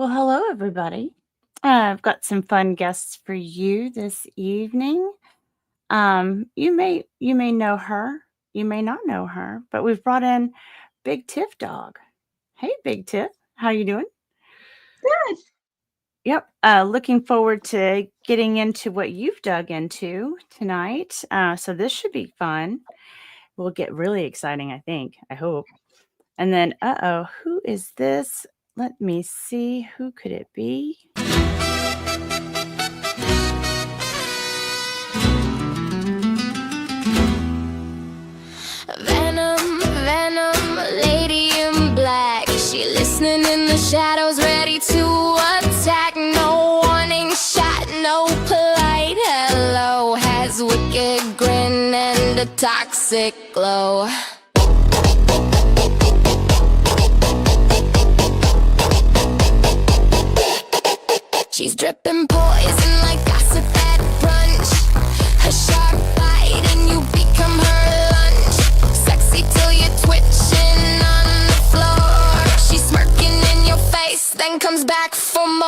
Well, hello, everybody. I've got some fun guests for you this evening. You may know her, you may not know her, but we've brought in Big Tiff Dog. Hey, Big Tiff, how you doing? Good. Yep. Looking forward to getting into what you've dug into tonight. So this should be fun. Will get really exciting, I think. I hope. And then, who is this? Let me see. Who could it be? Venom, Venom, lady in black. She listening in the shadows, ready to attack. No warning shot, no polite hello. Has wicked grin and a toxic glow. She's dripping poison like gossip at brunch. Her sharp bite and you become her lunch. Sexy till you're twitching on the floor. She's smirking in your face, then comes back for more.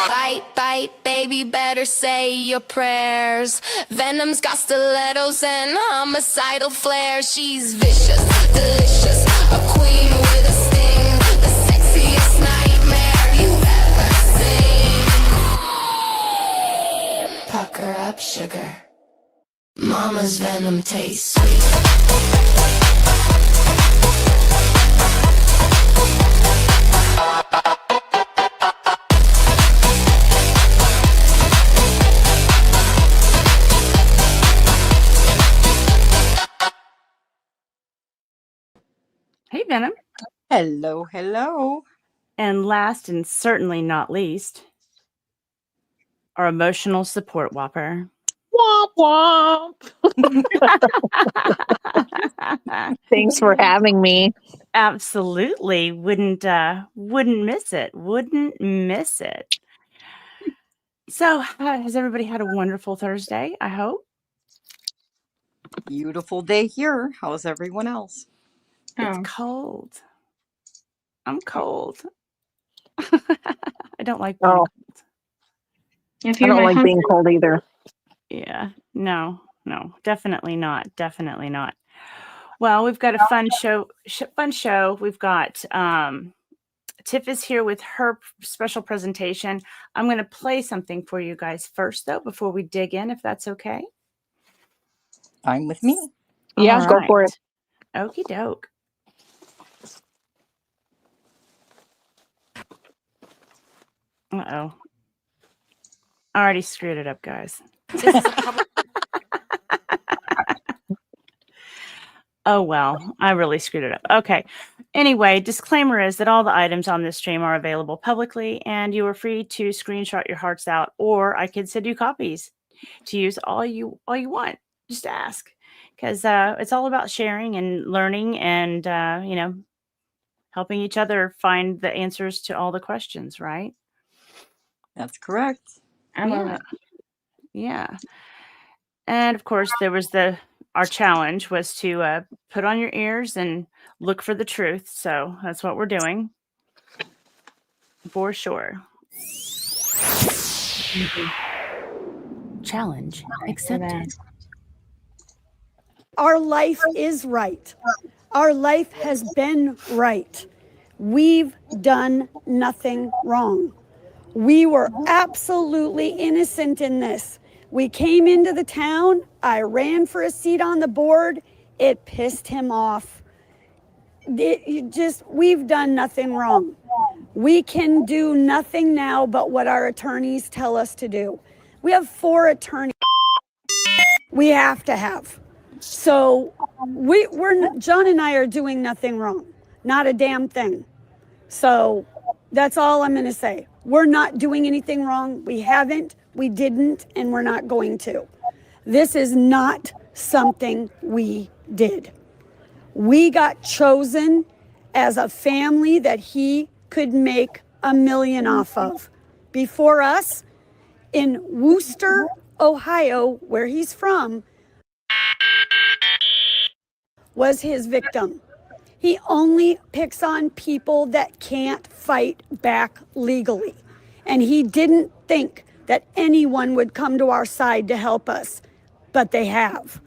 Bite, bite, baby, better say your prayers. Venom's got stilettos and homicidal flair. She's vicious, delicious, a queen with a sting. The sexiest nightmare you've ever seen. Pucker up, sugar. Mama's venom tastes sweet. Hey, Venom. Hello, hello. And last and certainly not least, our emotional support whopper. Womp womp. Thanks for having me. Absolutely. Wouldn't miss it. Wouldn't miss it. So, has everybody had a wonderful Thursday? I hope. Beautiful day here. How's everyone else? It's cold. I'm cold. I don't like being cold. I don't like being cold either. Yeah. No, definitely not. Definitely not. Well, we've got a fun show. We've got Tiff is here with her special presentation. I'm going to play something for you guys first, though, before we dig in, if that's okay. Fine with me. Yeah, go for it. Okie doke. Uh-oh. I already screwed it up, guys. This is a public... Oh, well, I really screwed it up. Okay. Anyway, disclaimer is that all the items on this stream are available publicly, and you are free to screenshot your hearts out, or I could send you copies to use all you want. Just ask, because it's all about sharing and learning and, helping each other find the answers to all the questions, right? That's correct. I love it. Yeah. And of course, there was our challenge was to put on your ears and look for the truth. So that's what we're doing. For sure. Challenge accepted. Our life is right. Our life has been right. We've done nothing wrong. We were absolutely innocent in this. We came into the town. I ran for a seat on the board. It pissed him off. We've done nothing wrong. We can do nothing now but what our attorneys tell us to do. We have 4 attorneys we have to have. So John and I are doing nothing wrong. Not a damn thing. So that's all I'm going to say. We're not doing anything wrong. We haven't, we didn't, and we're not going to. This is not something we did. We got chosen as a family that he could make $1 million off of. Before us, in Wooster, Ohio, where he's from, was his victim. He only picks on people that can't fight back legally. And he didn't think that anyone would come to our side to help us, but they have.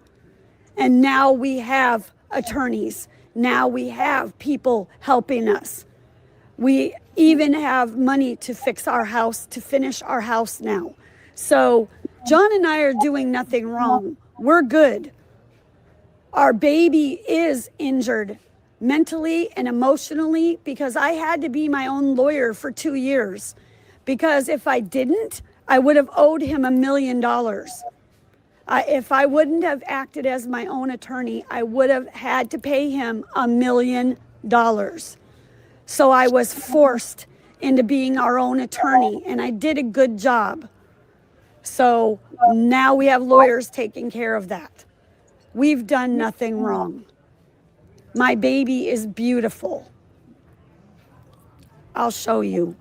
And now we have attorneys. Now we have people helping us. We even have money to fix our house, to finish our house now. So John and I are doing nothing wrong. We're good. Our baby is injured mentally and emotionally because I had to be my own lawyer for 2 years. Because if I didn't, I would have owed him $1 million. If I wouldn't have acted as my own attorney, I would have had to pay him $1 million. So I was forced into being our own attorney, and I did a good job. So now we have lawyers taking care of that. We've done nothing wrong. My baby is beautiful. I'll show you.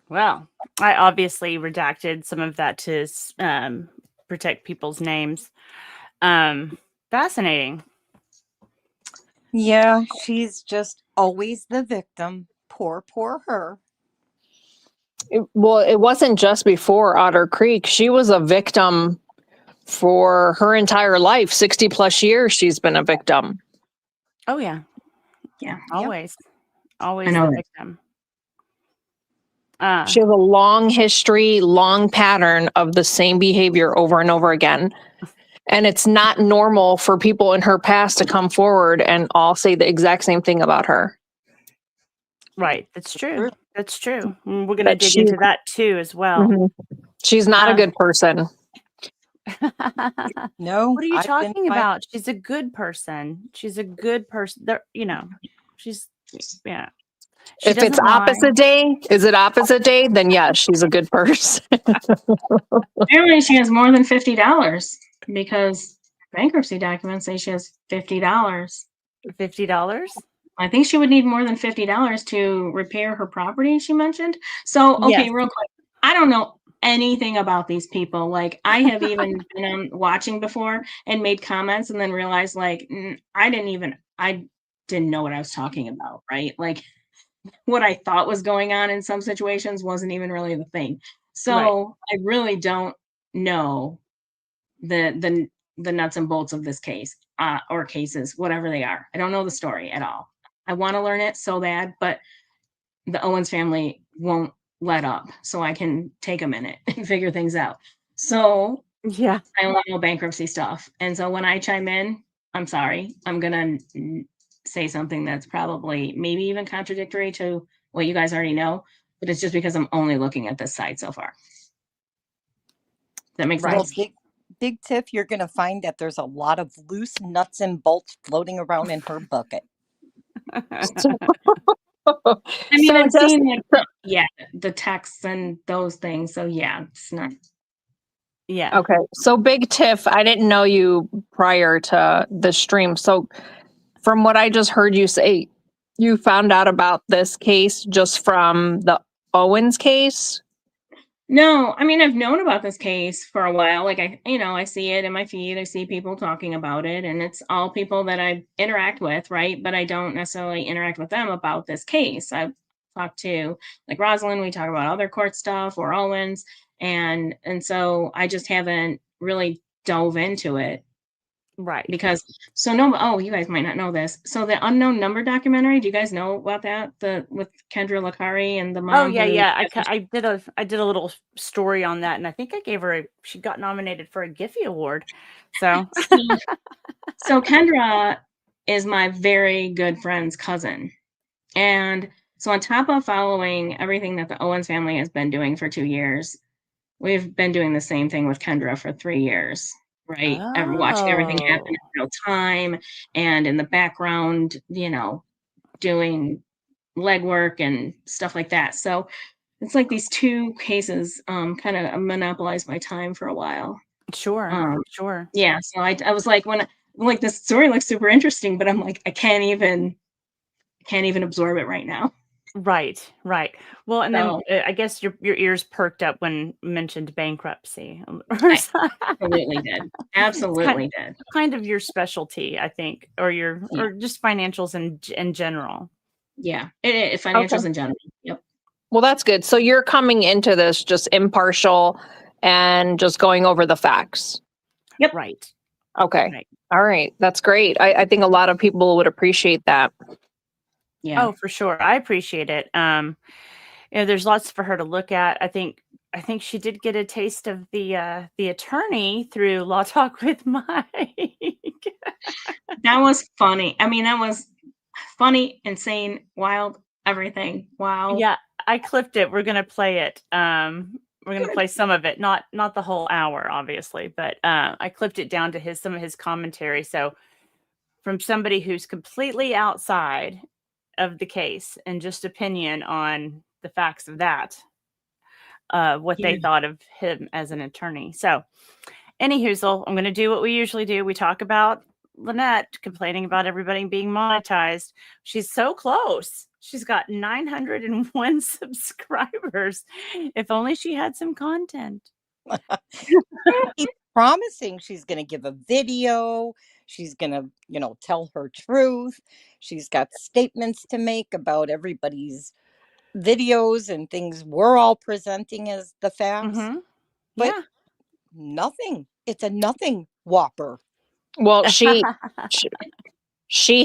Well, I obviously redacted some of that to protect people's names. Fascinating. Yeah, she's just always the victim. Poor her. It wasn't just before Otter Creek. She was a victim for her entire life. 60 plus years she's been a victim. Oh, yeah. Yeah. Always. Always I know the that. victim. She has a long history, long pattern of the same behavior over and over again. And it's not normal for people in her past to come forward and all say the exact same thing about her. Right. That's true. That's true. And we're going to But dig she- into that too as well. Mhm. She's not a good person. No. What are you I've been talking about? She's a good person. She's a good person. There, you know, she's, yeah. She If it's doesn't lie. opposite day, is it opposite day? Then yes, she's a good person. Apparently she has more than $50 because bankruptcy documents say she has $50. $50? I think she would need more than $50 to repair her property, she mentioned. So, okay, Yes. real quick. I don't know anything about these people. Like, I have even been on watching before and made comments and then realized, like, I didn't know what I was talking about, right? Like, what I thought was going on in some situations wasn't even really the thing. So I really don't know the nuts and bolts of this case or cases, whatever they are. I don't know the story at all. I want to learn it so bad, but the Owens family won't let up, so I can take a minute and figure things out. So Yeah. I only know bankruptcy stuff. And so when I chime in, I'm sorry, I'm going to say something that's probably maybe even contradictory to what you guys already know, but it's just because I'm only looking at this side so far. That makes Well, sense. big Tiff, you're going to find that there's a lot of loose nuts and bolts floating around in her bucket. I mean, So I've just- seen the texts and those things. So yeah, it's not. Yeah. Okay. So Big Tiff, I didn't know you prior to the stream. So from what I just heard you say, you found out about this case just from the Owens case? No, I mean, I've known about this case for a while. Like I see it in my feed. I see people talking about it, and it's all people that I interact with, right? But I don't necessarily interact with them about this case. I've talked to like Rosalind, we talk about other court stuff or Owens, and so I just haven't really dove into it. Right. Because you guys might not know this. So the Unknown Number documentary, do you guys know about that? With Kendra Lakari and the mom. Oh yeah. I did a little story on that, and I think I gave her she got nominated for a Giphy Award. So So Kendra is my very good friend's cousin. And so on top of following everything that the Owens family has been doing for 2 years, we've been doing the same thing with Kendra for 3 years. Right. Watching everything happen in real time and in the background, doing legwork and stuff like that. So it's like these two cases kind of monopolized my time for a while. Sure. Yeah. So I was like, like this story looks super interesting, but I'm like, I can't even absorb it right now. Right, right. Well, and then So I guess your ears perked up when mentioned bankruptcy. I absolutely did. It's kind Absolutely did. kind of your specialty, I think, or your Yeah. or just financials in general. Yeah. Okay. Financials in general. Yep. Well, that's good. So you're coming into this just impartial and just going over the facts. Yep. Right. Okay. Right. All right. That's great. I think a lot of people would appreciate that. Yeah. Oh, for sure. I appreciate it. There's lots for her to look at. I think she did get a taste of the attorney through Law Talk with Mike. That was funny. I mean, that was funny, insane, wild, everything. Wow. Yeah, I clipped it. We're gonna play it. We're gonna Good. play some of it, not the whole hour, obviously, but I clipped it down to some of his commentary. So from somebody who's completely outside of the case and just opinion on the facts of that, what Yeah. they thought of him as an attorney. So, anywhoozle, I'm gonna do what we usually do. We talk about Lynette complaining about everybody being monetized. She's so close. She's got 901 subscribers. If only she had some content. Keep promising she's going to give a video. She's going to, tell her truth. She's got statements to make about everybody's videos and things we're all presenting as the facts. Mm-hmm. But Yeah. nothing. It's a nothing whopper. Well, she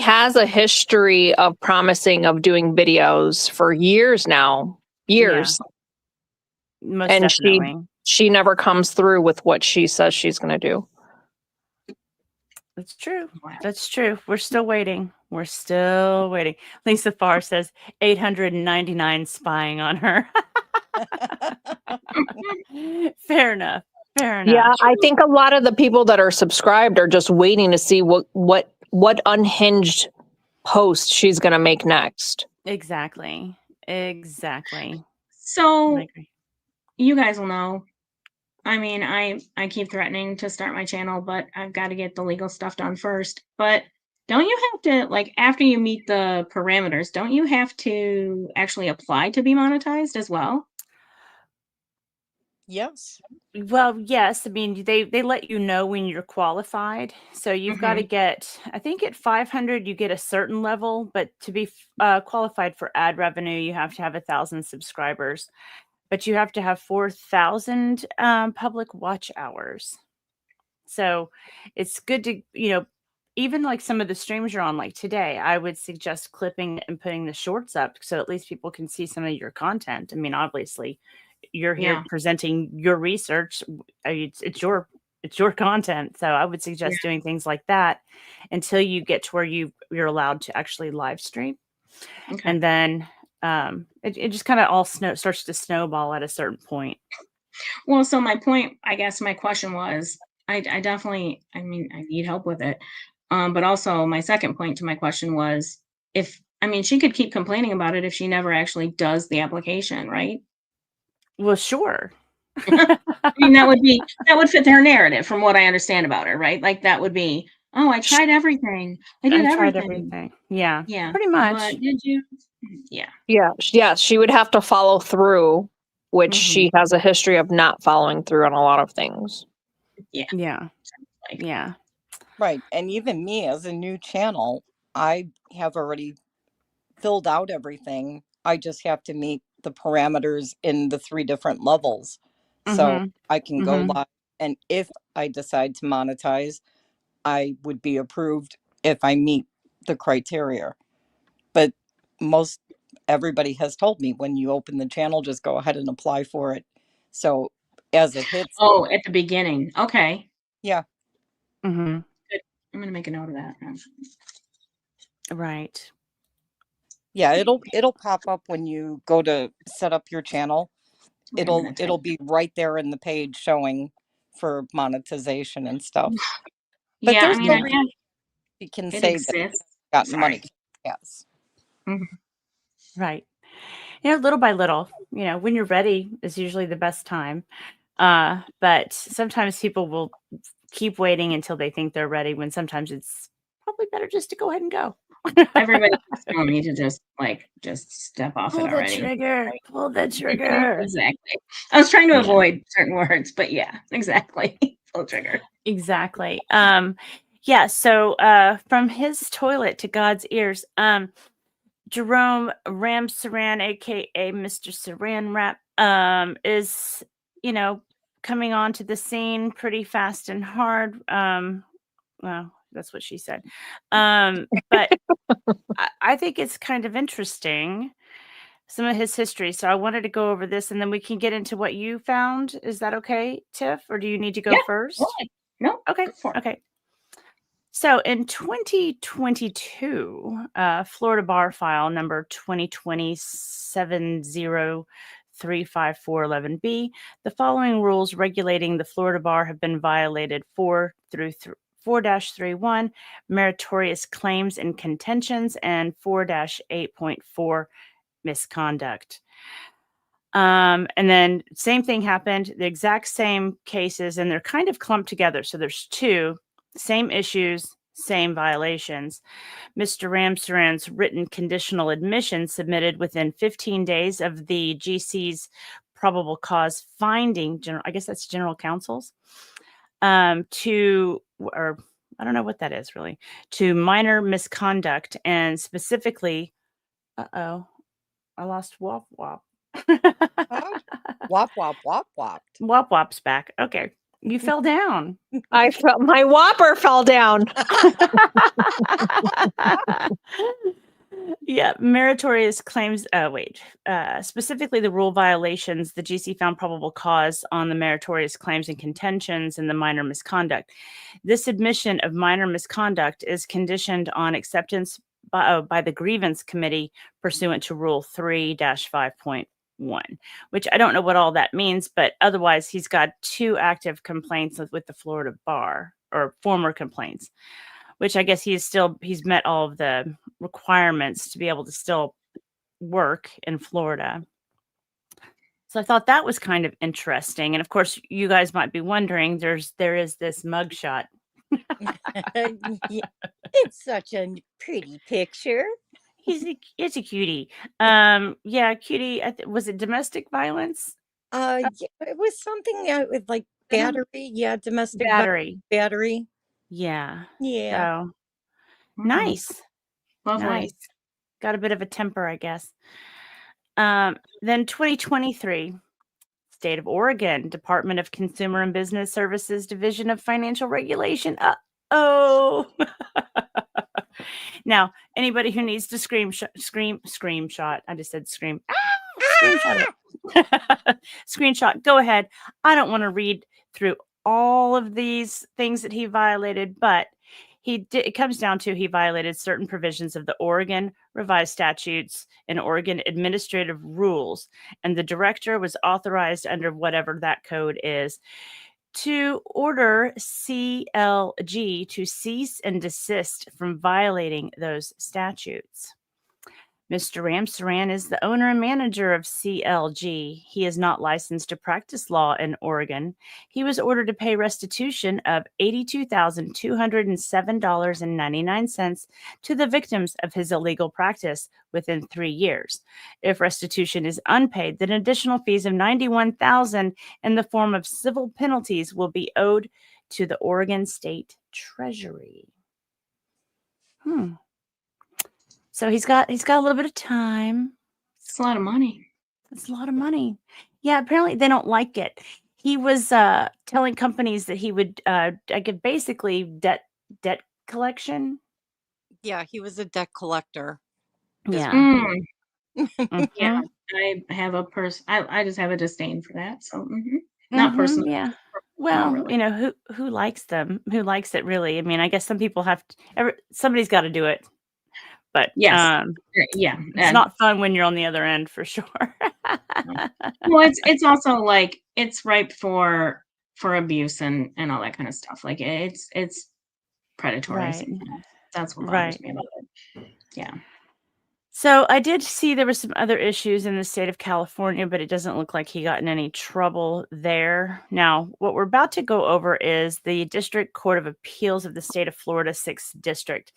has a history of promising of doing videos for years now. Years. Most And definitely. she never comes through with what she says she's going to do. That's true. Wow. That's true. We're still waiting. We're still waiting. Lisa Farr says 899 spying on her. Fair enough. Fair enough. Yeah, I think a lot of the people that are subscribed are just waiting to see what unhinged post she's going to make next. Exactly. Exactly. I So agree. you guys will know. I mean, I keep threatening to start my channel, but I've got to get the legal stuff done first. But don't you have to, like, after you meet the parameters, don't you have to actually apply to be monetized as well? Yes. Well, yes. I mean, they let you know when you're qualified. So you've got to get, I think at 500, you get a certain level, but to be qualified for ad revenue, you have to have 1,000 subscribers. But you have to have 4,000 public watch hours. So it's good to, even like some of the streams you're on, like today, I would suggest clipping and putting the shorts up so at least people can see some of your content. I mean, obviously, you're here Yeah. presenting your research. It's your content. So I would suggest doing things like that until you get to where you're allowed to actually live stream. Okay. And then it just kind of all starts to snowball at a certain point. Well, so my question was, I definitely, I mean, I need help with it. But also my second point to my question was she could keep complaining about it if she never actually does the application, right? Well, sure. I mean, that would fit her narrative from what I understand about her, right? Like that would be, oh, I tried everything. I did tried everything. everything. Yeah. Yeah. Pretty much. But did you? Yeah. Yeah, she would have to follow through, which she has a history of not following through on a lot of things. Yeah. Like, Yeah. Right. And even me as a new channel, I have already filled out everything. I just have to meet the parameters in the 3 different levels. So I can go live. And if I decide to monetize, I would be approved if I meet the criteria. But everybody has told me when you open the channel, just go ahead and apply for it. So as it hits. Oh, at the beginning. Okay. Yeah. Good. I'm going to make a note of that. Right. Yeah, it'll pop up when you go to set up your channel. It'll be right there in the page showing for monetization and stuff. But Yeah, there's I mean, no way you can say that exists. gotten money. Yes. Right. Little by little, when you're ready is usually the best time. But sometimes people will keep waiting until they think they're ready when sometimes it's probably better just to go ahead and go. Everybody keeps telling me to just step off Pull it the already. trigger. Pull the trigger. Exactly. I was trying to Yeah. avoid certain words, but yeah, exactly. Pull the trigger. Exactly. Yeah, so from his toilet to God's ears, Jerome Ram Saran, aka Mr. Saran Wrap, is, coming onto the scene pretty fast and hard. Well, that's what she said. But I think it's kind of interesting, some of his history. So I wanted to go over this and then we can get into what you found. Is that okay, Tiff? Or do you need to go Yeah, first? totally. No, Okay. go for it. Okay. So in 2022, Florida bar file number 2020-7035411B, the following rules regulating the Florida bar have been violated: 4-31, meritorious claims and contentions, and 4-8.4, misconduct. And then same thing happened, the exact same cases, and they're kind of clumped together. So there's two, same issues, same violations. Mr. Ramsaran's written conditional admission submitted within 15 days of the GC's probable cause finding, I guess that's general counsel's, or I don't know what that is really, to minor misconduct, and specifically, I lost Wop Wop. Wop, wop, wop, wopped. Wop Wop's back. Okay. You fell down. I felt my whopper fell down. Yeah, meritorious claims. Specifically, the rule violations. The GC found probable cause on the meritorious claims and contentions and the minor misconduct. This admission of minor misconduct is conditioned on acceptance by the grievance committee pursuant to Rule 3-5.1, which I don't know what all that means, but otherwise, he's got 2 active complaints with the Florida bar, or former complaints, which I guess he's met all of the requirements to be able to still work in Florida. So I thought that was kind of interesting. And of course, you guys might be wondering, there is this mugshot. Yeah, it's such a pretty picture. It's a cutie. Yeah, cutie. Was it domestic violence? Yeah, it was something with like battery. Yeah, domestic Battery. battery. Yeah. Yeah. So nice. Lovely. Nice. Got a bit of a temper, I guess. Then 2023, State of Oregon, Department of Consumer and Business Services, Division of Financial Regulation. Uh-oh. Now, anybody who needs to screenshot. I just said scream. Screenshot it. Screenshot. Go ahead. I don't want to read through all of these things that he violated, but it comes down to he violated certain provisions of the Oregon revised statutes and Oregon administrative rules, and the director was authorized under whatever that code is to order CLG to cease and desist from violating those statutes. Mr. Ramsaran is the owner and manager of CLG. He is not licensed to practice law in Oregon. He was ordered to pay restitution of $82,207.99 to the victims of his illegal practice within 3 years. If restitution is unpaid, then additional fees of $91,000 in the form of civil penalties will be owed to the Oregon State Treasury. So he's got a little bit of time. It's a lot of money. It's a lot of money. Yeah, apparently they don't like it. He was telling companies that he would basically debt collection. Yeah, he was a debt collector. Yeah. Yeah, I have I just have a disdain for that. So not personally. Yeah. Well, really. who likes them? Who likes it really? I mean, I guess some people have to, somebody's got to do it. But yes, yeah, it's not fun when you're on the other end, for sure. Well, it's also like it's ripe for abuse and all that kind of stuff. Like it's predatory. Right. Sometimes. That's what bothers me about it. Yeah. So I did see there were some other issues in the state of California, but it doesn't look like he got in any trouble there. Now, what we're about to go over is the District Court of Appeals of the state of Florida, 6th District.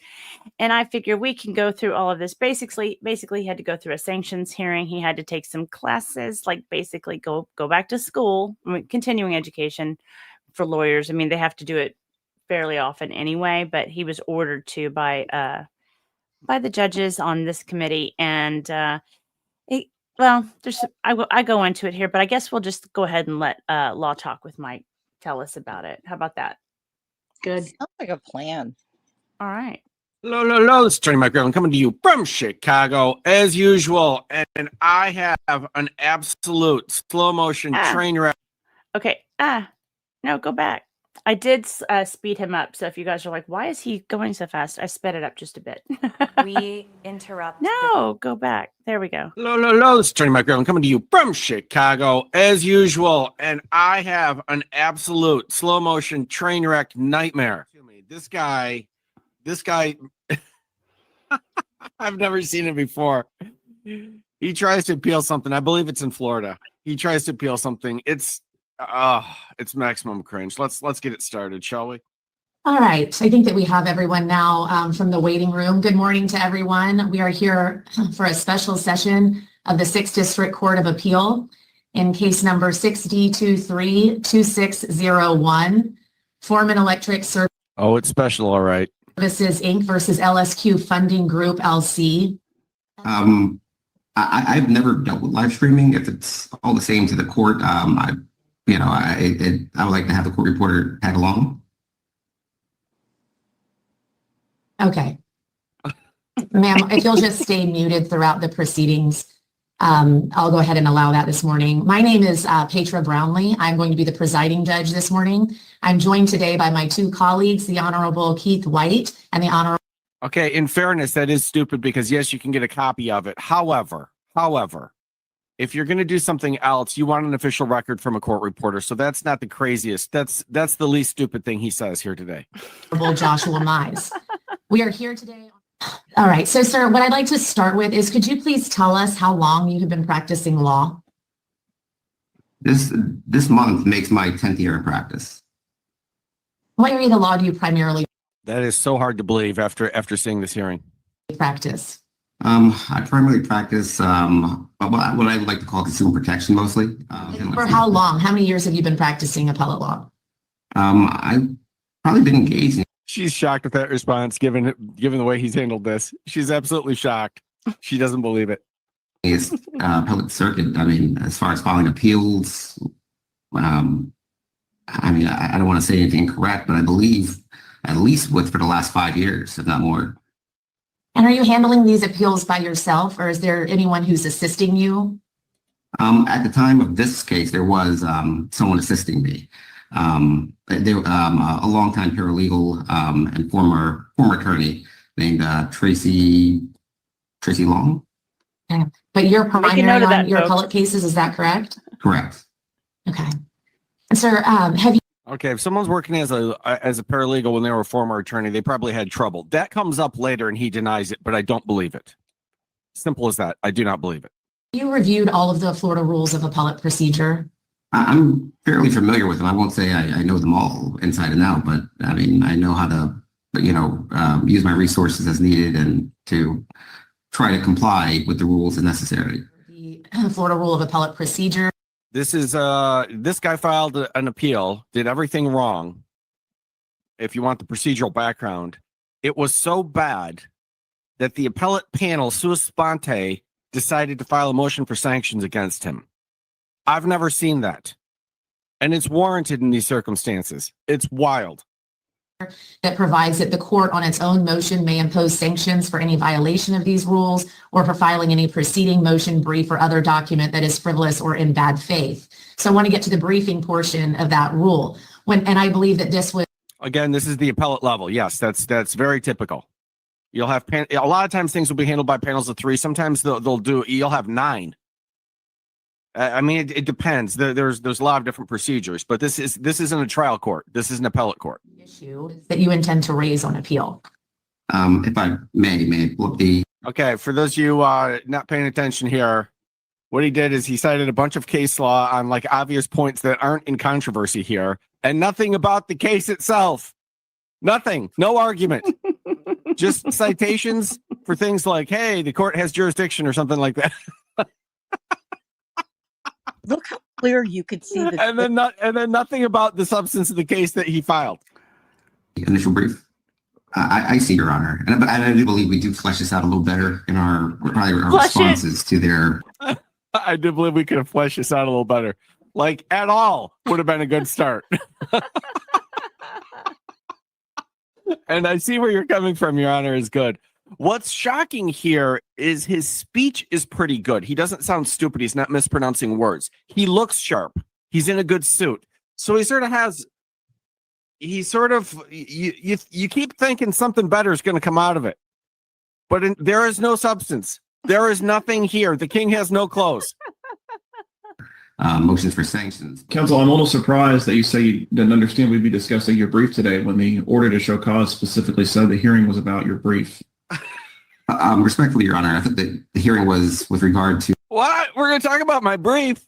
And I figure we can go through all of this. Basically, he had to go through a sanctions hearing. He had to take some classes, like basically go back to school, continuing education for lawyers. I mean, they have to do it fairly often anyway, but he was ordered to by the judges on this committee. And I go into it here, but I guess we'll just go ahead and let Law Talk with Mike tell us about it. How about that? Good. Sounds like a plan. All right. Hello, this is Attorney Mike Grift coming to you from Chicago as usual. And I have an absolute slow motion train wreck. Okay. No, go back. I did speed him up. So if you guys are like, why is he going so fast? I sped it up just a bit. We interrupt. No, go back. There we go. Hello, this is Attorney Mike Grift coming to you from Chicago as usual. And I have an absolute slow motion train wreck nightmare. This guy, I've never seen it before. He tries to appeal something. I believe it's in Florida. He tries to appeal something. It's maximum cringe. Let's get it started, shall we? All right. I think that we have everyone now from the waiting room. Good morning to everyone. We are here for a special session of the 6th District Court of Appeal in case number 6D232601, Foreman Electric Services. Oh, it's special, all right. Inc. versus LSQ Funding Group, LC. I've never dealt with live streaming. If it's all the same to the court, I would like to have the court reporter tag along. Okay. Ma'am, if you'll just stay muted throughout the proceedings, I'll go ahead and allow that this morning. My name is Petra Brownlee. I'm going to be the presiding judge this morning. I'm joined today by my two colleagues, the Honorable Keith White and the Honorable... Okay, in fairness, that is stupid because yes, you can get a copy of it. However, if you're going to do something else, you want an official record from a court reporter. So that's not the craziest. That's the least stupid thing he says here today. Joshua Mize. We are here today. All right. So, sir, what I'd like to start with is, could you please tell us how long you have been practicing law? This month makes my 10th year in practice. What area of the law do you primarily That is so hard to believe after seeing this hearing. practice? I primarily practice what I would like to call consumer protection mostly. For how long? How many years have you been practicing appellate law? I've probably been engaged in. She's shocked with that response, given the way he's handled this. She's absolutely shocked. She doesn't believe it. Is appellate circuit. I mean, as far as filing appeals, I don't want to say anything incorrect, but I believe at least for the last 5 years, if not more. And are you handling these appeals by yourself, or is there anyone who's assisting you? At the time of this case, there was someone assisting me. A longtime paralegal and former attorney named Tracy Long. Okay. But you're primary on your folks. appellate cases, is that correct? Correct. Okay. And sir, have you... Okay, if someone's working as a paralegal when they were a former attorney, they probably had trouble. That comes up later and he denies it, but I don't believe it. Simple as that. I do not believe it. You reviewed all of the Florida rules of appellate procedure? I'm fairly familiar with them. I won't say I know them all inside and out, but I mean, I know how to, use my resources as needed and to try to comply with the rules as necessary. The Florida Rule of Appellate Procedure. This guy filed an appeal, did everything wrong. If you want the procedural background, it was so bad that the appellate panel, sua sponte, decided to file a motion for sanctions against him. I've never seen that. And it's warranted in these circumstances. It's wild. That provides that the court on its own motion may impose sanctions for any violation of these rules or for filing any preceding motion, brief, or other document that is frivolous or in bad faith. So I want to get to the briefing portion of that rule. And I believe that this was... Again, this is the appellate level. Yes, that's very typical. You'll have a lot of times things will be handled by panels of 3. Sometimes you'll have 9. I mean, it depends. There's a lot of different procedures, but this isn't a trial court. This is an appellate court. Issue that you intend to raise on appeal. If I may pull up the Okay, for those of you not paying attention here, what he did is he cited a bunch of case law on like obvious points that aren't in controversy here, and nothing about the case itself. Nothing, no argument, just citations for things like, "Hey, the court has jurisdiction" or something like that. Look how clear you could see the and then nothing about the substance of the case that he filed. Initial brief. I see, Your Honor, but I do believe we do flesh this out a little better in our responses to their. I do believe we could have fleshed this out a little better. Like at all would have been a good start. And I see where you're coming from, Your Honor, is good. What's shocking here is his speech is pretty good. He doesn't sound stupid. He's not mispronouncing words. He looks sharp. He's in a good suit. So he sort of has, you keep thinking something better is going to come out of it. But there is no substance. There is nothing here. The king has no clothes. Motions for sanctions. Counsel, I'm a little surprised that you say you didn't understand we'd be discussing your brief today when the order to show cause specifically said the hearing was about your brief. Respectfully, Your Honor, I think that the hearing was with regard to. What? We're going to talk about my brief?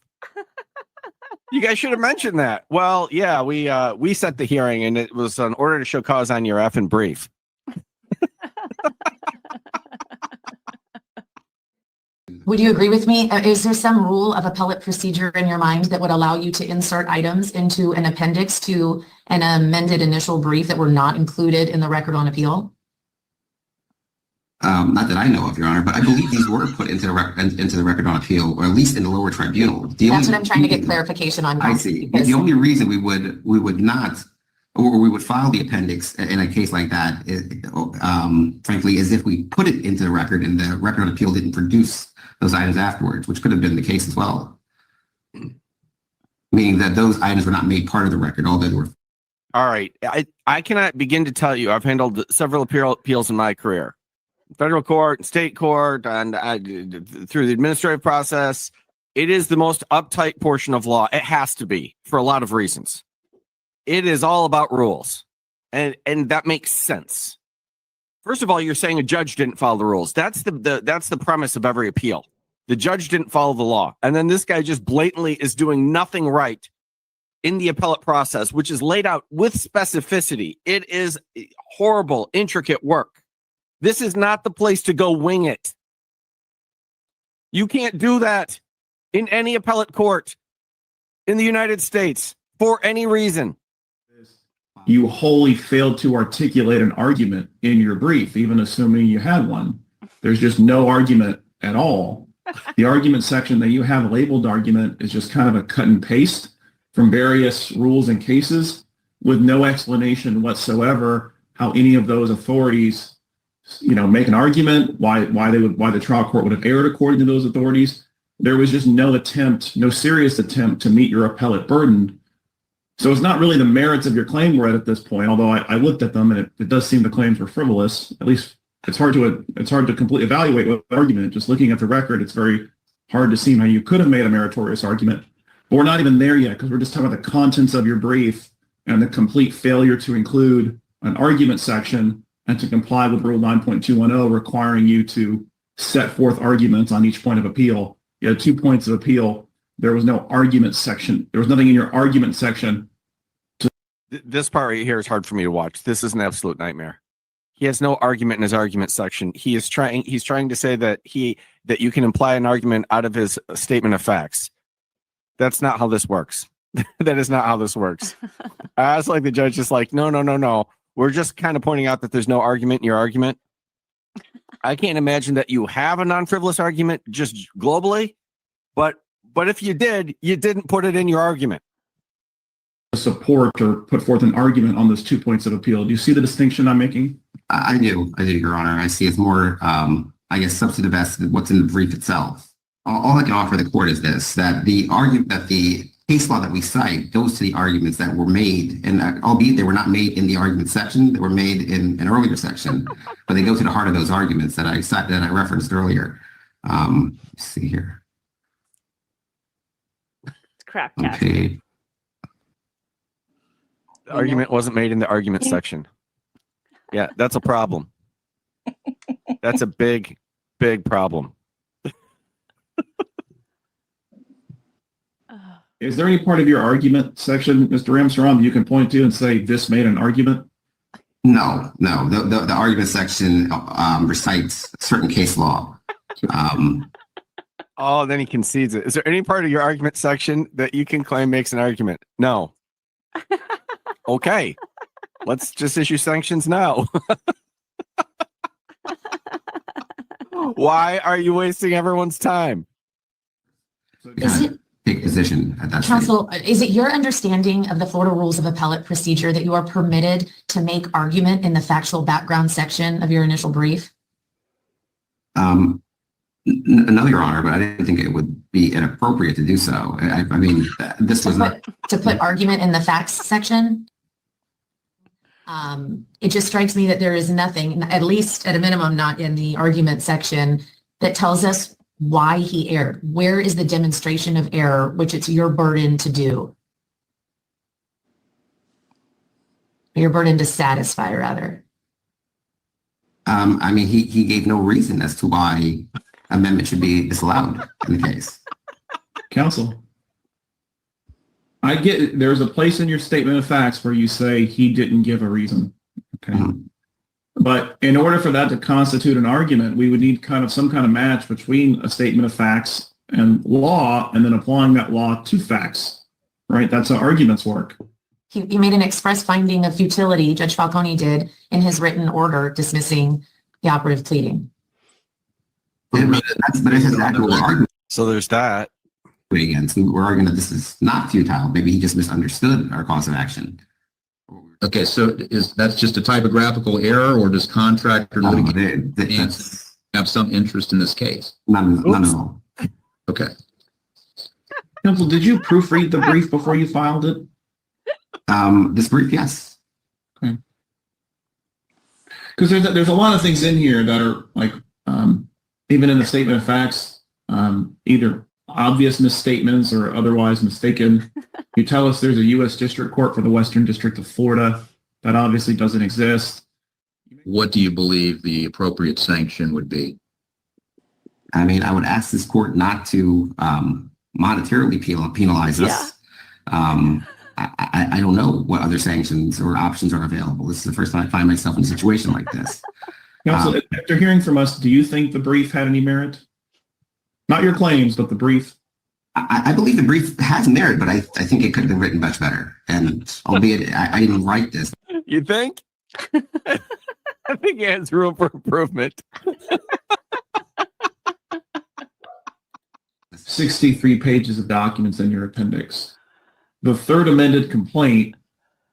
You guys should have mentioned that. Well, yeah, we set the hearing, and it was an order to show cause on your effing brief. Would you agree with me? Is there some rule of appellate procedure in your mind that would allow you to insert items into an appendix to an amended initial brief that were not included in the record on appeal? Not that I know of, Your Honor, but I believe these were put into the record on appeal, or at least in the lower tribunal. That's what I'm trying to get clarification on. I see. The only reason we would not, or we would file the appendix in a case like that, frankly, is if we put it into the record and the record on appeal didn't produce those items afterwards, which could have been the case as well. Meaning that those items were not made part of the record, although they were. All right. I cannot begin to tell you, I've handled several appeals in my career. Federal court, state court, and through the administrative process. It is the most uptight portion of law. It has to be for a lot of reasons. It is all about rules, and that makes sense. First of all, you're saying a judge didn't follow the rules. That's the premise of every appeal. The judge didn't follow the law, and then this guy just blatantly is doing nothing right in the appellate process, which is laid out with specificity. It is horrible, intricate work. This is not the place to go wing it. You can't do that in any appellate court in the United States for any reason. You wholly failed to articulate an argument in your brief, even assuming you had one. There's just no argument at all. The argument section that you have labeled argument is just kind of a cut and paste from various rules and cases with no explanation whatsoever how any of those authorities, make an argument, why the trial court would have erred according to those authorities. There was just no serious attempt to meet your appellate burden. So it's not really the merits of your claim we're at this point, although I looked at them and it does seem the claims were frivolous. At least it's hard to completely evaluate what argument. Just looking at the record, it's very hard to see how you could have made a meritorious argument. But we're not even there yet because we're just talking about the contents of your brief and the complete failure to include an argument section and to comply with Rule 9.210 requiring you to set forth arguments on each point of appeal. You had 2 points of appeal. There was no argument section. There was nothing in your argument section. This part right here is hard for me to watch. This is an absolute nightmare. He has no argument in his argument section. He's trying to say that you can imply an argument out of his statement of facts. That's not how this works. That is not how this works. I was like, the judge is like, no. We're just kind of pointing out that there's no argument in your argument. I can't imagine that you have a non-frivolous argument just globally, but if you did, you didn't put it in your argument. Support or put forth an argument on those 2 points of appeal. Do you see the distinction I'm making? I do, Your Honor. I see it's more, substantive as to what's in the brief itself. All I can offer the court is this: that the case law that we cite goes to the arguments that were made, and albeit they were not made in the argument section, they were made in an earlier section, but they go to the heart of those arguments that I referenced earlier. Let's see here. It's crap. Okay. The argument wasn't made in the argument section. Yeah, that's a problem. That's a big big problem. Is there any part of your argument section, Mr. Ramsaram, that you can point to and say this made an argument? No. The argument section recites certain case law. Oh, then he concedes it. Is there any part of your argument section that you can claim makes an argument? No. Okay. Let's just issue sanctions now. Why are you wasting everyone's time? Is it, Take position at that Counsel, is it your understanding of the Florida Rules of Appellate Procedure that you are permitted to make argument in the factual background section of your initial brief? No, Your Honor, but I didn't think it would be inappropriate to do so. I mean, this was not To put argument in the facts section? It just strikes me that there is nothing, at least at a minimum, not in the argument section, that tells us why he erred. Where is the demonstration of error, which it's your burden to do? Your burden to satisfy, rather. I mean, he gave no reason as to why amendment should be disallowed in the case. Counsel, I get it. There's a place in your statement of facts where you say he didn't give a reason. Okay. Mhm. But in order for that to constitute an argument, we would need some kind of match between a statement of facts and law, and then applying that law to facts, right? That's how arguments work. He made an express finding of futility, Judge Falcone did, in his written order dismissing the operative pleading. But it's exactly what we're arguing So there's that. against. We're arguing that this is not futile. Maybe he just misunderstood our cause of action. Okay, so that's just a typographical error, or does contractor litigation That's have some interest in this case? none at all. Okay. Counsel, did you proofread the brief before you filed it? This brief, yes. Because there's a lot of things in here that are like, even in the statement of facts, either obvious misstatements or otherwise mistaken. You tell us there's a U.S. District Court for the Western District of Florida. That obviously doesn't exist. What do you believe the appropriate sanction would be? I mean, I would ask this court not to monetarily penalize us. I don't know what other sanctions or options are available. This is the first time I find myself in a situation like this. Counsel, after hearing from us, do you think the brief had any merit? Not your claims, but the brief. I believe the brief has merit, but I think it could have been written much better. And albeit I didn't write this. You think? I think it has room for improvement. 63 pages of documents in your appendix. The third amended complaint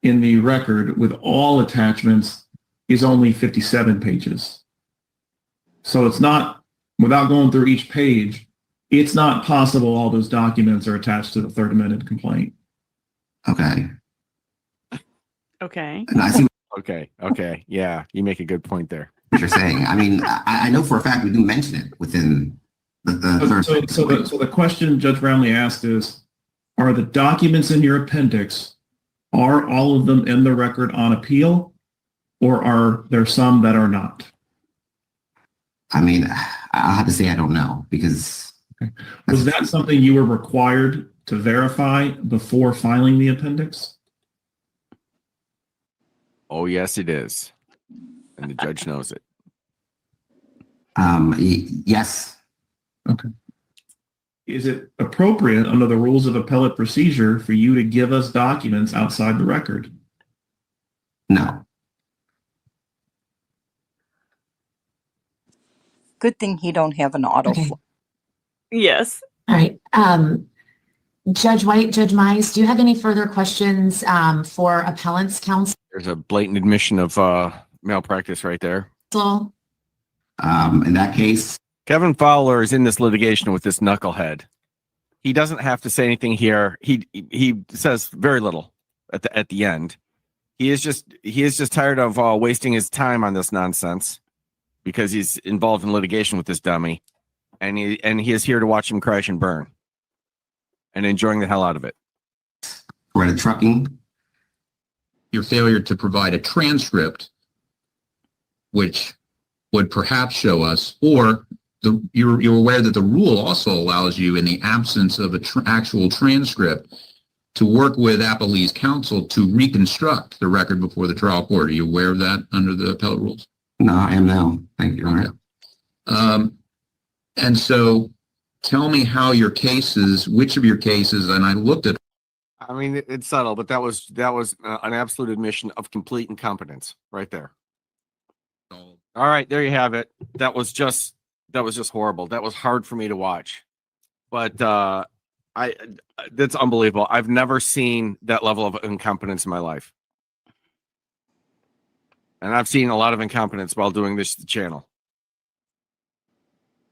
in the record with all attachments is only 57 pages. So it's not, without going through each page, it's not possible all those documents are attached to the third amended complaint. Okay. Okay. And I see Okay. Yeah, you make a good point there. what you're saying. I mean, I know for a fact we do mention it within the third. So the question Judge Brownlee asked is, are the documents in your appendix, are all of them in the record on appeal, or are there some that are not? I mean, I'll have to say I don't know, because... Okay. Was that something you were required to verify before filing the appendix? Oh, yes, it is. And the judge knows it. Yes. Okay. Is it appropriate under the rules of appellate procedure for you to give us documents outside the record? No. Good thing he don't have an auto. Okay. Yes. All right. Judge White, Judge Mize, do you have any further questions for appellant's counsel? There's a blatant admission of malpractice right there. In that case, Kevin Fowler is in this litigation with this knucklehead. He doesn't have to say anything here. He says very little at the end. He is just tired of wasting his time on this nonsense because he's involved in litigation with this dummy, and he is here to watch him crash and burn, and enjoying the hell out of it. we're at a trucking. Your failure to provide a transcript, which would perhaps show us, or you're aware that the rule also allows you, in the absence of a actual transcript, to work with Appellee's counsel to reconstruct the record before the trial court. Are you aware of that under the appellate rules? No, I am now. Thank you, Your Honor. And so tell me how your cases, which of your cases, and I looked at. I mean, it's subtle, but that was an absolute admission of complete incompetence right there. All right, there you have it. That was just horrible. That was hard for me to watch, but that's unbelievable. I've never seen that level of incompetence in my life, and I've seen a lot of incompetence while doing this channel.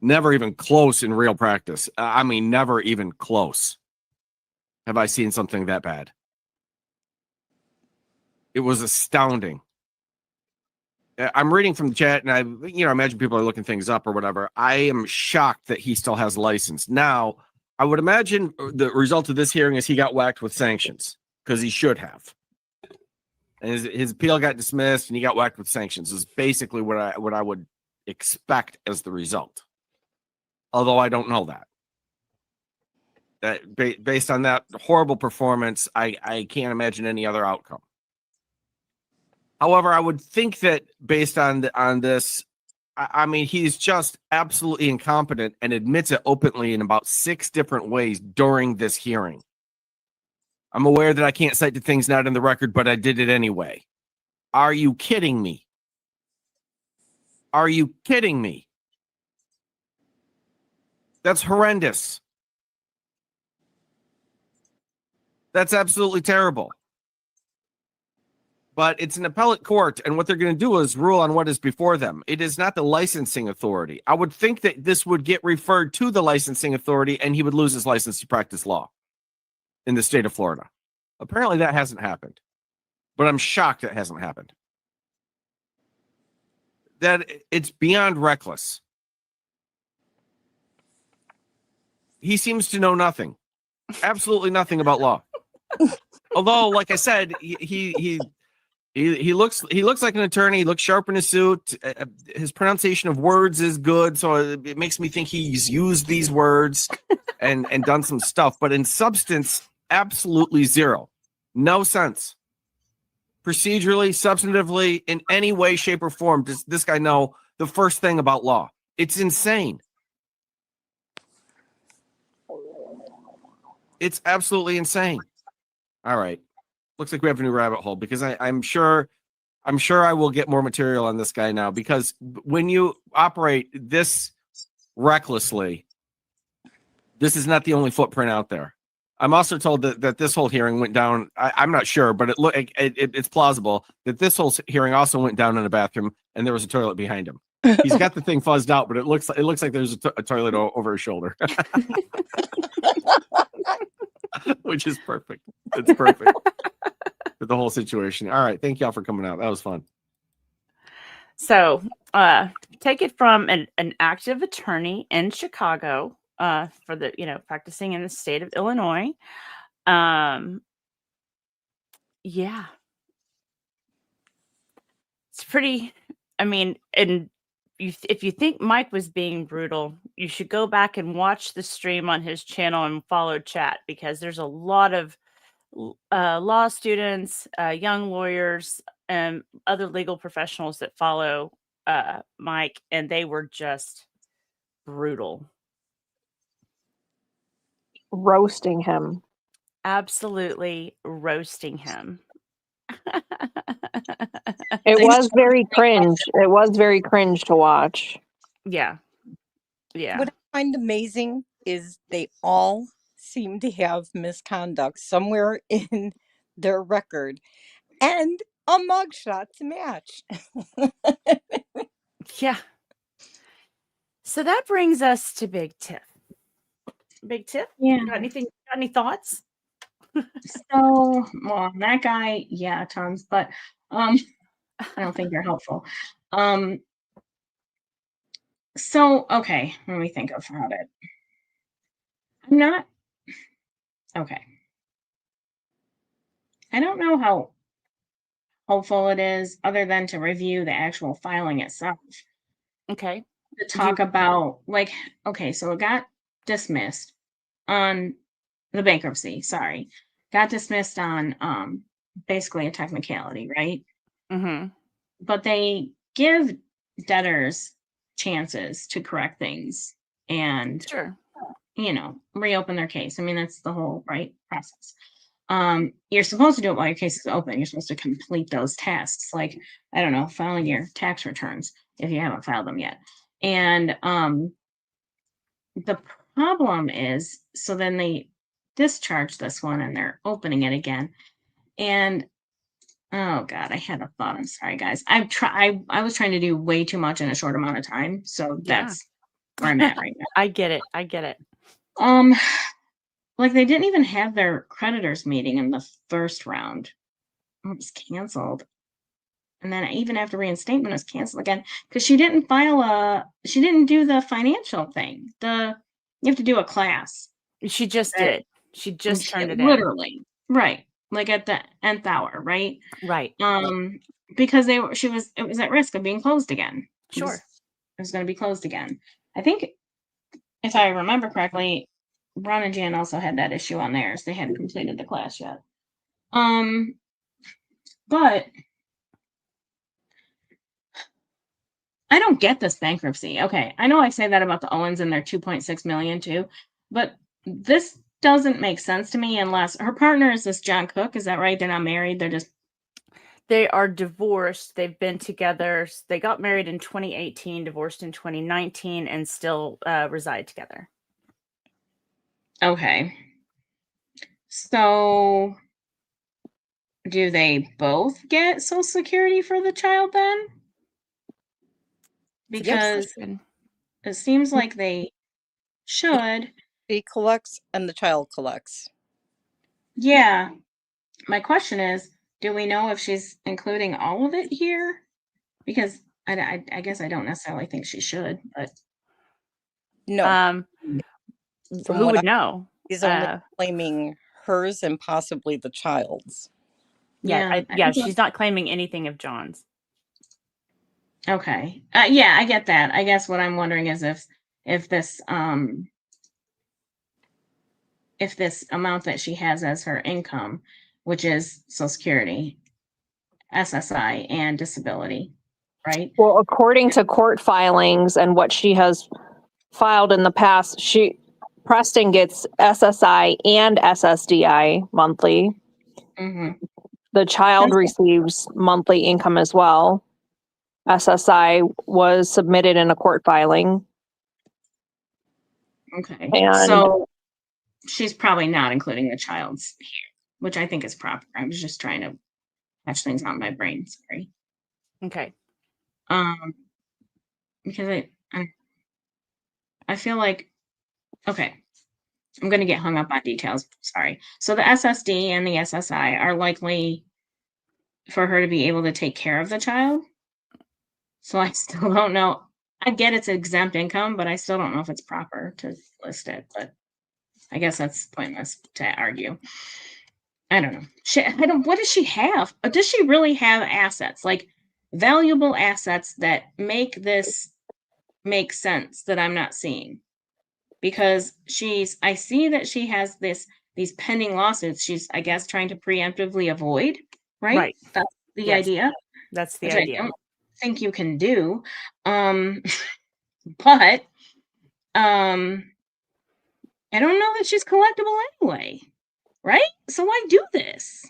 Never even close in real practice. I mean, never even close have I seen something that bad. It was astounding. I'm reading from the chat, and I imagine people are looking things up or whatever. I am shocked that he still has a license. Now, I would imagine the result of this hearing is he got whacked with sanctions, because he should have. And his appeal got dismissed, and he got whacked with sanctions. Is basically what I would expect as the result. Although I don't know that. Based on that horrible performance, I can't imagine any other outcome. However, I would think that based on this, I mean, he's just absolutely incompetent and admits it openly in about 6 different ways during this hearing. I'm aware that I can't cite the things not in the record, but I did it anyway. Are you kidding me? Are you kidding me? That's horrendous. That's absolutely terrible. But it's an appellate court, and what they're going to do is rule on what is before them. It is not the licensing authority. I would think that this would get referred to the licensing authority, and he would lose his license to practice law in the state of Florida. Apparently that hasn't happened, but I'm shocked it hasn't happened. That it's beyond reckless. He seems to know nothing, absolutely nothing about law. Although, like I said, he looks like an attorney. He looks sharp in his suit. His pronunciation of words is good, so it makes me think he's used these words and done some stuff. But in substance, absolutely zero. No sense. Procedurally, substantively, in any way, shape, or form, does this guy know the first thing about law? It's insane. It's absolutely insane. All right. Looks like we have a new rabbit hole, because I'm sure I will get more material on this guy now, because when you operate this recklessly, this is not the only footprint out there. I'm also told that this whole hearing went down. I'm not sure, but it's plausible that this whole hearing also went down in a bathroom, and there was a toilet behind him. He's got the thing fuzzed out, but it looks like there's a toilet over his shoulder. Which is perfect. It's perfect for the whole situation. All right. Thank y'all for coming out. That was fun. So take it from an active attorney in Chicago for the, practicing in the state of Illinois. Yeah. It's pretty, I mean, and if you think Mike was being brutal, you should go back and watch the stream on his channel and follow chat, because there's a lot of law students, young lawyers, and other legal professionals that follow Mike, and they were just brutal. Roasting him. Absolutely roasting him. It was very cringe. It was very cringe to watch. Yeah. Yeah. What I find amazing is they all seem to have misconduct somewhere in their record and a mugshot to match. Yeah. So that brings us to Big Tiff. Big Tiff? Yeah. Got any thoughts? So, well, that guy, yeah, tons, but I don't think they're helpful. So, okay, let me think about it. I'm not, okay. I don't know how helpful it is, other than to review the actual filing itself. Okay. to talk about, like, okay, so it got dismissed on the bankruptcy, sorry. Got dismissed on basically a technicality, right? Mm-hmm. But they give debtors chances to correct things and, Sure. you know, reopen their case. I mean, that's the whole right process. You're supposed to do it while your case is open. You're supposed to complete those tasks, like, I don't know, filing your tax returns if you haven't filed them yet. And the problem is, so then they discharge this one and they're opening it again. And oh God, I had a thought. I'm sorry, guys. I was trying to do way too much in a short amount of time. So Yeah. that's where I'm at right now. I get it. I get it. Like they didn't even have their creditors meeting in the first round. It was canceled. And then even after reinstatement, it was canceled again because she didn't do the financial thing. You have to do a class. She just That- did. She just turned it literally. Right. Like at the nth hour, right? in. Right. Because it was at risk of being closed again. Sure. It was going to be closed again. I think if I remember correctly, Ron and Jan also had that issue on theirs. They hadn't completed the class yet. But I don't get this bankruptcy. Okay, I know I say that about the Owens and their 2.6 million too, but this doesn't make sense to me unless her partner is this John Cook. Is that right? They're not married. They are divorced. They've been together. They got married in 2018, divorced in 2019, and still reside together. Okay. So do they both get Social Security for the child then? Because it seems like they should. She collects and the child collects. Yeah. My question is, do we know if she's including all of it here? Because I guess I don't necessarily think she should, but No. From who what would know? He's only claiming hers and possibly the child's. Yeah, she's not claiming anything of John's. Okay. Yeah, I get that. I guess what I'm wondering is if this amount that she has as her income, which is Social Security, SSI, and disability, right? Well, according to court filings and what she has filed in the past, Preston gets SSI and SSDI monthly. Mm-hmm. The child receives monthly income as well. SSI was submitted in a court filing. Okay. And so she's probably not including the child's here, which I think is proper. I was just trying to catch things out in my brain. Sorry. Okay. Because I feel like, okay, I'm going to get hung up on details. Sorry. So the SSD and the SSI are likely for her to be able to take care of the child. So I still don't know. I get it's exempt income, but I still don't know if it's proper to list it. But I guess that's pointless to argue. I don't know. What does she have? Does she really have assets, like valuable assets that make this make sense that I'm not seeing? Because I see that she has these pending lawsuits she's, I guess, trying to preemptively avoid, right? Right. That's the idea. That's the which idea. I don't think you can do. But I don't know that she's collectible anyway, right? So why do this?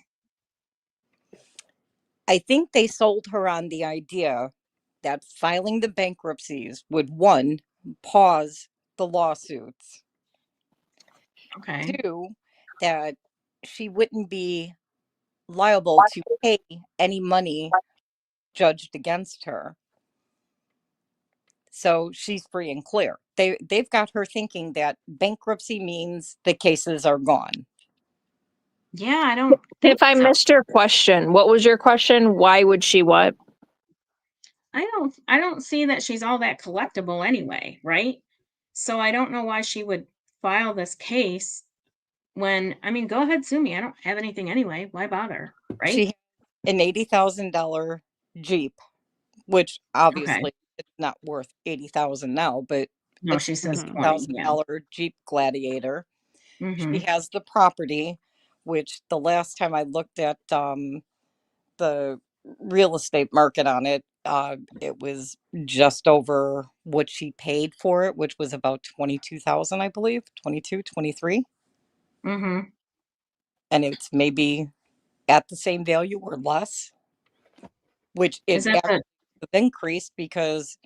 I think they sold her on the idea that filing the bankruptcies would, one, pause the lawsuits. Okay. Two, that she wouldn't be liable to pay any money judged against her. So she's free and clear. They've got her thinking that bankruptcy means the cases are gone. Yeah, I don't. If I missed your question, what was your question? Why would she what? I don't see that she's all that collectible anyway, right? So I don't know why she would file this case when, I mean, go ahead, sue me. I don't have anything anyway. Why bother, right? She had an $80,000 Jeep, which obviously it's not worth 80,000 now, but No, it's she a says Mhm. 20. Yeah. $1,000 Jeep Gladiator. She Mhm. has the property, which the last time I looked at the real estate market on it, it was just over what she paid for it, which was about 22,000, I believe, 22, 23. Mhm. And it's maybe at the same value or less, which it Is that actually the have increased because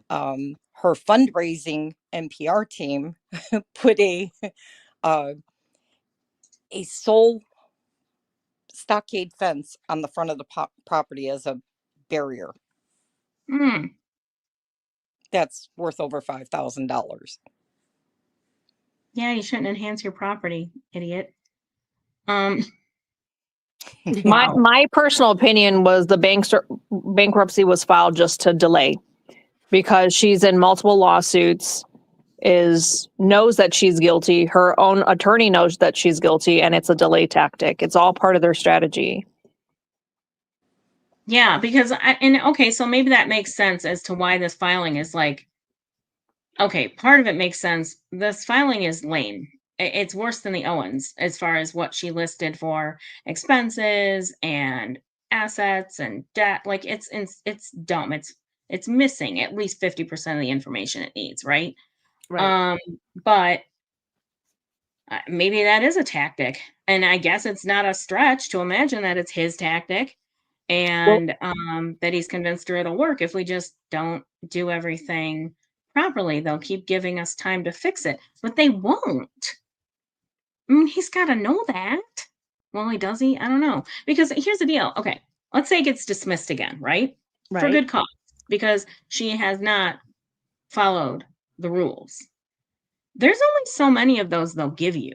her fundraising NPR team put uh, a sole stockade fence on the front of the property as a barrier mm, that's worth over $5,000. yeah, you shouldn't enhance your property, idiot. Um wow. My personal opinion was the bankruptcy was filed just to delay because she's in multiple lawsuits, knows that she's guilty. Her own attorney knows that she's guilty, and it's a delay tactic. It's all part of their strategy. Yeah, because okay, so maybe that makes sense as to why this filing is like, okay, part of it makes sense. This filing is lame. It's worse than the Owens as far as what she listed for expenses and assets and debt. Like it's dumb. It's missing at least 50% of the information it needs, right? Right. But maybe that is a tactic. And I guess it's not a stretch to imagine that it's his tactic Well, and that he's convinced her it'll work if we just don't do everything properly. They'll keep giving us time to fix it, but they won't. I mean, he's got to know that. Well, does he? I don't know. Because here's the deal. Okay, let's say it gets dismissed again, right? For Right. good cause, because she has not followed the rules. There's only so many of those they'll give you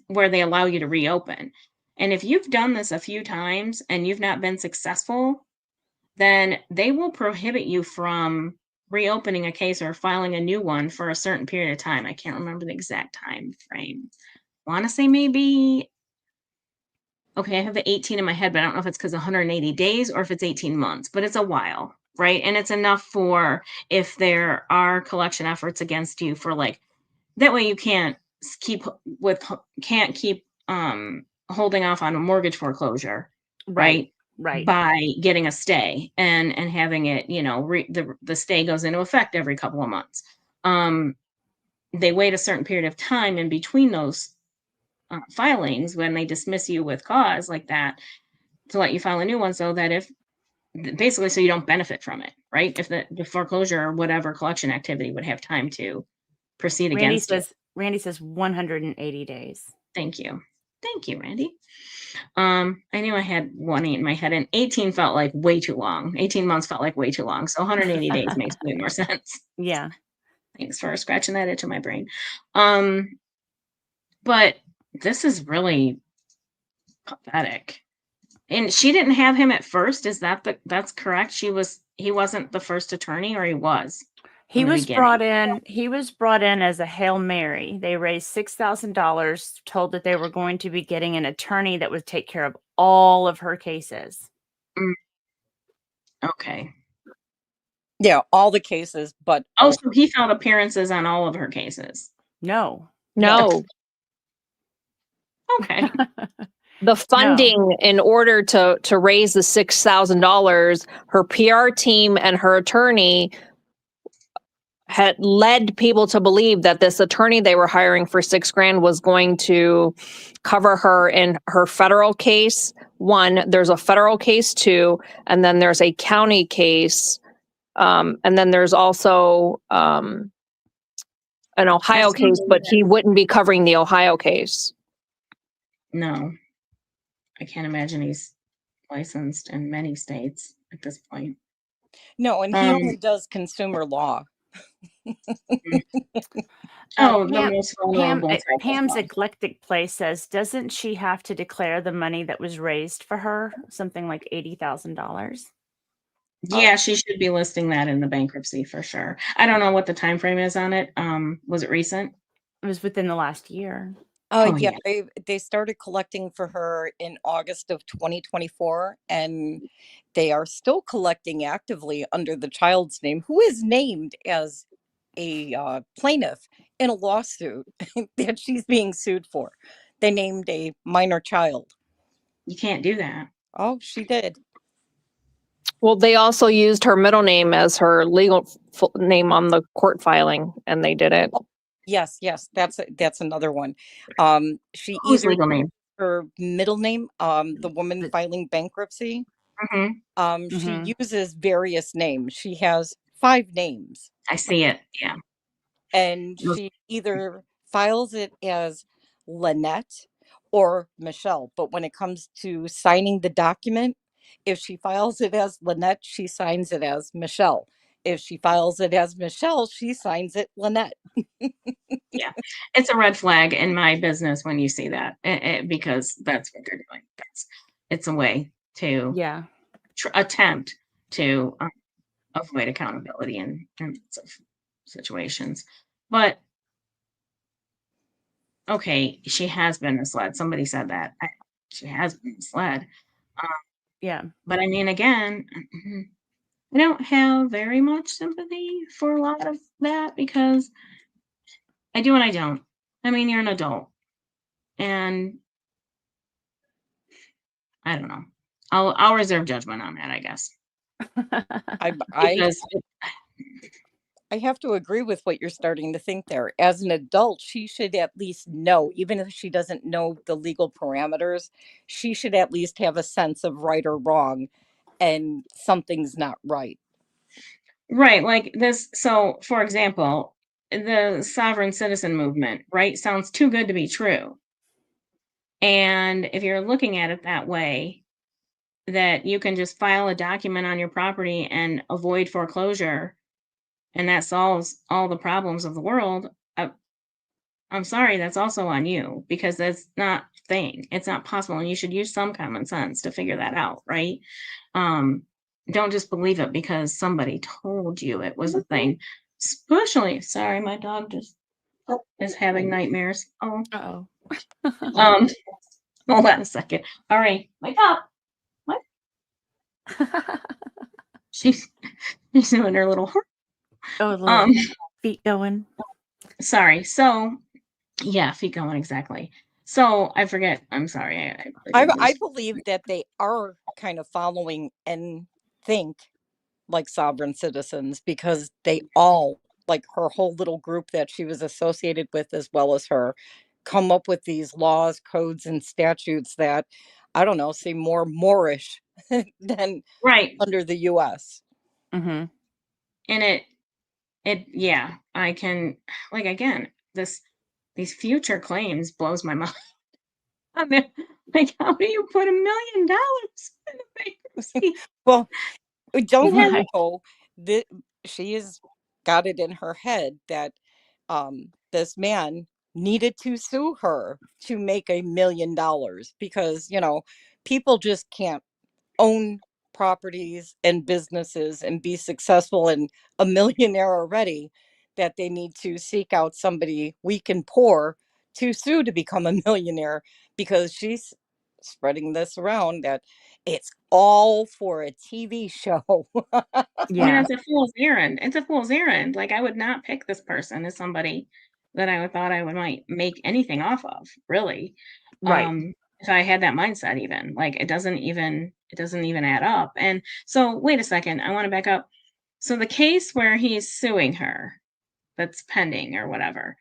where they allow you to reopen. And if you've done this a few times and you've not been successful, then they will prohibit you from reopening a case or filing a new one for a certain period of time. I can't remember the exact time frame. I want to say maybe, okay, I have the 18 in my head, but I don't know if it's because 180 days or if it's 18 months, but it's a while, right? And it's enough for if there are collection efforts against you for like, that way you can't keep holding off on a mortgage foreclosure, right? Right. By getting a stay and having it, the stay goes into effect every couple of months. They wait a certain period of time in between those filings when they dismiss you with cause like that to let you file a new one, so that if basically so you don't benefit from it, right? If the foreclosure or whatever collection activity would have time to proceed against you. Randy says 180 days. Thank you, Randy. I knew I had 1 8 in my head, and 18 felt like way too long. 18 months felt like way too long. So 180 days makes way more sense. Yeah. Thanks for scratching that itch in my brain. But this is really pathetic. And she didn't have him at first. Is that's correct? He wasn't the first attorney, or he was? He was brought in as a Hail Mary. They raised $6,000, told that they were going to be getting an attorney that would take care of all of her cases. Okay. Yeah, all the cases, but so he filed appearances on all of her cases. No. Okay. The funding in order to raise the $6,000, her PR team and her attorney had led people to believe that this attorney they were hiring for $6,000 was going to cover her in her federal case. One, there's a federal case, two, and then there's a county case. And then there's also an Ohio case, but he wouldn't be covering the Ohio case. No. I can't imagine he's licensed in many states at this point. No, and he only does consumer law. Pam's Eclectic Place says, doesn't she have to declare the money that was raised for her? Something like $80,000. Yeah, she should be listing that in the bankruptcy for sure. I don't know what the time frame is on it. Was it recent? It was within the last year. Oh, Yeah, yeah. they started collecting for her in August of 2024, and they are still collecting actively under the child's name, who is named as a plaintiff in a lawsuit that she's being sued for. They named a minor child. You can't do that. Oh, she did. Well, they also used her middle name as her legal name on the court filing, and they did it. Yes, that's another one. She Whose either legal name? her middle name, the woman filing bankruptcy. Mm-hmm. She uses various names. She has 5 names, I see it. Yeah. and she either files it as Lynette or Michelle. But when it comes to signing the document, if she files it as Lynette, she signs it as Michelle. If she files it as Michelle, she signs it Lynette. Yeah. It's a red flag in my business when you see that, because that's what they're doing. It's a way to Yeah. attempt to avoid accountability in lots of situations. But okay, she has been misled. Somebody said that. She has been misled. Yeah. But I mean, again, I don't have very much sympathy for a lot of that, because I do and I don't. I mean, you're an adult, and I don't know. I'll reserve judgment on that, I guess, I because I have to agree with what you're starting to think there. As an adult, she should at least know, even if she doesn't know the legal parameters, she should at least have a sense of right or wrong, and something's not right. right, like this. So, for example, the sovereign citizen movement, right, sounds too good to be true. And if you're looking at it that way, that you can just file a document on your property and avoid foreclosure, and that solves all the problems of the world, I'm sorry, that's also on you, because that's not a thing. It's not possible, and you should use some common sense to figure that out, right? Don't just believe it because somebody told you it was a thing. Especially, sorry, my dog just is having nightmares. Oh, Uh-oh. um, hold on a second. All right, wake up. What? She's doing her little. Oh, little Um, feet going. sorry. So, yeah, feet going, exactly. So I forget. I'm sorry. I believe that they are kind of following and think like sovereign citizens, because they all, like her whole little group that she was associated with, as well as her, come up with these laws, codes, and statutes that, I don't know, seem more Moorish than right. under the US. Mm-hmm. And yeah, I can, like, again, these future claims blows my mind. I mean, like, how do you put $1 million in a bankruptcy? Well, don't get me Right. wrong, she has got it in her head that this man needed to sue her to make $1 million, because, people just can't own properties and businesses and be successful and a millionaire already, that they need to seek out somebody weak and poor to sue to become a millionaire, because she's spreading this around that it's all for a TV show. I mean, Yeah. it's a fool's errand. It's a fool's errand. Like, I would not pick this person as somebody that I would thought I would might make anything off of, really. Right. If I had that mindset, even, like, it doesn't even add up. And so, wait a second, I want to back up. So the case where he's suing her, that's pending or whatever,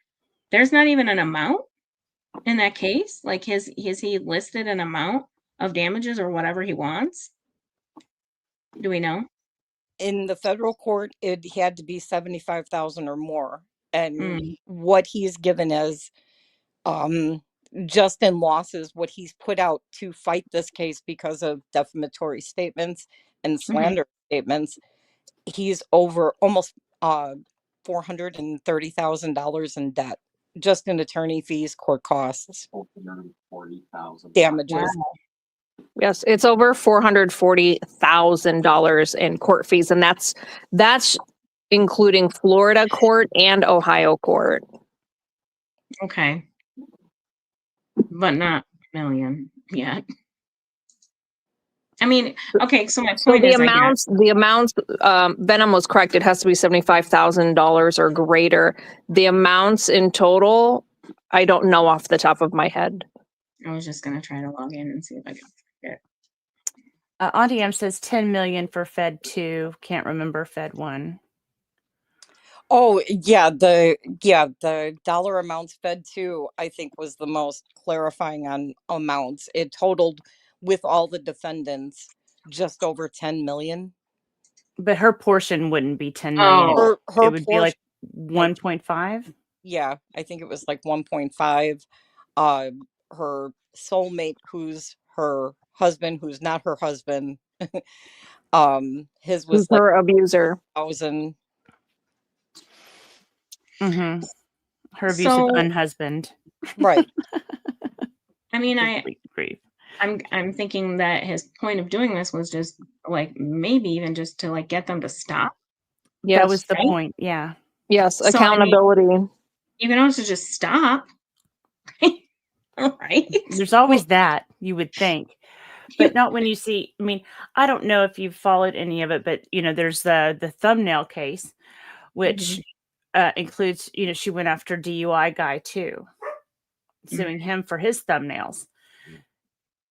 there's not even an amount in that case. Like, has he listed an amount of damages or whatever he wants? Do we know? In the federal court, it had to be 75,000 or more, and Mm, what he's given as just in losses, what he's put out to fight this case because of defamatory statements and mhm. slander statements, he's over almost $430,000 in debt, just in attorney fees, court costs, damages. Wow. Yes, it's over $440,000 in court fees, and that's including Florida court and Ohio court. Okay. but not a million yet. I mean, okay, so my So point the is, I guess, amounts, Venom was correct. It has to be $75,000 or greater. The amounts in total, I don't know off the top of my head. I was just gonna try to log in and see if I can get. Auntie M says 10 million for Fed 2. Can't remember Fed 1. Oh, yeah, the dollar amounts fed to, I think, was the most clarifying on amounts. It totaled with all the defendants just over 10 million. But her portion wouldn't be 10 million. Oh, Her It would be like portion, 1.5. yeah, I think it was like 1.5. Her soulmate, who's her husband, who's not her husband, his Who's was like her abuser? 1,000. Mm-hmm. Her abusive so unhusband. Right. I mean, Good grief. I'm thinking that his point of doing this was just like maybe even just to like get them to stop. Yes. That was the Right? point. Yeah. Yes, So, I mean, accountability. you can also just stop. Right? There's always that, you would think. But not when you see, I mean, I don't know if you've followed any of it, but there's the thumbnail case, which includes, she went after DUI guy too, suing him for his thumbnails,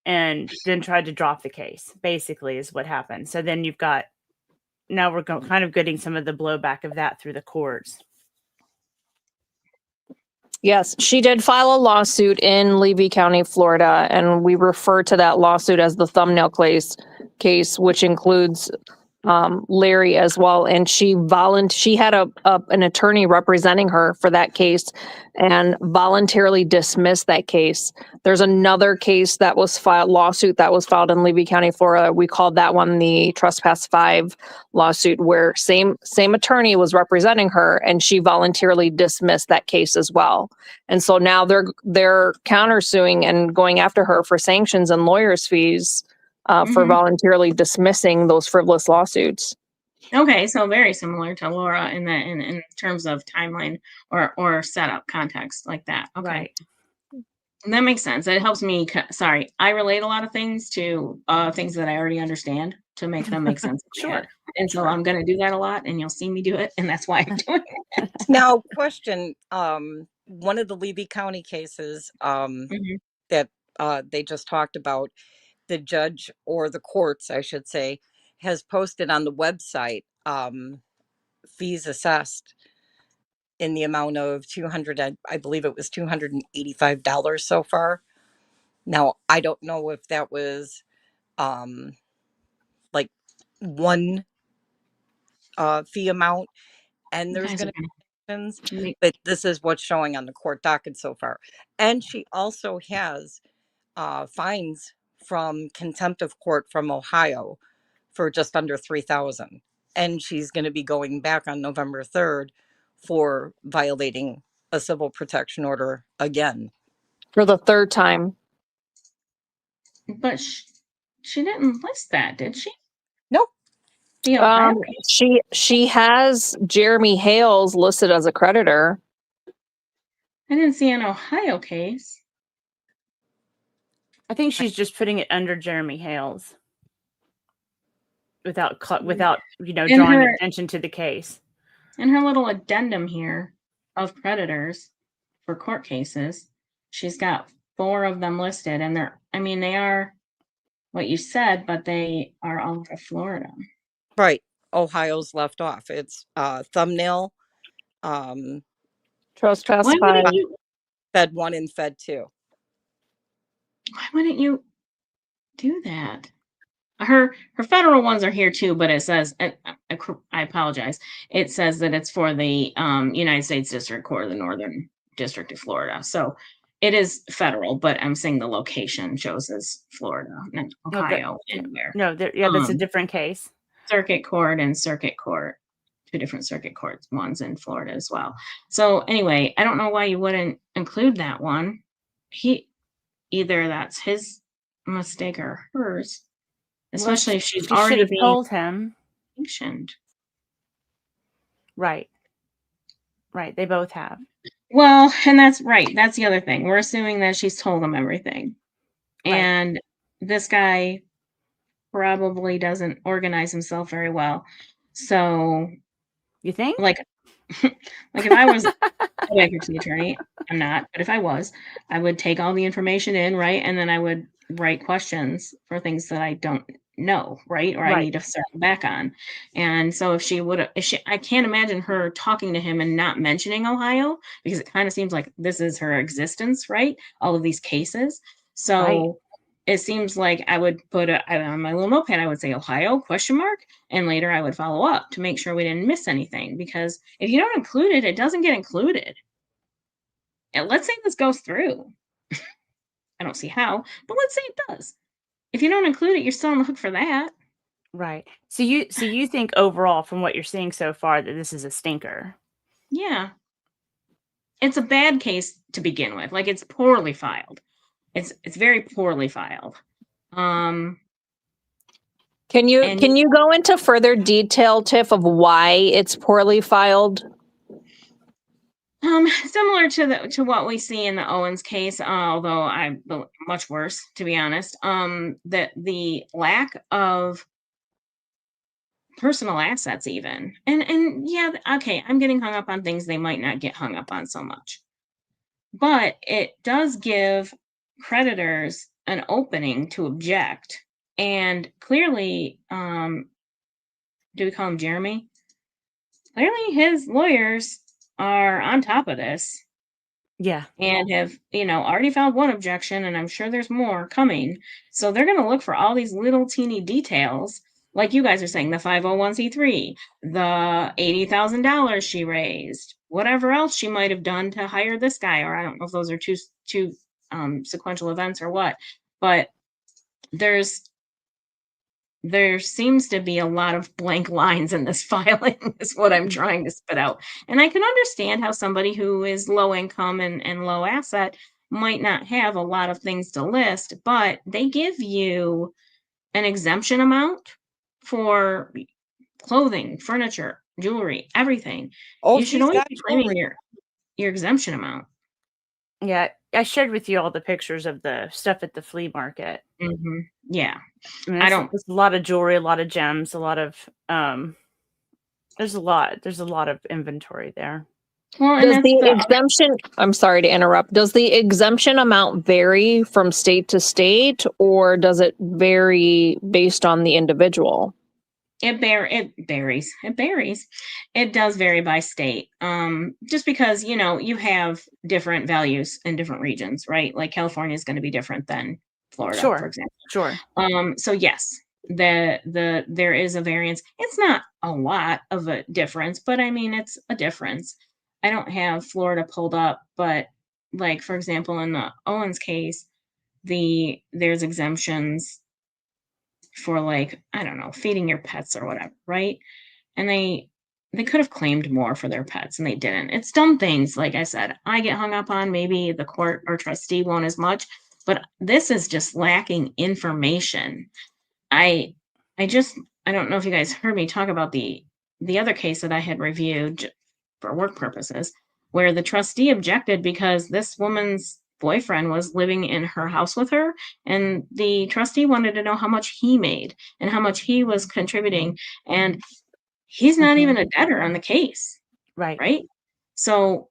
and then tried to drop the case, basically is what happened. So then you've got, now we're kind of getting some of the blowback of that through the courts. Yes, she did file a lawsuit in Levy County, Florida, and we refer to that lawsuit as the thumbnail case, which includes Larry as well. And she had an attorney representing her for that case and voluntarily dismissed that case. There's another case that was lawsuit that was filed in Levy County, Florida. We called that one the Trespass 5 lawsuit, where same attorney was representing her and she voluntarily dismissed that case as well. And so now they're countersuing and going after her for sanctions and lawyers' fees for voluntarily dismissing those frivolous lawsuits. Okay, so very similar to Laura in that in terms of timeline or setup context like that. Okay. Right. That makes sense. It helps me. Sorry, I relate a lot of things to things that I already understand to make them make sense. Sure. And so I'm going to do that a lot, and you'll see me do it, and that's why I'm doing it. Now, question, one of the Levy County cases that they just talked about, the judge, or the courts, I should say, has posted on the website fees assessed in the amount of I believe it was $285 so far. Now, I don't know if that was like one fee amount, and there's going to be sanctions, but this is what's showing on the court docket so far. And she also has fines from contempt of court from Ohio for just under 3,000, and she's going to be going back on November 3rd for violating a civil protection order again For the third time. But she didn't list that, did she? Nope. She has Jeremy Hales listed as a creditor. I didn't see an Ohio case. I think she's just putting it under Jeremy Hales without drawing attention to the case. In her little addendum here of creditors for court cases, she's got 4 of them listed, and they are what you said, but they are all for Florida. Right. Ohio's left off. It's thumbnail, Trespass 5, Fed 1 and Fed 2. Why wouldn't you do that? Her federal ones are here too, but it says, I apologize. It says that it's for the United States District Court of the Northern District of Florida. So it is federal, but I'm saying the location shows as Florida, not Ohio, anywhere. No, that's a different case. Circuit court and circuit court, 2 different circuit courts, ones in Florida as well. So anyway, I don't know why you wouldn't include that one. Either that's his mistake or hers. Especially if she's already told him. Sanctioned. Right. Right. They both have. Well, and that's right. That's the other thing. We're assuming that she's told him everything. Right. And this guy probably doesn't organize himself very well. So, You think? like, like if I was a bankruptcy attorney, I'm not, but if I was, I would take all the information in, right? And then I would write questions for things that I don't know, right? Or I Right. need to circle back on. And so if she would, if she, I can't imagine her talking to him and not mentioning Ohio because it kind of seems like this is her existence, right? All of these cases. So Right. it seems like I would put on my little notepad, I would say Ohio question mark, and later I would follow up to make sure we didn't miss anything. Because if you don't include it, it doesn't get included. And let's say this goes through. I don't see how, but let's say it does. If you don't include it, you're still on the hook for that. Right. So you think overall from what you're seeing so far that this is a stinker. Yeah. It's a bad case to begin with. Like it's poorly filed. It's very poorly filed. Can And- you go into further detail, Tiff, of why it's poorly filed? Similar to what we see in the Owens case, although much worse, to be honest. That the lack of personal assets, even, and yeah, okay, I'm getting hung up on things they might not get hung up on so much, but it does give creditors an opening to object, and clearly, do we call him Jeremy? Clearly, his lawyers are on top of this. Yeah. And have, already filed one objection, and I'm sure there's more coming. So they're going to look for all these little teeny details, like you guys are saying, the 501c3, the $80,000 she raised, whatever else she might have done to hire this guy, or I don't know if those are two sequential events or what, but there seems to be a lot of blank lines in this filing is what I'm trying to spit out. And I can understand how somebody who is low income and low asset might not have a lot of things to list, but they give you an exemption amount for clothing, furniture, jewelry, everything. Oh, You should she's always got be claiming jewelry. your exemption amount. Yeah. I shared with you all the pictures of the stuff at the flea market. Mm-hmm. Yeah. I mean, I don't- there's a lot of jewelry, a lot of gems, a lot of there's a lot of inventory there. Well, and Does that's the exemption, I'm sorry to interrupt, does the exemption amount vary from state to state, or does it vary based on the individual? It varies. It varies. It does vary by state. Just because, you have different values in different regions, right? Like California is going to be different than Florida, Sure. for example. Sure. So yes, there is a variance. It's not a lot of a difference, but I mean, it's a difference. I don't have Florida pulled up, but like, for example, in the Owens case, there's exemptions for, like, I don't know, feeding your pets or whatever, right? And they could have claimed more for their pets and they didn't. It's dumb things, like I said, I get hung up on, maybe the court or trustee won't as much, but this is just lacking information. I don't know if you guys heard me talk about the other case that I had reviewed for work purposes, where the trustee objected because this woman's boyfriend was living in her house with her, and the trustee wanted to know how much he made and how much he was contributing, and he's not even a debtor on the case. Right. So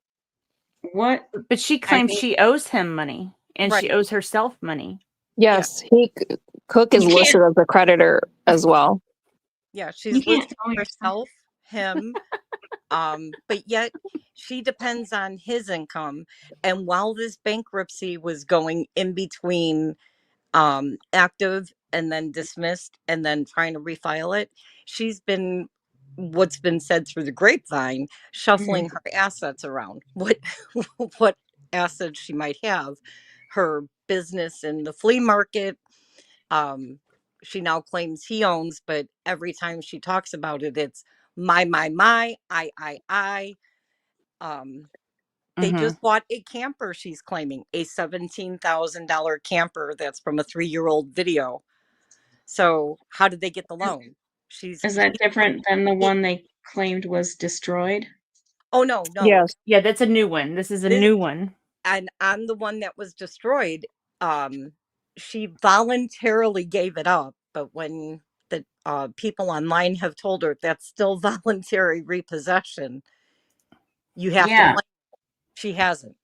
what? But she claims she owes him money and she owes herself money. Yes, Cook is listed as a creditor as well. Yeah, she's listed herself, him, but yet she depends on his income. And while this bankruptcy was going in between active and then dismissed and then trying to refile it, she's been, what's been said through the grapevine, shuffling her assets around. What assets she might have, her business in the flea market. She now claims he owns, but every time she talks about it, it's my, I. They just bought a camper, she's claiming, a $17,000 camper that's from a 3-year-old video. So how did they get the loan? Is that different than the one they claimed was destroyed? Oh, no. Yes. Yeah, that's a new one. This is a This- new one. And on the one that was destroyed, she voluntarily gave it up. But when the people online have told her that's still voluntary repossession, you have to Yeah. claim she hasn't.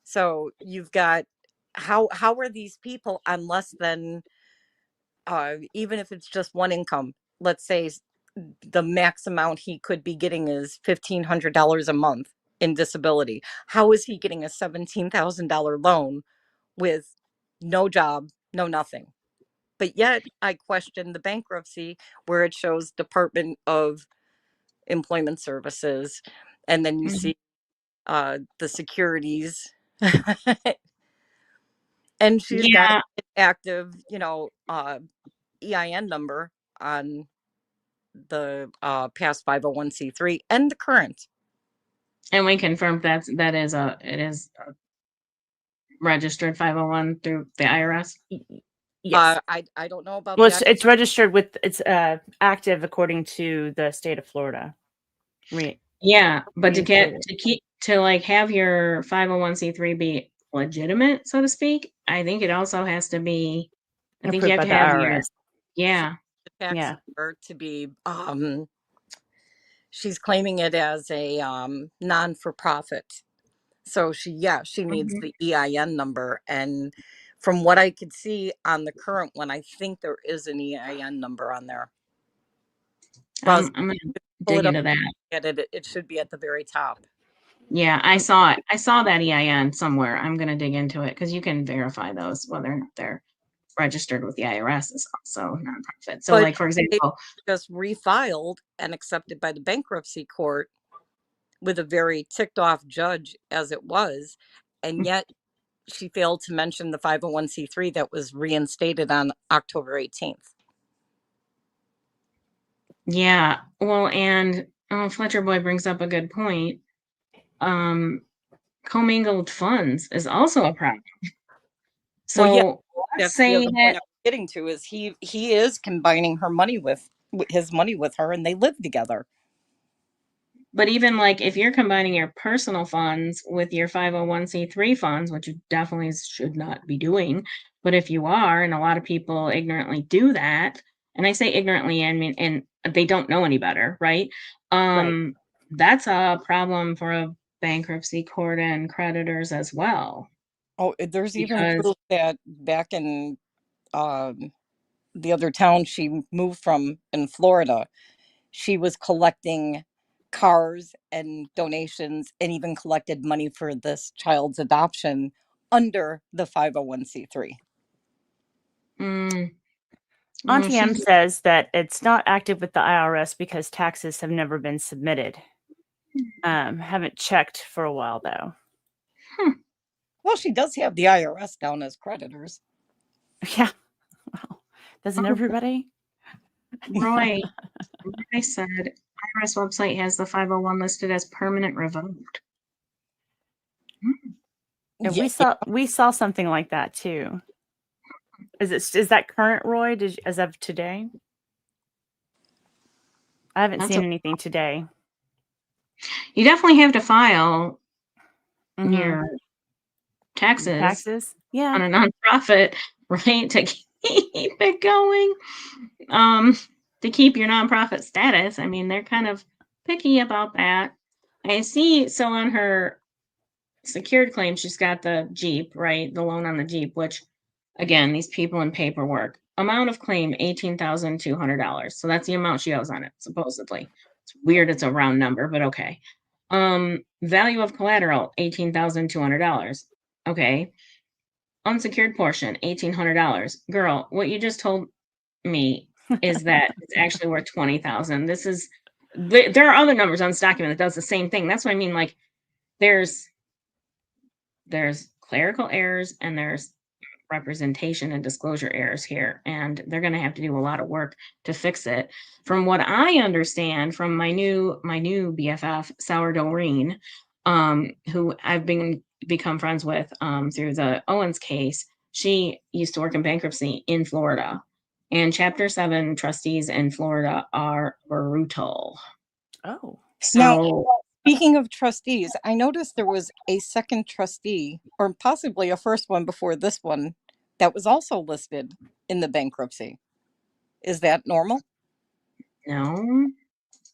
So you've got how are these people on less than even if it's just one income? Let's say the max amount he could be getting is $1,500 a month in disability. How is he getting a $17,000 loan with no job, no nothing? But yet I question the bankruptcy where it shows Department of Employment Services, and then you see the securities. And she's got Yeah. an active, EIN number on the past 501c3 and the current. And we confirmed that it is a registered 501 through the IRS. Yes. I don't know about Well, that. it's registered with, it's active according to the state of Florida. Yeah, but to Reinstated. have your 501c3 be legitimate, so to speak, I think it also has to be, I think you Approved have by to the have your, IRS. yeah. The tax Yeah. number to be she's claiming it as a non-for-profit. So she needs Mhm. the EIN number, and from what I could see on the current one, I think there is an EIN number on there. I'm gonna Pull dig it up, into that. get it. It should be at the very top. Yeah, I saw it. I saw that EIN somewhere. I'm gonna dig into it because you can verify those whether or not they're registered with the IRS is also nonprofit. So, But like for it example, just refiled and accepted by the bankruptcy court with a very ticked off judge as it was, and yet she failed to mention the 501c3 that was reinstated on October 18th. yeah, well, and Fletcher Boy brings up a good point. Commingled funds is also a problem. So Well, yeah, let's that's the say other point that, I'm getting to is he is combining her money with his money with her, and they live together. but even like if you're combining your personal funds with your 501c3 funds, which you definitely should not be doing, but if you are, and a lot of people ignorantly do that, and I say ignorantly, I mean, and they don't know any better, right? Right. That's a problem for a bankruptcy court and creditors as well. Oh, there's even Because proof that back in um, the other town she moved from in Florida, she was collecting cars and donations and even collected money for this child's adoption under the 501c3. well, Auntie M she's says that it's not active with the IRS because taxes have never been submitted. Haven't checked for a while though. Well, she does have the IRS down as creditors. Yeah. Well, doesn't everybody? Roy. I said IRS website has the 501 listed as permanent revoked. And Yeah, we saw something like that too. Is that current, Roy? As of today? I haven't That's seen anything today. You definitely have to file Mhm. your taxes Taxes? Yeah. on a nonprofit, right? To keep it going. To keep your nonprofit status. I mean, they're kind of picky about that. I see. So on her secured claim, she's got the Jeep, right? The loan on the Jeep, which again, these people in paperwork. Amount of claim $18,200. So that's the amount she owes on it, supposedly. It's weird, it's a round number, but okay. Value of collateral, $18,200. Okay. Unsecured portion, $1,800. Girl, what you just told me is that it's actually worth 20,000. This is there are other numbers on this document that does the same thing. That's what I mean. Like there's clerical errors and there's representation and disclosure errors here, and they're going to have to do a lot of work to fix it. From what I understand from my new BFF Sourdough Reen, who I've become friends with through the Owens case. She used to work in bankruptcy in Florida, and Chapter 7 trustees in Florida are brutal. Oh. So Speaking of trustees, I noticed there was a second trustee, or possibly a first one before this one, that was also listed in the bankruptcy. Is that normal? No.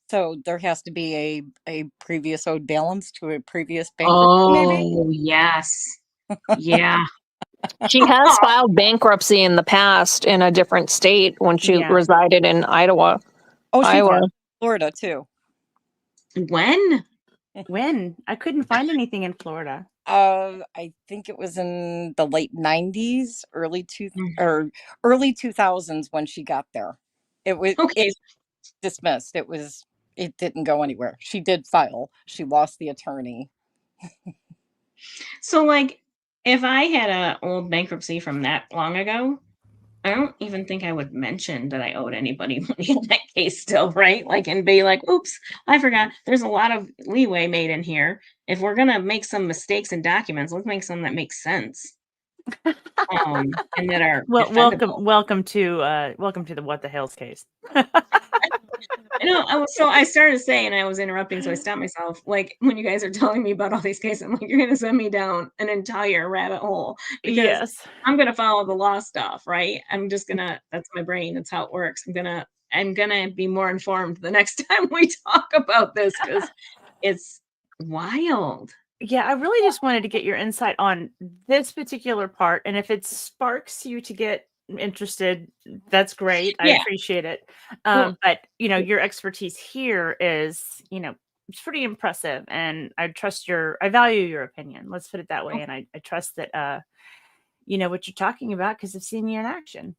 So there has to be a previous owed balance to a previous bankruptcy, maybe? Oh, yes. Yeah. She has filed bankruptcy in the past in a different state when she Yeah. resided in Iowa. Oh, she Iowa. filed in Florida too. When? When? I couldn't find anything in Florida. I think it was in the late 90s, early 2000s when she got there. It was Okay. dismissed. It didn't go anywhere. She did file. She lost the attorney. So, like, if I had a old bankruptcy from that long ago, I don't even think I would mention that I owed anybody money in that case still, right? Like, and be like, oops, I forgot. There's a lot of leeway made in here. If we're gonna make some mistakes in documents, let's make some that make sense. And that are Well, defendable. welcome to the What the Hales case. I know. So I started saying, I was interrupting, so I stopped myself. Like, when you guys are telling me about all these cases, I'm like, you're gonna send me down an entire rabbit hole because Yes. I'm gonna follow the law stuff, right? I'm just gonna. That's my brain. That's how it works. I'm gonna be more informed the next time we talk about this because it's wild. Yeah, I really just wanted to get your insight on this particular part, and if it sparks you to get interested, that's great. I Yeah. appreciate it. Well- But your expertise here is, it's pretty impressive, and I value your opinion. Let's put it that way, and I trust that you know what you're talking about because I've seen you in action.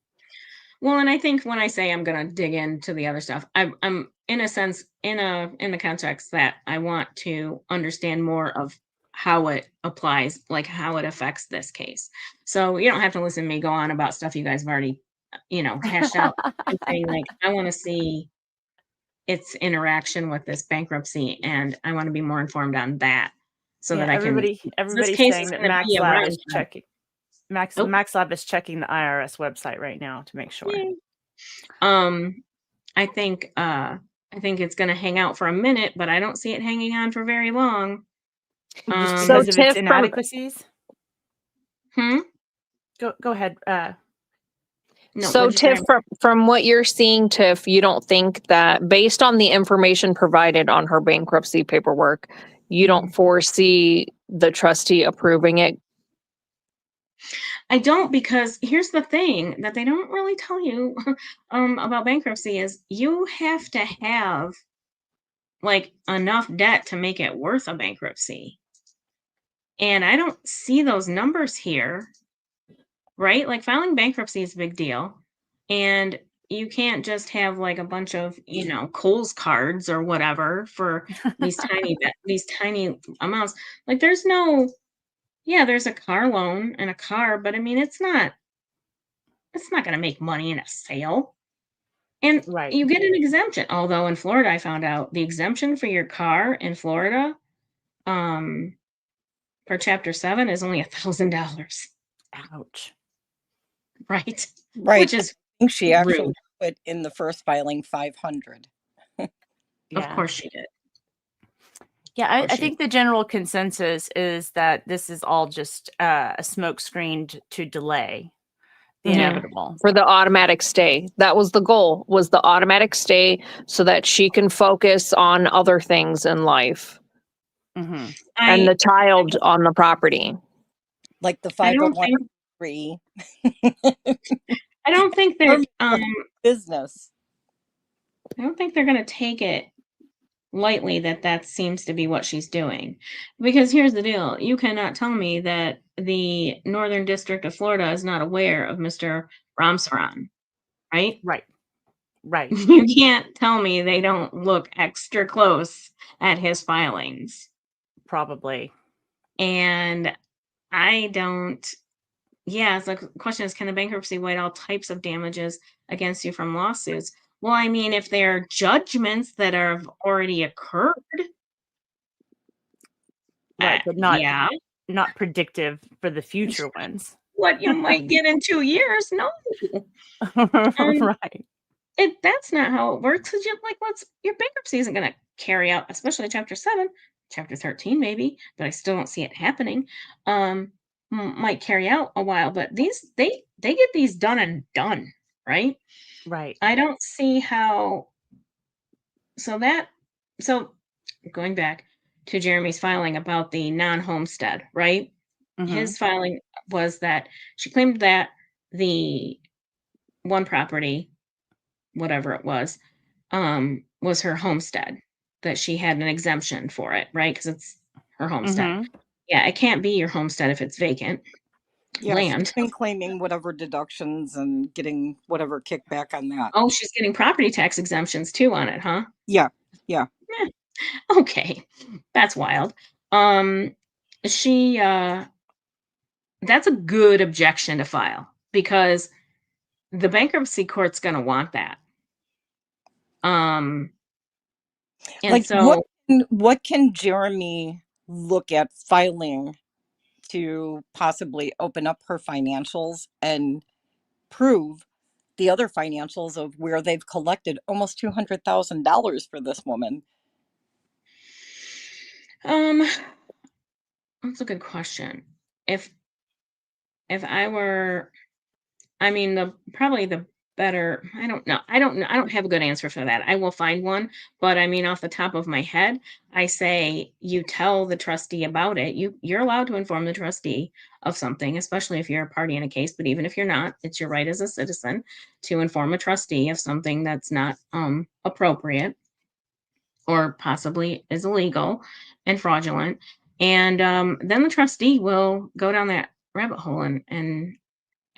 Well, and I think when I say I'm going to dig into the other stuff, I'm in a sense in the context that I want to understand more of how it applies, like how it affects this case. So you don't have to listen to me go on about stuff you guys have already, hashed out. I'm saying, like, I want to see its interaction with this bankruptcy, and I want to be more informed on that, so that I can. Everybody's case saying is that gonna Max be Lab around is for- checking. Max Oh. Lab is checking the IRS website right now to make sure. Yay. I think it's going to hang out for a minute, but I don't see it hanging on for very long. Just So because of its Tiff, inadequacies. Hmm? Go ahead. No, So what'd you Tiff, say? from what you're seeing, Tiff, you don't think that based on the information provided on her bankruptcy paperwork, you don't foresee the trustee approving it? I don't, because here's the thing that they don't really tell you about bankruptcy is you have to have like enough debt to make it worth a bankruptcy. And I don't see those numbers here, right? Like, filing bankruptcy is a big deal. And you can't just have like a bunch of, Kohl's cards or whatever for these tiny amounts. Like, there's a car loan and a car, but I mean, it's not going to make money in a sale. And Right. you get an exemption. Although in Florida, I found out the exemption for your car in Florida, for Chapter 7 is only $1,000. Ouch. Right. Right. Which is I think she actually rude. put in the first filing 500. Of Yeah. course she did. Yeah, course I she think the general consensus is that this is all just a smokescreen to delay the Yeah. inevitable. For the automatic stay. That was the goal, was the automatic stay so that she can focus on other things in life Mm-hmm. and the child on the property. Like the I don't think 501(c)(3) I don't think they're business. I don't think they're going to take it lightly that seems to be what she's doing. Because here's the deal. You cannot tell me that the Northern District of Florida is not aware of Mr. Ramsaran, right? Right. You can't tell me they don't look extra close at his filings. Probably. And I don't. Yeah, it's like, the question is, can the bankruptcy void all types of damages against you from lawsuits? Well, I mean, if there are judgments that have already occurred, Right, but not predictive for the future ones. What you might get in 2 years? No. Right. That's not how it works. Your bankruptcy isn't going to carry out, especially chapter 7, chapter 13 maybe, but I still don't see it happening. Might carry out a while, but these they get these done and done, right? Right. I don't see how. So going back to Jeremy's filing about the non-homestead, right? His filing was that she claimed that the one property, whatever it was her homestead, that she had an exemption for it, right? Because it's her homestead. Yeah, it can't be your homestead if it's vacant Yeah, land. she's been claiming whatever deductions and getting whatever kickback on that. Oh, she's getting property tax exemptions too on it, huh? Yeah. Okay, that's wild. She that's a good objection to file because the bankruptcy court's going to want that. And Like, so what can Jeremy look at filing to possibly open up her financials and prove the other financials of where they've collected almost $200,000 for this woman? That's a good question. If I were, I mean, probably the better, I don't know. I don't have a good answer for that. I will find one, but I mean, off the top of my head, I say you tell the trustee about it. You're allowed to inform the trustee of something, especially if you're a party in a case, but even if you're not, it's your right as a citizen to inform a trustee of something that's not appropriate or possibly is illegal and fraudulent. And then the trustee will go down that rabbit hole and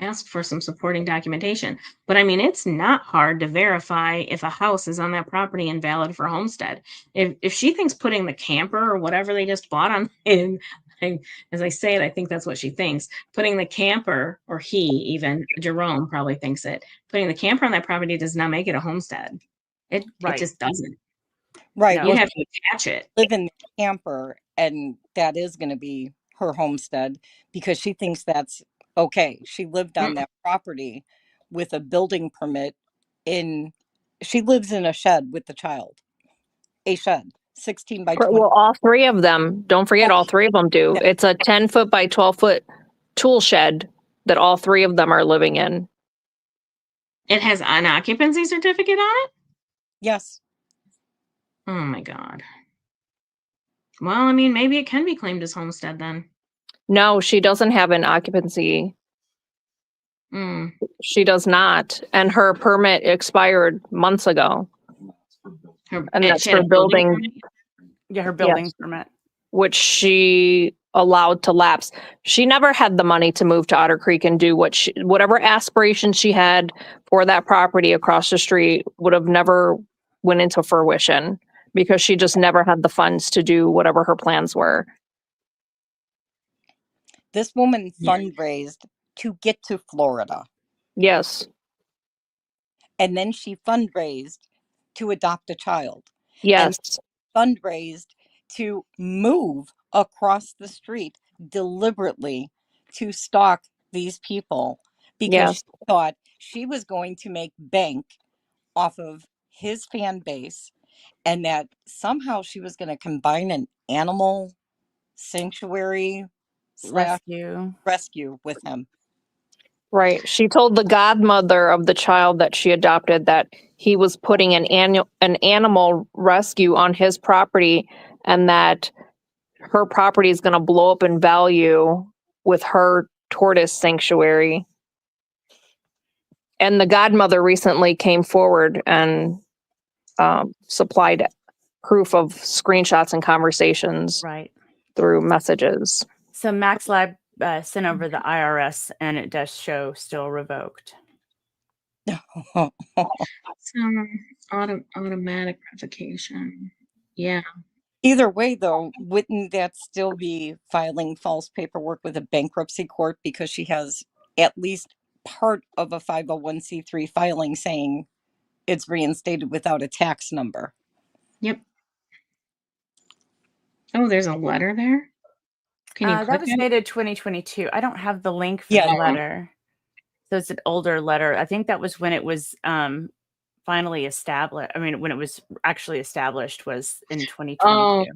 ask for some supporting documentation. But I mean, it's not hard to verify if a house is on that property and valid for homestead. If she thinks putting the camper or whatever they just bought on in, as I say it, I think that's what she thinks. Putting the camper, or he even, Jerome probably thinks it, putting the camper on that property does not make it a homestead. It just doesn't. Right. You have to attach it. Live in the camper, and that is going to be her homestead because she thinks that's okay. She lived on that property with a building permit she lives in a shed with the child. A shed, 16 by 20. Well, all three of them, don't forget, all three of them do. Yeah. It's a 10-foot by 12-foot tool shed that all three of them are living in. It has an occupancy certificate on it? Yes. Oh my God. Well, I mean, maybe it can be claimed as homestead then. No, she doesn't have an occupancy. She does not. And her permit expired months ago. And that's her building. Yeah, her building permit. Which she allowed to lapse. She never had the money to move to Otter Creek and do whatever aspirations she had for that property across the street would have never went into fruition because she just never had the funds to do whatever her plans were. This woman fundraised to get to Florida. Yes. And then she fundraised to adopt a child. Yes. And fundraised to move across the street deliberately to stalk these people because she thought she was going to make bank off of his fan base and that somehow she was going to combine an animal sanctuary rescue with him. Right. She told the godmother of the child that she adopted that he was putting an animal rescue on his property and that her property is going to blow up in value with her tortoise sanctuary. And the godmother recently came forward and supplied proof of screenshots and conversations through messages. So Max Lab sent over the IRS and it does show still revoked. Automatic revocation. Yeah. Either way, though, wouldn't that still be filing false paperwork with a bankruptcy court because she has at least part of a 501c3 filing saying it's reinstated without a tax number? Yep. Oh, there's a letter there? Can you that was dated 2022. I don't have the link for the letter. So it's an older letter. I think that was when it was finally established. I mean, when it was actually established was in 2022, Oh,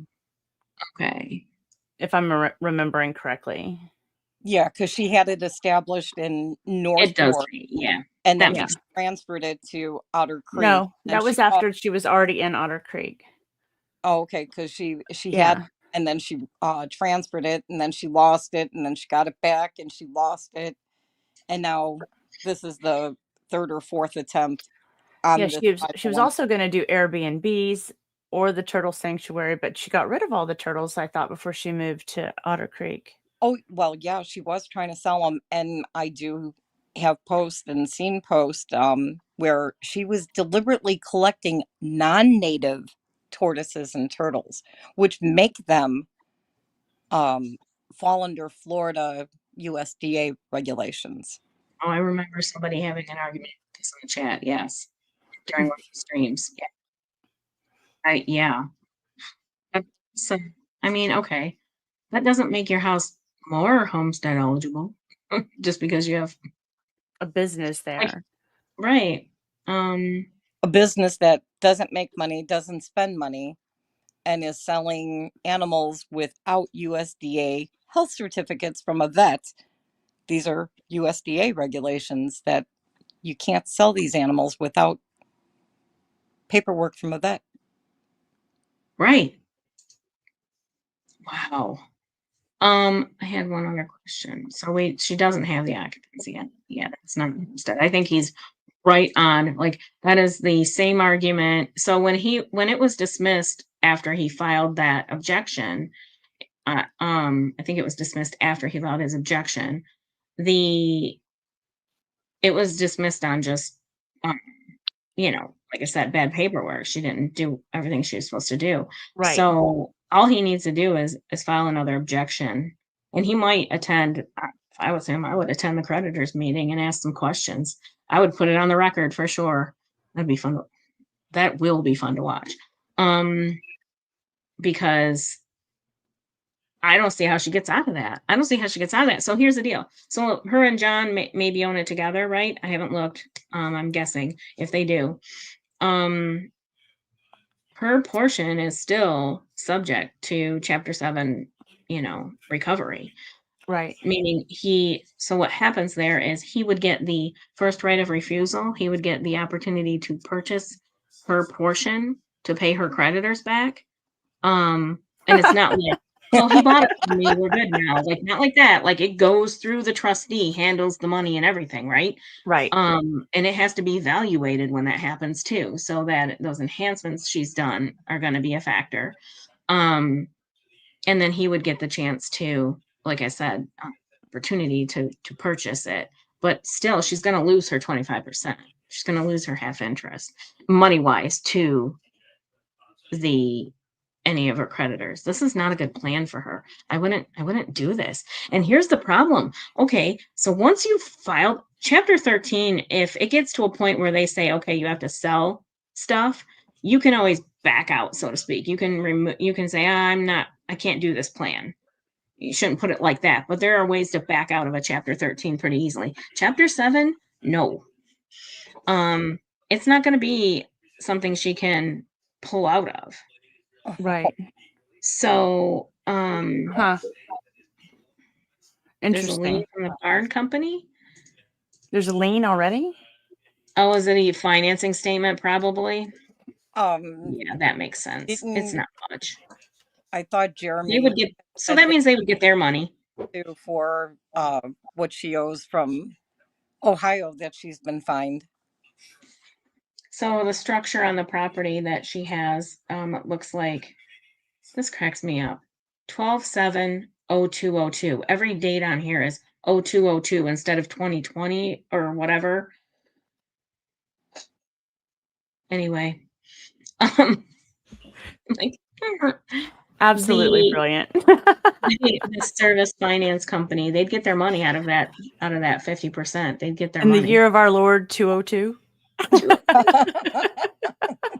okay. if I'm remembering correctly. Yeah, because she had it established in North It does. Fork, Yeah. and then That she makes transferred it to Otter Creek. No, and that was she after she was already in Otter Creek. Oh, okay, because she had, Yeah. and then she transferred it, and then she lost it, and then she got it back, and she lost it, and now this is the third or fourth attempt Yeah, on this she was 501. also going to do Airbnbs or the turtle sanctuary, but she got rid of all the turtles, I thought, before she moved to Otter Creek. Oh, well, yeah, she was trying to sell them, and I do have posts and seen posts where she was deliberately collecting non-native tortoises and turtles, which make them fall under Florida USDA regulations. Oh, I remember somebody having an argument with this in the chat. Yes. During one of the streams. Yeah. Yeah. So, I mean, okay. That doesn't make your house more homestead eligible just because you have a business there. Right. A business that doesn't make money, doesn't spend money, and is selling animals without USDA health certificates from a vet. These are USDA regulations that you can't sell these animals without paperwork from a vet. Right. Wow. I had one other question. So wait, she doesn't have the occupancy yet. Yeah, that's not homestead. I think he's right on. Like that is the same argument. So when it was dismissed after he filed that objection, I think it was dismissed after he filed his objection. It was dismissed on just like I said, bad paperwork. She didn't do everything she was supposed to do. Right. So all he needs to do is file another objection, and he might attend. If I was him, I would attend the creditors meeting and ask some questions. I would put it on the record for sure. That'd be fun. That will be fun to watch. Because I don't see how she gets out of that. I don't see how she gets out of that. So here's the deal. So her and John maybe own it together, right? I haven't looked. I'm guessing if they do. Her portion is still subject to Chapter 7, recovery. Right. Meaning so what happens there is he would get the first right of refusal. He would get the opportunity to purchase her portion to pay her creditors back. And it's not like, well, he bought it from me, we're good now. Like, not like that. Like, it goes through the trustee, handles the money and everything, right? Right. And it has to be evaluated when that happens too, so that those enhancements she's done are going to be a factor. And then he would get the chance to, like I said, opportunity to purchase it. But still, she's going to lose her 25%. She's going to lose her half interest, money-wise, to any of her creditors. This is not a good plan for her. I wouldn't do this. And here's the problem. Okay, so once you've filed Chapter 13, if it gets to a point where they say, okay, you have to sell stuff, you can always back out, so to speak. You can say, I can't do this plan. You shouldn't put it like that, but there are ways to back out of a Chapter 13 pretty easily. Chapter 7, no. It's not going to be something she can pull out of. Right. So, there's a lien Interesting. from the card company. There's a lien already? Oh, is it a financing statement? Probably. Yeah, that makes sense. It's Didn't- not much. I thought They Jeremy would get, so that means they would get their money. for what she owes from Ohio that she's been fined. So the structure on the property that she has, it looks like, this cracks me up. 12/7/02/02. Every date on here is 02/02 instead of 2020 or whatever. Anyway, like, Absolutely brilliant. the service finance company, they'd get their money out of that 50%. They'd get their In money. the year of our Lord 202.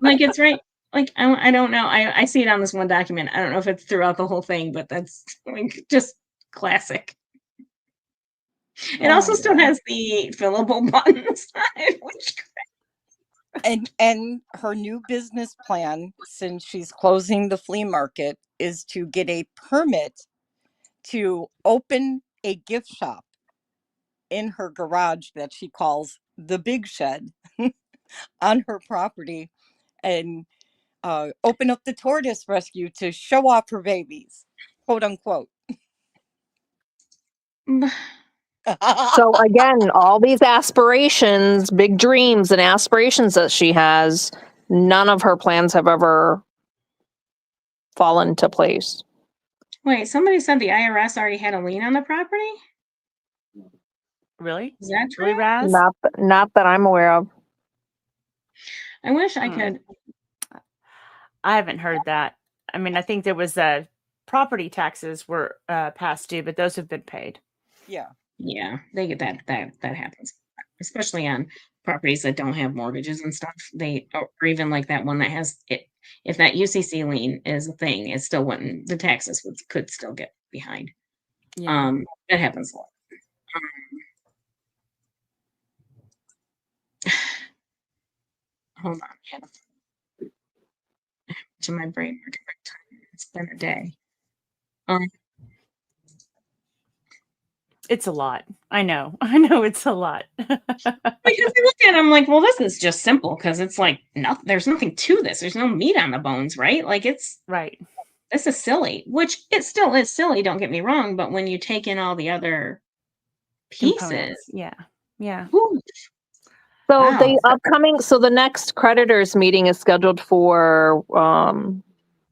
Like, it's right. Like, I don't know. I see it on this one document. I don't know if it's throughout the whole thing, but that's like just classic. It also still has the fillable buttons on it, which And her new business plan, since she's closing the flea market, is to get a permit to open a gift shop in her garage that she calls the big shed on her property, and open up the tortoise rescue to show off her babies, quote unquote. So again, all these aspirations, big dreams and aspirations that she has, none of her plans have ever fallen into place. Wait, somebody said the IRS already had a lien on the property? Really? Is that Really, true? Raz? Not that I'm aware of. I wish I Hmm. could. I haven't heard that. I mean, I think there was property taxes were past due, but those have been paid. Yeah. Yeah, they get that happens, especially on properties that don't have mortgages and stuff. They or even like that one that has it. If that UCC lien is a thing, it still wouldn't. The taxes could still get behind. Yeah. That happens a lot. Hold on, yeah. To my brain working right time. It's been a day. It's a lot. I know. I know it's a lot. Because I look at it, I'm like, well, this is just simple because it's like there's nothing to this. There's no meat on the bones, right? Like it's right. This is silly, which it still is silly. Don't get me wrong, but when you take in all the other pieces, Components. Yeah. Yeah. whew, So wow. the next creditors meeting is scheduled for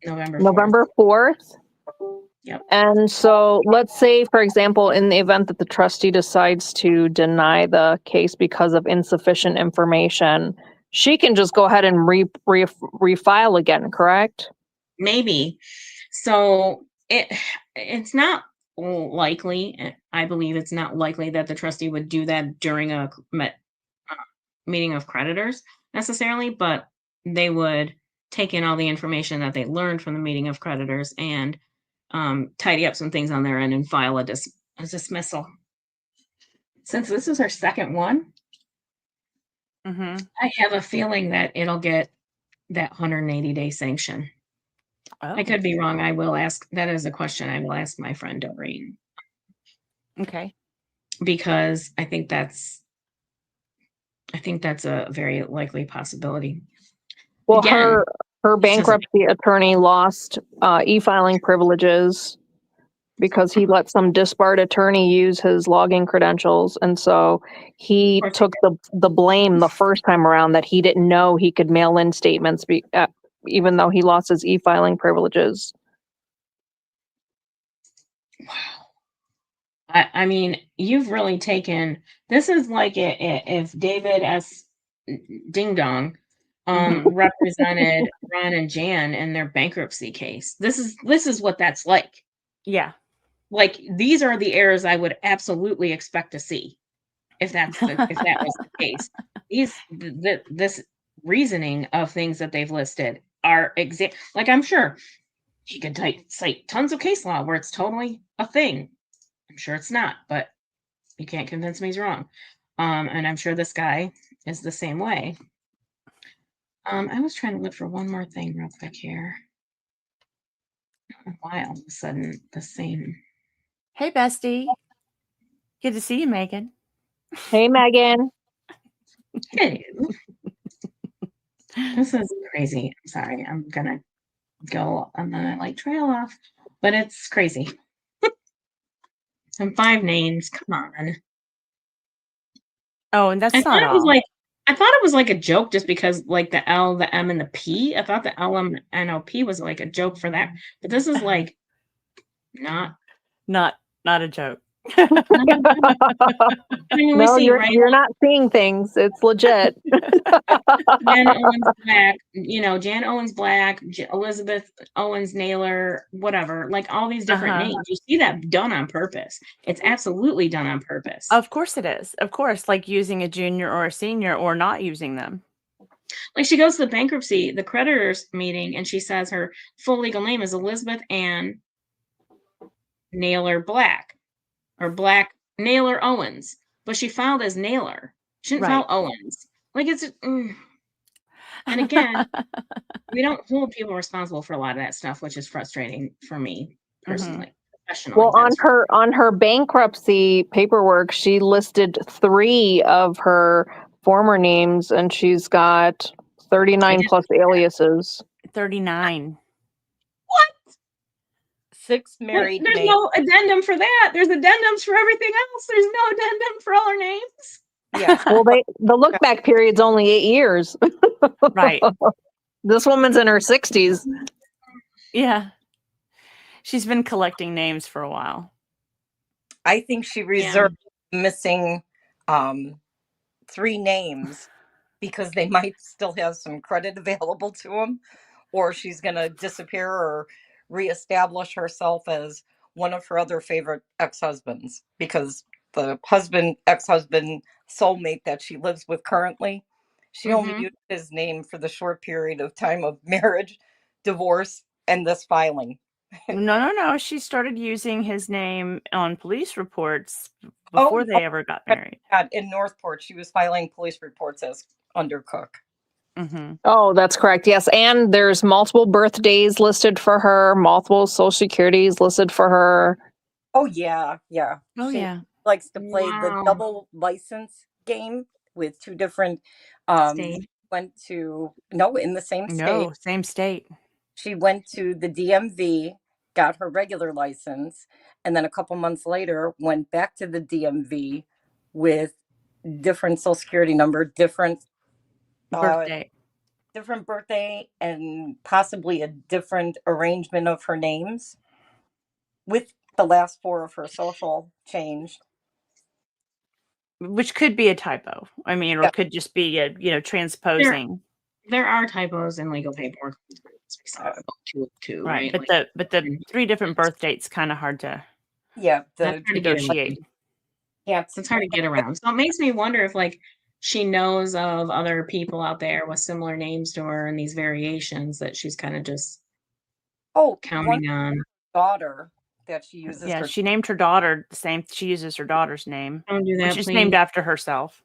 November 4th. Yep. And so let's say, for example, in the event that the trustee decides to deny the case because of insufficient information, she can just go ahead and refile again, correct? Maybe. So it's not likely. I believe it's not likely that the trustee would do that during a meeting of creditors necessarily, but they would take in all the information that they learned from the meeting of creditors and tidy up some things on their end and file a dismissal. Since this is our second one, I have a feeling that it'll get that 180-day sanction. Oh. I could be wrong. I will ask. That is a question I will ask my friend Doreen. Okay. Because I think that's a very likely possibility. Well, Again, her bankruptcy attorney lost e-filing privileges because he let some disbarred attorney use his login credentials, and so he took the blame the first time around that he didn't know he could mail in statements even though he lost his e-filing privileges. Wow. I mean, you've really taken, this is like if David S. Ding Dong represented Ron and Jan in their bankruptcy case. This is what that's like. Yeah. Like these are the errors I would absolutely expect to see if that was the case. This reasoning of things that they've listed are like I'm sure he could cite tons of case law where it's totally a thing. I'm sure it's not, but you can't convince me he's wrong. And I'm sure this guy is the same way. I was trying to look for one more thing real quick here. I don't know why all of a sudden the same. Hey, bestie. Good to see you, Megan. Hey, Megan. Hey. This is crazy. I'm sorry. I'm gonna go on the trail off, but it's crazy. And 5 names. Come on. Oh, and that's not all. I thought it was like a joke just because like the L, the M, and the P. I thought the LMNOP was like a joke for that, but this is like not a joke. I mean, no, you're not seeing things. It's legit. Jan Owens Black, Jan Owens Black, Elizabeth Owens Naylor, whatever, like all these different names. You see that done on purpose. It's absolutely done on purpose. Of course it is. Of course, like using a junior or a senior or not using them. Like she goes to the creditors meeting, and she says her full legal name is Elizabeth Ann Naylor Black. Or Black Naylor Owens, but she filed as Naylor. She didn't file Owens. Like it's. And again, we don't hold people responsible for a lot of that stuff, which is frustrating for me personally. Professionally, Well, on her bankruptcy paperwork, she listed 3 of her former names, and she's got 39 plus aliases. 39. 6 married There's names. no addendum for that. There's addendums for everything else. There's no addendum for all our names. Yeah. Well, the look back period's only 8 years. Right. This woman's in her 60s. Yeah. She's been collecting names for a while. I think she reserved missing 3 names because they might still have some credit available to them, or she's going to disappear or reestablish herself as one of her other favorite ex-husbands, because the ex-husband soulmate that she lives with currently, she only used his name for the short period of time of marriage, divorce, and this filing. No. She started using his name on police reports before they ever got married. In Northport, she was filing police reports as undercook. Oh, that's correct. Yes. And there's multiple birthdays listed for her, multiple social securities listed for her. Oh, yeah. Yeah. Oh, she yeah. likes to play the double license game with 2 different State. went to in the same state. No, same state. She went to the DMV, got her regular license, and then a couple months later went back to the DMV with different social security number, different birthday, and possibly a different arrangement of her names, with the last 4 of her social changed. Which could be a typo. I mean, or could just be a transposing. There are typos in legal paperwork. Right. But the 3 different birth dates kind of hard to negotiate. Yeah, it's hard to get around. So it makes me wonder if she knows of other people out there with similar names to her and these variations that she's kind of just counting on. Daughter that she uses. Yeah, she named her daughter the same. She uses her daughter's name. Don't do that, which is please. named after herself.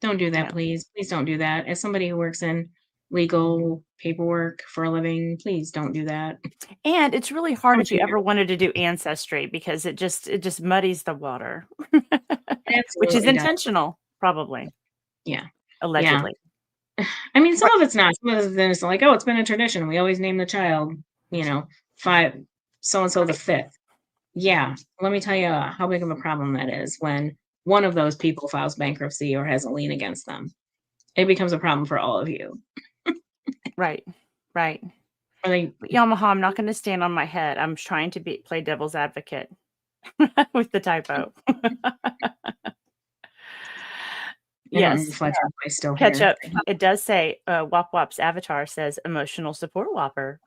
Don't do that, please. Please don't do that. As somebody who works in legal paperwork for a living, please don't do that. And it's really hard if you ever wanted to do ancestry, because it just muddies the water. Which is intentional, probably. Yeah. Allegedly. Yeah. I mean, some of it's not. Some of it's like, it's been a tradition. We always name the child, 5 so-and-so the 5th. Yeah. Let me tell you how big of a problem that is when one of those people files bankruptcy or has a lien against them. It becomes a problem for all of you. Right. Yamaha, I'm not going to stand on my head. I'm trying to play devil's advocate with the typo. Yes. Catch up. It does say Wop Wop's avatar says emotional support whopper.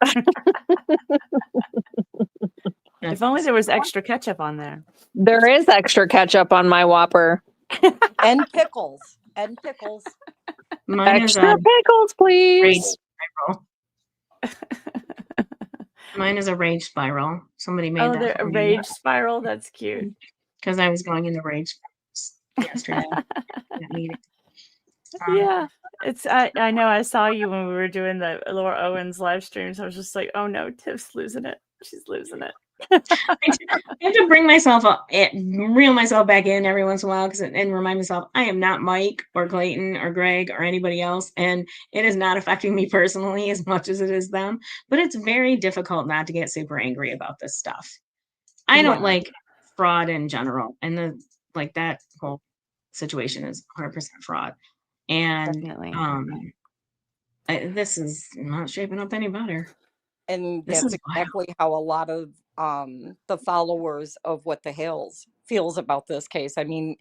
If only there was extra ketchup on there. There is extra ketchup on my Whopper. And pickles. Mine extra pickles, please. Mine is a rage spiral. Somebody made that. A rage spiral? That's cute. Because I was going into rage yesterday. Yeah. I know I saw you when we were doing the Laura Owens live streams. I was just like, oh no, Tiff's losing it. She's losing it. I have to bring myself up, reel myself back in every once in a while, and remind myself I am not Mike or Clayton or Greg or anybody else, and it is not affecting me personally as much as it is them. But it's very difficult not to get super angry about this stuff. I don't like fraud in general, and that whole situation is 100% fraud. And this is not shaping up any better. And that's exactly how a lot of the followers of What the Hales feels about this case. I mean,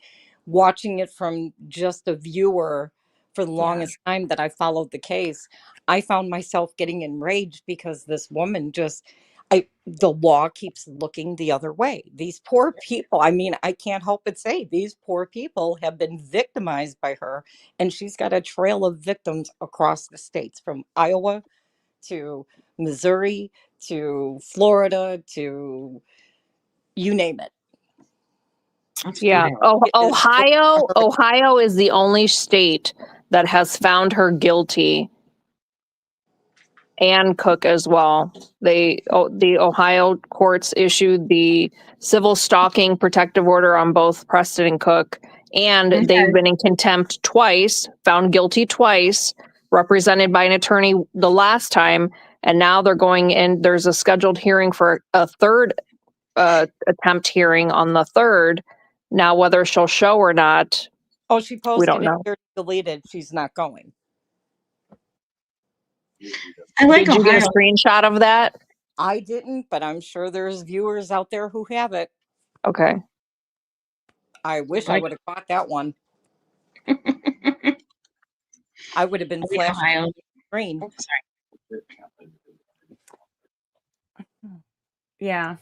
watching it from just a viewer for the longest time that I followed the case, I found myself getting enraged because this woman the law keeps looking the other way. These poor people, I mean, I can't help but say these poor people have been victimized by her, and she's got a trail of victims across the states, from Iowa to Missouri to Florida to you name it. Yeah. Ohio is the only state that has found her guilty and Cook as well. The Ohio courts issued the civil stalking protective order on both Preston and Cook, and Okay. they've been in contempt twice, found guilty twice, represented by an attorney the last time, and now they're going in. There's a scheduled hearing for a third attempt hearing on the 3rd. Now, whether she'll show or not, Oh, she posted we don't know. it, deleted. She's not going. I like Did you get a Ohio. screenshot of that? I didn't, but I'm sure there's viewers out there who have it. Okay. I wish I would have caught that one. I would have been flashing Ohio. screen. Oh, sorry. Yeah.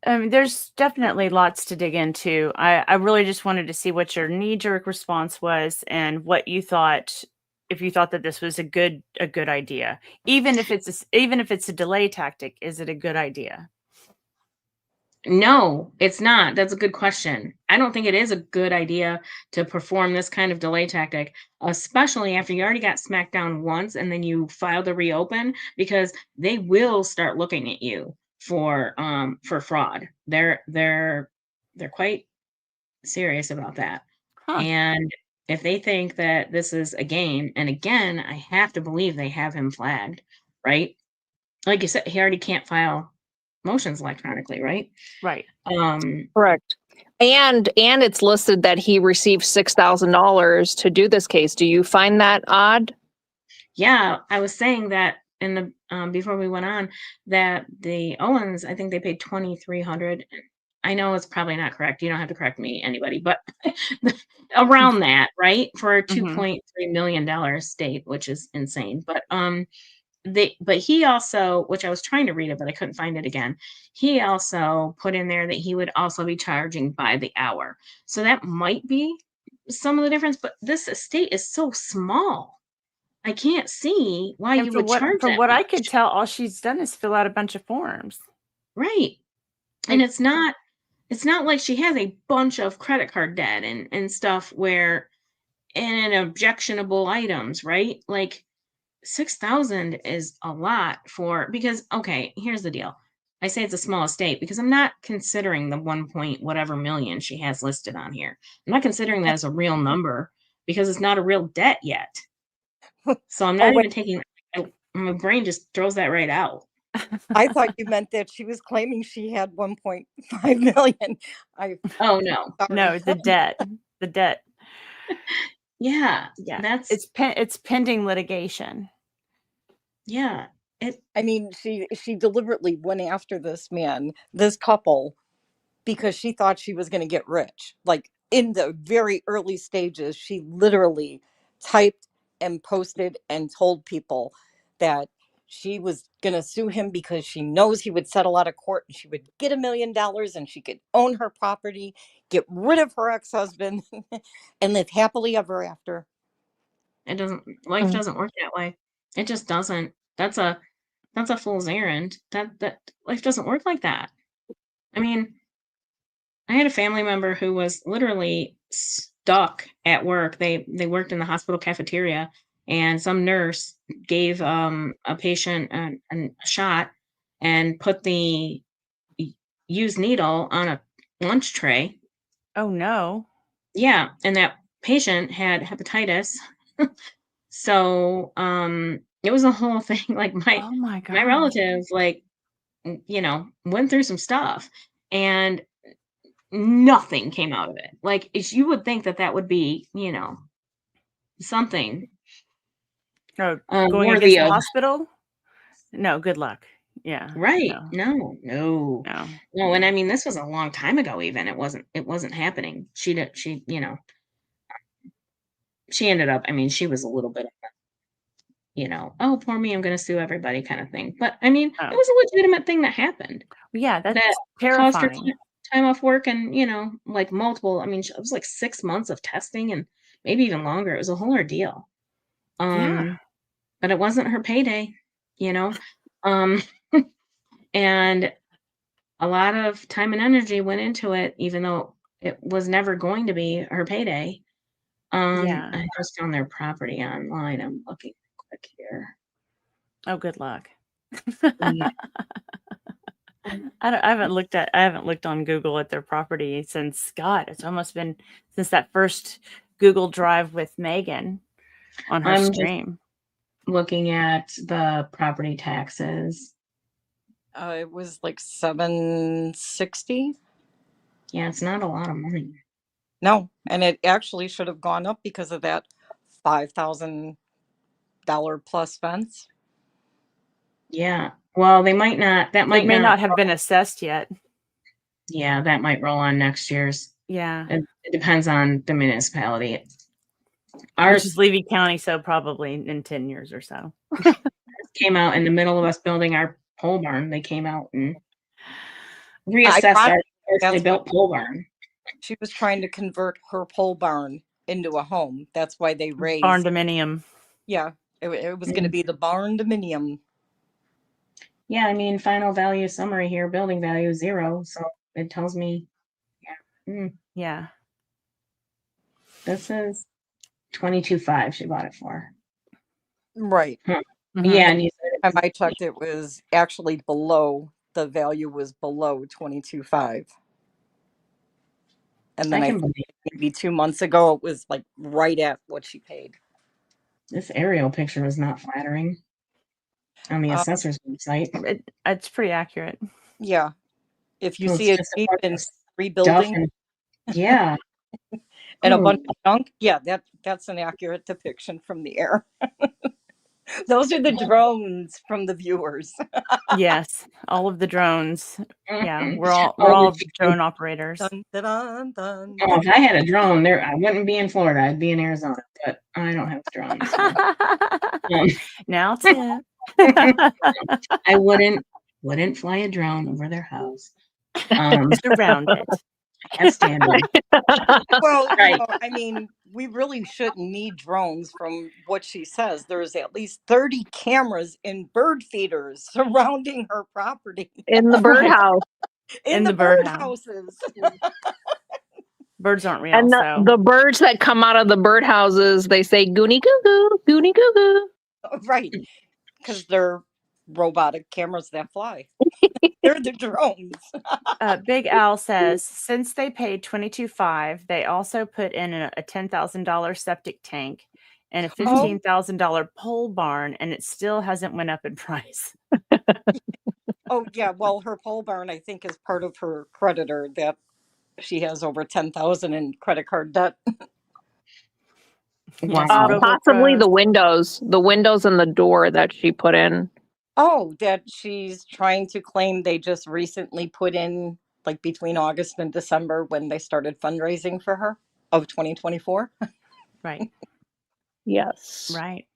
There's definitely lots to dig into. I really just wanted to see what your knee-jerk response was and what you thought, if you thought that this was a good idea. Even if it's a delay tactic, is it a good idea? No, it's not. That's a good question. I don't think it is a good idea to perform this kind of delay tactic, especially after you already got smacked down once and then you file to reopen, because they will start looking at you for fraud. They're quite serious about that. Huh. And if they think that this is a game, and again, I have to believe they have him flagged, right? Like you said, he already can't file motions electronically, right? Right. Correct. And it's listed that he received $6,000 to do this case. Do you find that odd? Yeah, I was saying that in the before we went on, that the Owens, I think they paid $2,300. I know it's probably not correct. You don't have to correct me, anybody, but around that, right? For a $2.3 million estate, which is insane. But but he also, which I was trying to read it, but I couldn't find it again. He also put in there that he would also be charging by the hour. So that might be some of the difference, but this estate is so small. I can't see why you would charge from that what I much. could tell, all she's done is fill out a bunch of forms. Right. And it's not like she has a bunch of credit card debt and stuff where and objectionable items, right? Like 6,000 is a lot for, because okay, here's the deal. I say it's a small estate because I'm not considering the 1 point whatever million she has listed on here. I'm not considering that as a real number because it's not a real debt yet. So I'm not even taking, my brain just throws that right out. I thought you meant that she was claiming she had 1.5 million. Oh no. No, the debt. The debt. Yeah. Yeah. That's it's pending litigation. Yeah. I mean, she deliberately went after this couple, because she thought she was going to get rich. Like in the very early stages, she literally typed and posted and told people that she was going to sue him because she knows he would settle out of court and she would get $1 million and she could own her property, get rid of her ex-husband, and live happily ever after. Life doesn't work that way. It just doesn't. That's a fool's errand. That life doesn't work like that. I mean, I had a family member who was literally stuck at work. They worked in the hospital cafeteria, and some nurse gave a patient a shot and put the used needle on a lunch tray. Oh no. Yeah, and that patient had hepatitis. So it was a whole thing. Like Oh my God. my relatives, like, went through some stuff and nothing came out of it. Like you would think that would be, something Oh, going worthy against the of hospital? No, good luck. Yeah. right. No. No. And I mean, this was a long time ago. Even it wasn't happening. She ended up. I mean, she was a little bit of oh, poor me, I'm going to sue everybody kind of thing. But I mean, it was a legitimate thing that happened. Yeah, that's that terrifying. caused her time off work and, like multiple, I mean, it was like 6 months of testing and maybe even longer. It was a whole ordeal. Yeah. But it wasn't her payday, and a lot of time and energy went into it, even though it was never going to be her payday. Yeah. I just found their property online. I'm looking quick here. Oh, good luck. Yeah. I haven't looked on Google at their property since, God, it's almost been since that first Google Drive with Megan on her I'm just stream. looking at the property taxes. It was like $760. Yeah, it's not a lot of money. No, and it actually should have gone up because of that $5,000 plus fence. Yeah. Well, they might not. That It might may not. not have been assessed yet. Yeah, that might roll on next year's. Yeah. It depends on the municipality. Which Ours is Levy County, so probably in 10 years or so. came out in the middle of us building our pole barn. They came out and reassessed our freshly built pole barn. She was trying to convert her pole barn into a home. That's why they raised. Barn dominium. Yeah, it was going to be the barn dominium. Yeah, I mean, final value summary here, building value 0. So it tells me, Yeah. This is 22.5 she bought it for. Right. Mhm. Yeah, and you said I checked, it was actually below, the value was below 22.5. And then I think maybe 2 months ago, it was like right at what she paid. This aerial picture was not flattering on the assessor's website. It's pretty accurate. Yeah. If you Well, see it's it just in rebuilding. Yeah. And a bunch of junk. Yeah, that's an accurate depiction from the air. Those are the drones from the viewers. Yes, all of the drones. Yeah, we're all drone operators. Dun, dun, dun, Oh, if I had a drone, there I wouldn't be in Florida. I'd be in Arizona, but I don't have drones. So. Now, Tim. I wouldn't fly a drone over their house. Around it. I have standards. Well, Right. I mean, we really shouldn't need drones from what she says. There's at least 30 cameras in bird feeders surrounding her property. In the birdhouse. in the birdhouses. Birds aren't real. And the birds that come out of the birdhouses, they say goonie goo goo, goonie goo goo. Right. Because they're robotic cameras that fly. They're the drones. Big Al says, since they paid $22,500, they also put in a $10,000 septic tank and a $15,000 pole barn, and it still hasn't went up in price. Oh yeah, well, her pole barn, I think, is part of her creditor that she has over $10,000 in credit card debt. Wow. Possibly the windows and the door that she put in. Oh, that she's trying to claim they just recently put in, like between August and December when they started fundraising for her of 2024. Right. Yes. Right.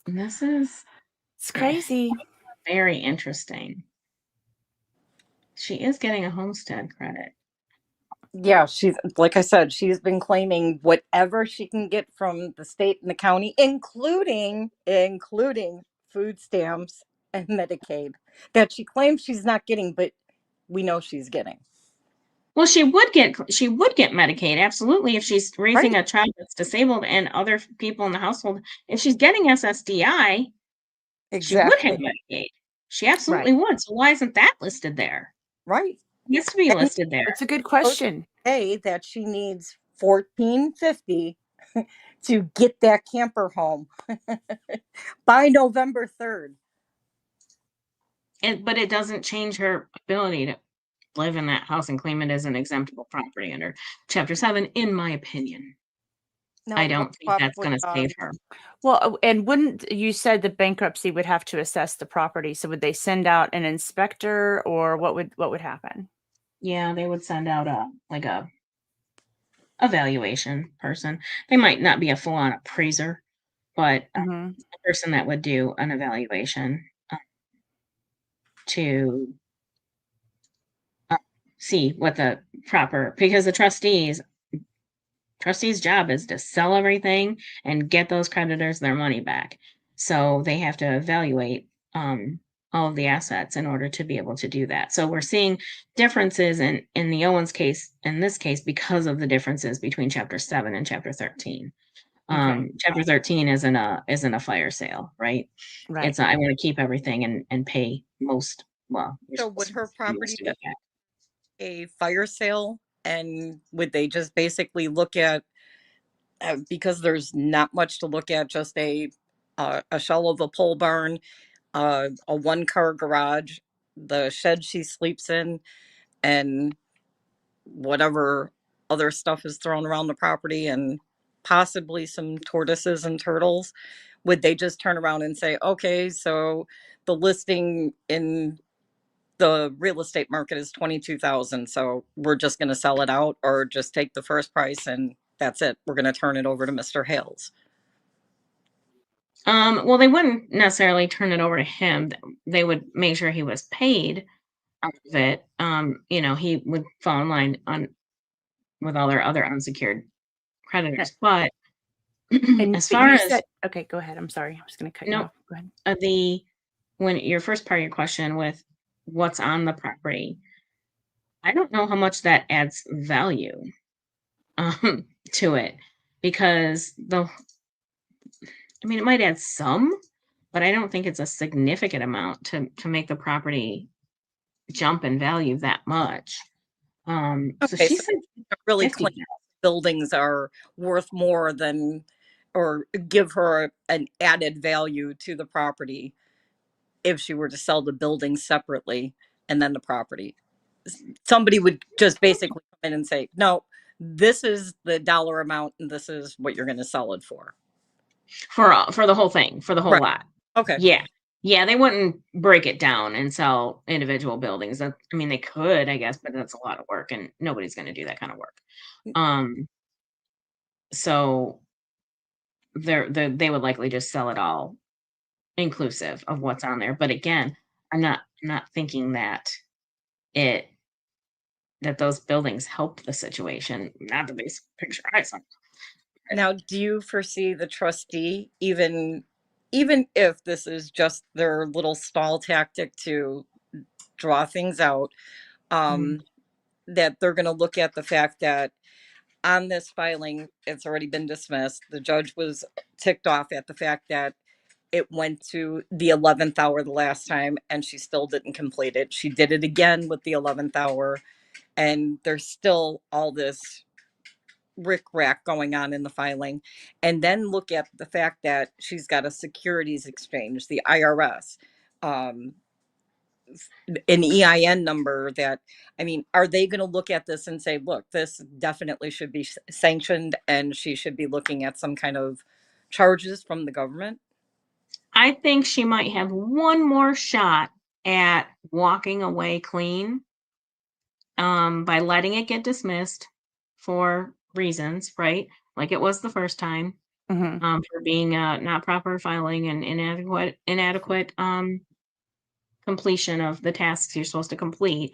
And this is it's crazy. Very interesting. She is getting a homestead credit. Yeah, she's, like I said, she's been claiming whatever she can get from the state and the county, including food stamps and Medicaid, that she claims she's not getting, but we know she's getting. Well, she would get Medicaid, absolutely, if she's raising a child that's disabled and other people in the household. If she's getting SSDI, she would have Medicaid. She absolutely would. So why isn't that listed there? Right. It needs to be listed there. It's a good question. Say that she needs $1,450 to get that camper home by November 3rd. But it doesn't change her ability to live in that house and claim it as an exemptable property under Chapter 7, in my opinion. No, I don't think that's going to save her. Well, and wouldn't you said the bankruptcy would have to assess the property? So would they send out an inspector, or what would happen? Yeah, they would send out a evaluation person. They might not be a full-on appraiser, but a person that would do an evaluation to see what the proper, because the trustees' job is to sell everything and get those creditors their money back. So they have to evaluate all of the assets in order to be able to do that. So we're seeing differences in the Owens case, in this case, because of the differences between Chapter 7 and Chapter 13. Chapter 13 isn't a fire sale, right? Right. It's I want to keep everything and pay most. Well, you're So would supposed to her pay property most of be it back. a fire sale? And would they just basically look at, because there's not much to look at, just a shell of a pole barn, a 1-car garage, the shed she sleeps in, and whatever other stuff is thrown around the property, and possibly some tortoises and turtles? Would they just turn around and say, okay, so the listing in the real estate market is 22,000, so we're just going to sell it out, or just take the first price and that's it, we're going to turn it over to Mr. Hales? Well, they wouldn't necessarily turn it over to him. They would make sure he was paid out of it. He would fall in line with all their other unsecured creditors. But And as but far you as said, okay, go ahead. I'm sorry. I was going to cut you no, off. Go ahead. when your first part of your question with what's on the property, I don't know how much that adds value to it, because it might add some, but I don't think it's a significant amount to make the property jump in value that much. So Okay, she so said really 50. claim buildings are worth more than, or give her an added value to the property if she were to sell the building separately and then the property. Somebody would just basically come in and say, no, this is the dollar amount and this is what you're going to sell it for. For the whole thing, for the whole Right. lot. Okay. Yeah, they wouldn't break it down and sell individual buildings. They could, I guess, but that's a lot of work, and nobody's going to do that kind of work. So they would likely just sell it all inclusive of what's on there. But again, I'm not thinking that those buildings help the situation. Not the basic picture I saw. Now, do you foresee the trustee, even if this is just their little stall tactic to draw things out, that they're going to look at the fact that on this filing, it's already been dismissed. The judge was ticked off at the fact that it went to the 11th hour the last time and she still didn't complete it. She did it again with the 11th hour, and there's still all this rick-rack going on in the filing. And then look at the fact that she's got a securities exchange, the IRS, an EIN number that, are they going to look at this and say, look, this definitely should be sanctioned and she should be looking at some kind of charges from the government? I think she might have one more shot at walking away clean, by letting it get dismissed for reasons, right? Like it was the first time, for being not proper filing and inadequate completion of the tasks you're supposed to complete,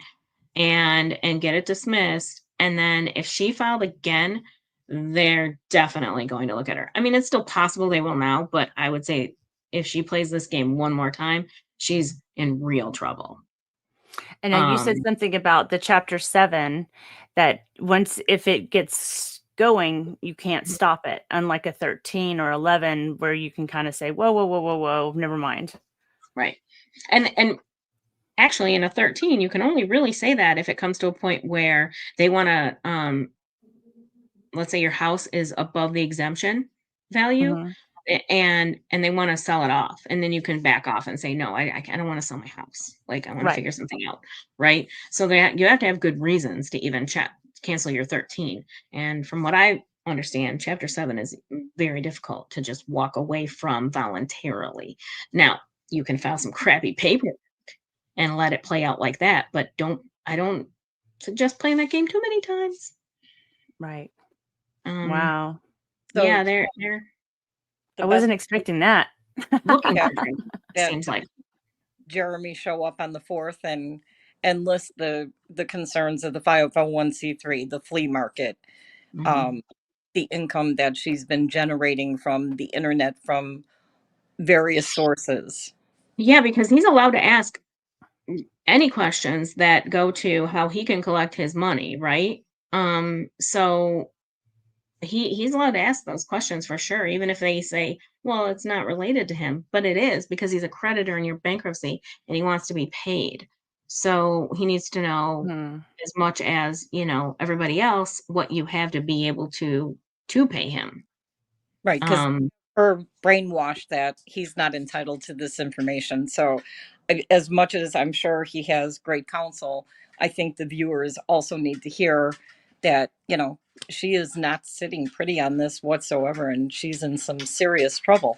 and get it dismissed. And then if she filed again, they're definitely going to look at her. It's still possible they will now, but I would say if she plays this game one more time, she's in real trouble. And now you said something about the chapter 7, that if it gets going, you can't stop it, unlike a 13 or 11 where you can kind of say, whoa, never mind. Right. And actually in a 13, you can only really say that if it comes to a point where they want to, let's say your house is above the exemption value, and they want to sell it off, and then you can back off and say, no, I don't want to sell my house. Like I want to figure something out. Right. So that you have to have good reasons to even cancel your 13. And from what I understand, chapter 7 is very difficult to just walk away from voluntarily. Now you can file some crappy paperwork and let it play out like that, but I don't suggest playing that game too many times. Right. Wow. So yeah, they're I wasn't expecting that. looking Yeah. for them, seems like. Jeremy show up on the 4th and list the concerns of the 501c3, the flea market, the income that she's been generating from the internet from various sources. Yeah, because he's allowed to ask any questions that go to how he can collect his money, right? So he's allowed to ask those questions for sure, even if they say, well, it's not related to him, but it is because he's a creditor in your bankruptcy and he wants to be paid. So he needs to know as much as, everybody else, what you have to be able to pay him. Right, because her brainwashed that he's not entitled to this information. So as much as I'm sure he has great counsel, I think the viewers also need to hear that, she is not sitting pretty on this whatsoever, and she's in some serious trouble.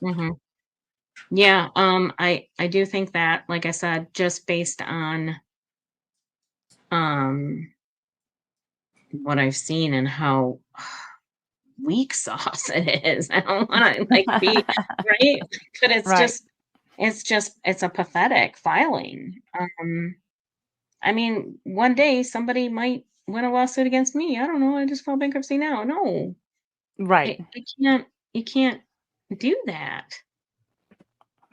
Mm-hmm. Yeah, I do think that, like I said, just based on what I've seen and how weak sauce it is. I don't want to be right, but it's Right. it's a pathetic filing. I mean, one day somebody might win a lawsuit against me. I don't know. I just filed bankruptcy now. No, Right. you can't do that.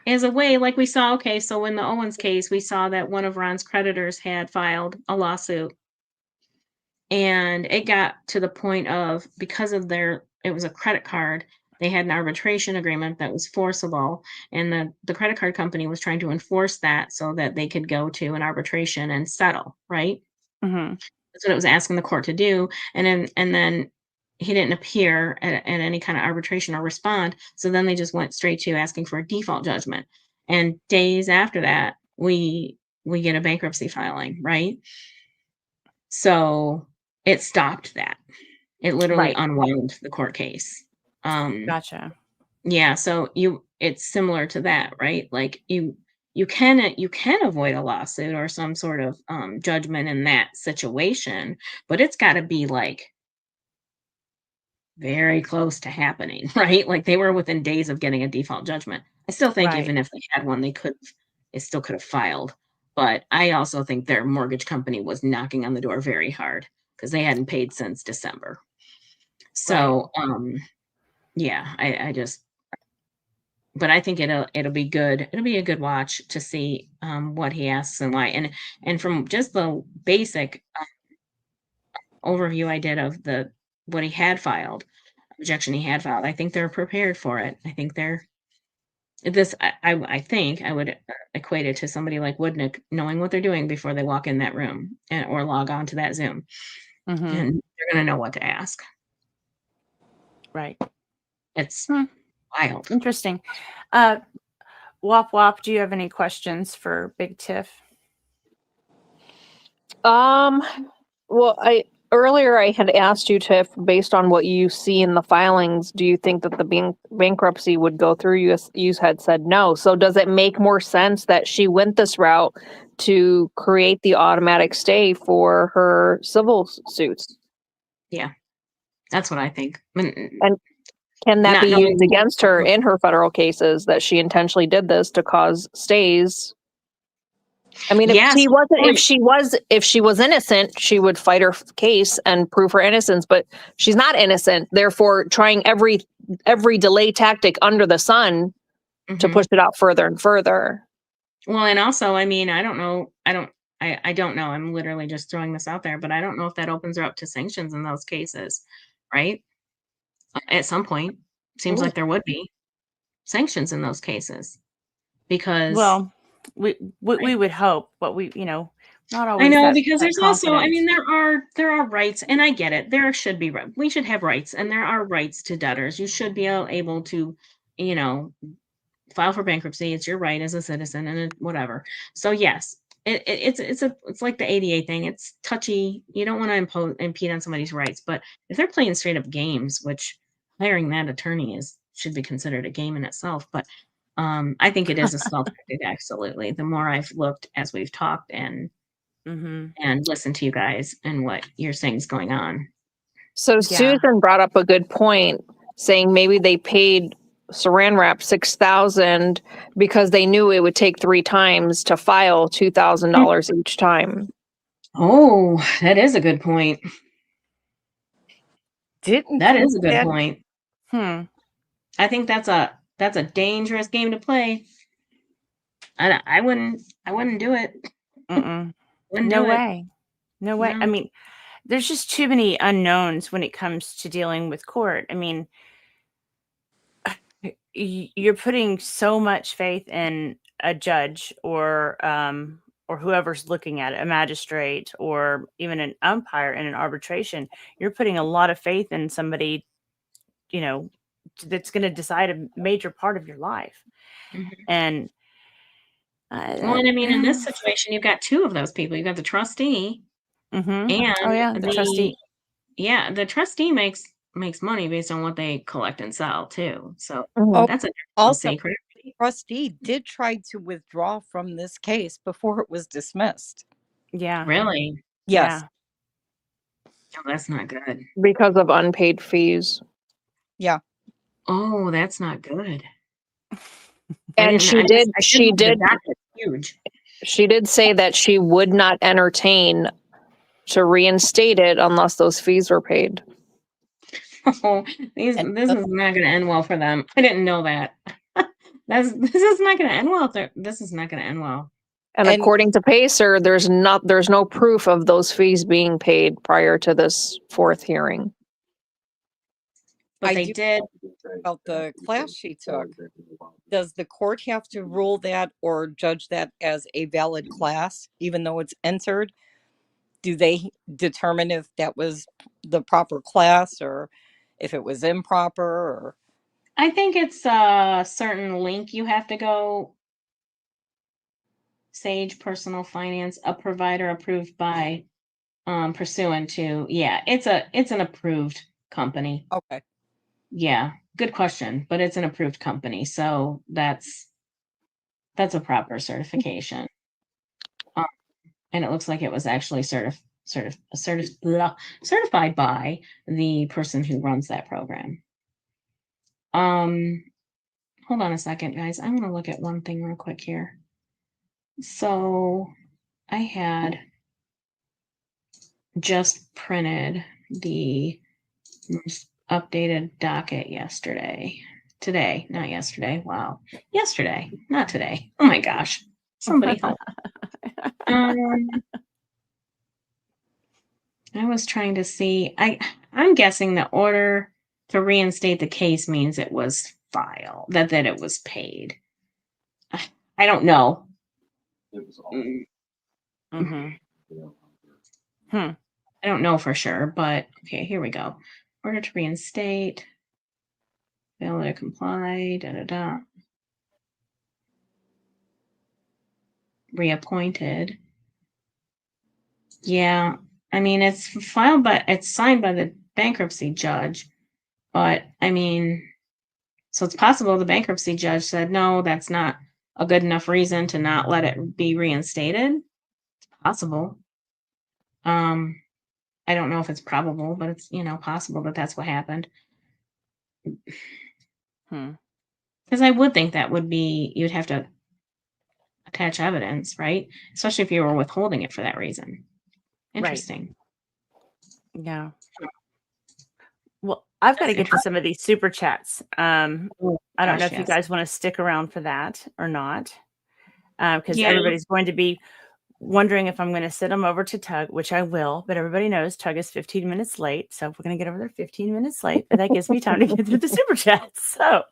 As a way, like we saw, okay, so in the Owens case, we saw that one of Ron's creditors had filed a lawsuit. And it got to the point of, because of it was a credit card, they had an arbitration agreement that was forcible. And the credit card company was trying to enforce that so that they could go to an arbitration and settle, right? Mm-hmm. That's what it was asking the court to do. And then he didn't appear at any kind of arbitration or respond. So then they just went straight to asking for a default judgment. And days after that, we get a bankruptcy filing, right? So it stopped that. It literally Right. unwound the court case. Gotcha. Yeah, so it's similar to that, right? Like you can avoid a lawsuit or some sort of judgment in that situation, but it's got to be like very close to happening, right? Like they were within days of getting a default judgment. I still think Right. even if they had one, they still could have filed. But I also think their mortgage company was knocking on the door very hard because they hadn't paid since December. So, yeah, but I think it'll be good. It'll be a good watch to see what he asks and why. And from just the basic overview I did of what he had filed, objection he had filed, I think they're prepared for it. I think I think I would equate it to somebody like Woodnick knowing what they're doing before they walk in that room or log on to that Zoom. Mm-hmm. And they're going to know what to ask. Right. It's wild. Interesting. Wop Wop, do you have any questions for Big Tiff? Well, earlier I had asked you, Tiff, based on what you see in the filings, do you think that the bankruptcy would go through? You had said no. So does it make more sense that she went this route to create the automatic stay for her civil suits? Yeah, that's what I think. And can that be used against her in her federal cases, that she intentionally did this to cause stays? I mean, if she was innocent, she would fight her case and prove her innocence, but she's not innocent. Therefore, trying every delay tactic under the sun to push it out further and further. Well, and also, I mean, I don't know. I don't know. I'm literally just throwing this out there, but I don't know if that opens her up to sanctions in those cases, right? At some point, seems like there would be sanctions in those cases because. Well, we would hope, but not always. I know, because there's also, I mean, there are rights, and I get it. There should be, we should have rights, and there are rights to debtors. You should be able to, file for bankruptcy. It's your right as a citizen and whatever. So yes, it's like the ADA thing. It's touchy. You don't want to impede on somebody's rights, but if they're playing straight up games, which hiring that attorney should be considered a game in itself, but I think it is a small tactic. Absolutely. The more I've looked as we've talked and listened to you guys and what you're saying is going on. So Susan brought up a good point, saying maybe they paid Saran Wrap $6,000 because they knew it would take 3 times to file $2,000 each time. Oh, that is a good point. That is a good point. I think that's a dangerous game to play. I wouldn't do it. No way. I mean, there's just too many unknowns when it comes to dealing with court. I mean, you're putting so much faith in a judge or whoever's looking at it, a magistrate or even an umpire in an arbitration. You're putting a lot of faith in somebody, you know, that's going to decide a major part of your life. Mhm. And Well, and I mean, in this situation, you've got two of those people. You've got the trustee mm-hmm. and Oh yeah, the trustee. Yeah, the trustee makes money based on what they collect and sell too. So Oh, that's a also, secret. the trustee did try to withdraw from this case before it was dismissed. Yeah. Really? Yes. Yeah. Oh, that's not good. Because of unpaid fees. Yeah. Oh, that's not good. And she did Huge. She did say that she would not entertain to reinstate it unless those fees were paid. Oh, this is not going to end well for them. I didn't know that. This is not going to end well. This is not going to end well. And according to Pacer, there's no proof of those fees being paid prior to this fourth hearing. But they did about the class she took. Does the court have to rule that or judge that as a valid class, even though it's entered? Do they determine if that was the proper class or if it was improper? Or I think it's a certain link you have to go. Sage Personal Finance, a provider approved by pursuant to, yeah, it's an approved company. Okay. Yeah, good question, but it's an approved company, so that's a proper certification. And it looks like it was actually certified by the person who runs that program. Hold on a second, guys. I want to look at one thing real quick here. So I had just printed the most updated docket today, not yesterday. Wow. Yesterday, not today. Oh my gosh. Somebody help. I was trying to see. I'm guessing the order to reinstate the case means it was filed, that it was paid. I don't know. Mm-hmm. I don't know for sure, but okay, here we go. Order to reinstate. Failure to comply. Reappointed. Yeah, I mean it's signed by the bankruptcy judge, but I mean, so it's possible the bankruptcy judge said no, that's not a good enough reason to not let it be reinstated. It's possible. I don't know if it's probable, but it's possible that that's what happened. Because I would think that would be, you'd have to attach evidence, right? Especially if you were withholding it for that reason. Interesting. Right. Yeah. Well, I've got to get to some of these super chats. I don't know if you guys want to stick around for that or not, because everybody's going to be wondering if I'm going to send them over to Tug, which I will, but everybody knows Tug is 15 minutes late. So we're going to get over there 15 minutes late, but that gives me time to get through the super chats. So